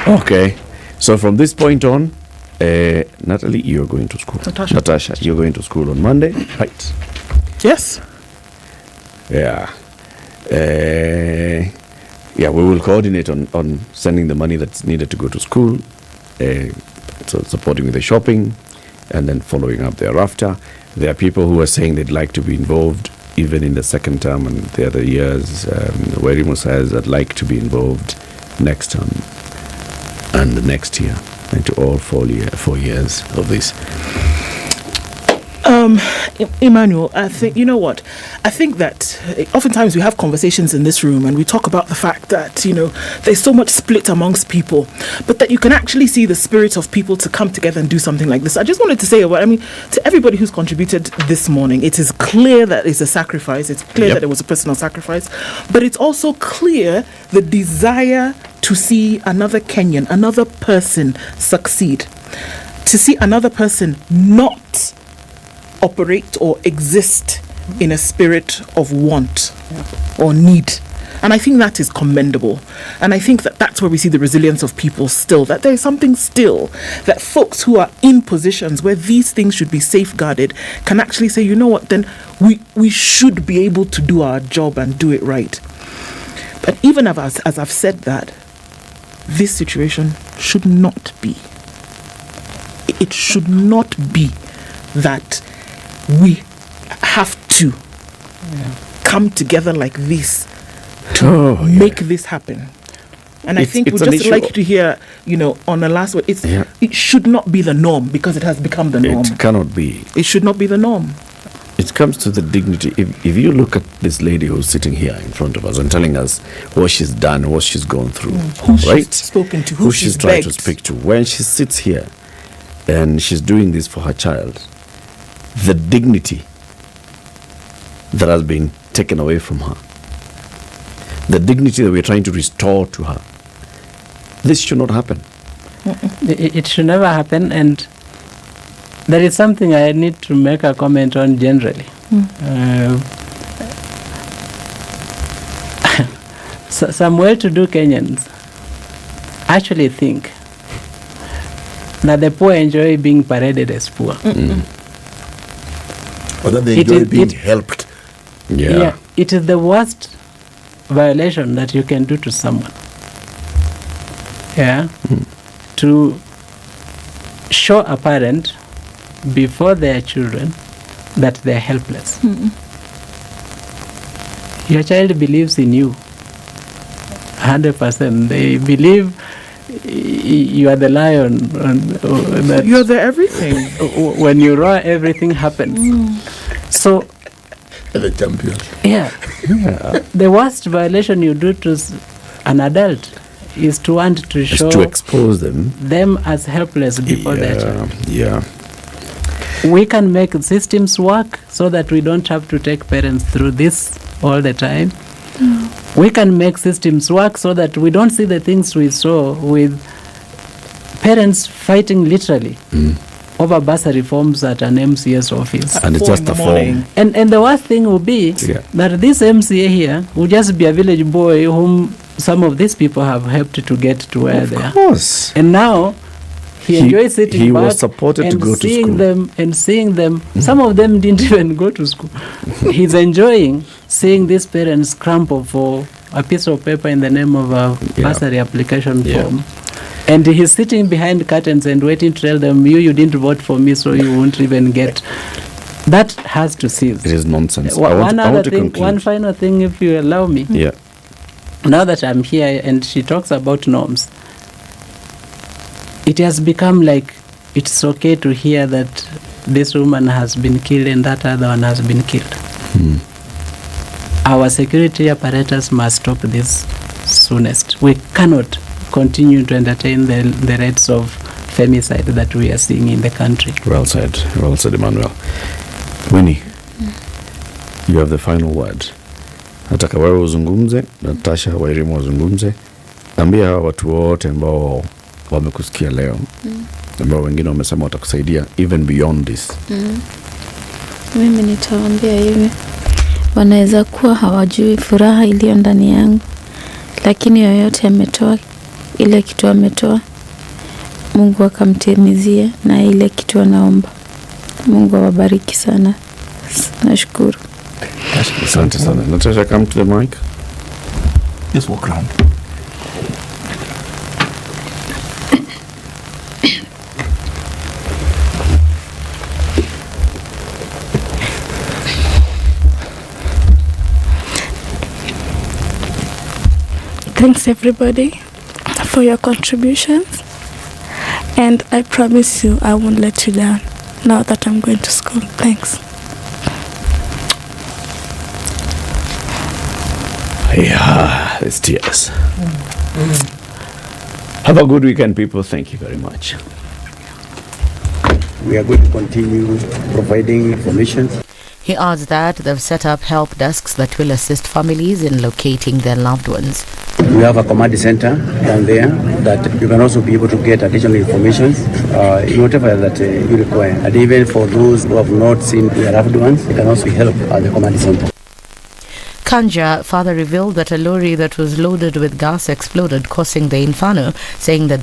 Okay. So from this point on, Natalie, you're going to school. Natasha, you're going to school on Monday, right? Yes. Yeah. We will coordinate on sending the money that's needed to go to school, so supporting with the shopping, and then following up thereafter. There are people who are saying they'd like to be involved even in the second term and the other years. Werimo says, I'd like to be involved next term and the next year, and to all 4 years of this. Emmanuel, I think, you know what? I think that oftentimes we have conversations in this room and we talk about the fact that, there's so much split amongst people, but that you can actually see the spirit of people to come together and do something like this. I just wanted to say, to everybody who's contributed this morning, it is clear that it's a sacrifice. It's clear that it was a personal sacrifice, but it's also clear the desire to see another Kenyan, another person succeed, to see another person not operate or exist in a spirit of want or need. And I think that is commendable. And I think that that's where we see the resilience of people still, that there is something still that folks who are in positions where these things should be safeguarded can actually say, you know what, then we should be able to do our job and do it right. But even as I've said that, this situation should not be. It should not be that we have to come together like this to make this happen. And I think we'd just like to hear, on the last word, it should not be the norm, because it has become the norm. It cannot be. It should not be the norm. It comes to the dignity. If you look at this lady who's sitting here in front of us and telling us what she's done, what she's gone through, who she's spoken to, who she's tried to speak to, when she sits here and she's doing this for her child, the dignity that has been taken away from her, the dignity that we're trying to restore to her, this should not happen. It should never happen. And there is something I need to make a comment on generally. Some well-to-do Kenyans actually think that the poor enjoy being paraded as poor. Or that they enjoy being helped. Yeah. It is the worst violation that you can do to someone. To show a parent before their children that they're helpless. Your child believes in you 100%. They believe you are the lion. You're the everything. When you roar, everything happens. So, the champion. The worst violation you do to an adult is to want to show, to expose them as helpless before their child. We can make systems work so that we don't have to take parents through this all the time. We can make systems work so that we don't see the things we saw with parents fighting literally over bursary forms at an MCA's office. And it's just a form. And the worst thing will be that this MCA here will just be a village boy whom some of these people have helped to get to where they are. Of course. And now he enjoys sitting he back was supported to go to school. Seeing them. Some of them didn't even go to school. He's enjoying seeing these parents crumple for a piece of paper in the name of a bursary application form. And he's sitting behind curtains and waiting to tell them, you didn't vote for me, so you won't even get. That has to cease. It is nonsense. One final thing, if you allow me. Yeah. Now that I'm here and she talks about norms, it has become like it's okay to hear that this woman has been killed and that other one has been killed. Our security apparatus must stop this soonest. We cannot continue to entertain the rates of femicide that we are seeing in the country. Well said, Emmanuel. Winnie, you have the final word. Nataka wewe uzungumze, Natasha Wairimu wazungumze. Ambia watu wote ambao wamekusikia leo, ambao wengine wamesema watakusaidia even beyond this. Mimi nitawaambia hivi, wanaweza kuwa hawajui furaha iliyo ndani yangu, lakini yoyote ametoa ile kitu ametoa, Mungu akamtimizie na ile kitu anaomba. Mungu awabariki sana. Nashukuru. Asante sana. Natasha, come to the mic. Just walk around. Thanks everybody for your contributions, and I promise you I won't let you down now that I'm going to school. Thanks. Yeah, it's tears. Have a good weekend, people. Thank you very much. We are going to continue providing information. He adds that they've set up help desks that will assist families in locating their loved ones. We have a command center down there that you can also be able to get additional information in whatever that you require. And even for those who have not seen their loved ones, you can also help at the command center. Kanja further revealed that a lorry that was loaded with gas exploded, causing the inferno, saying that the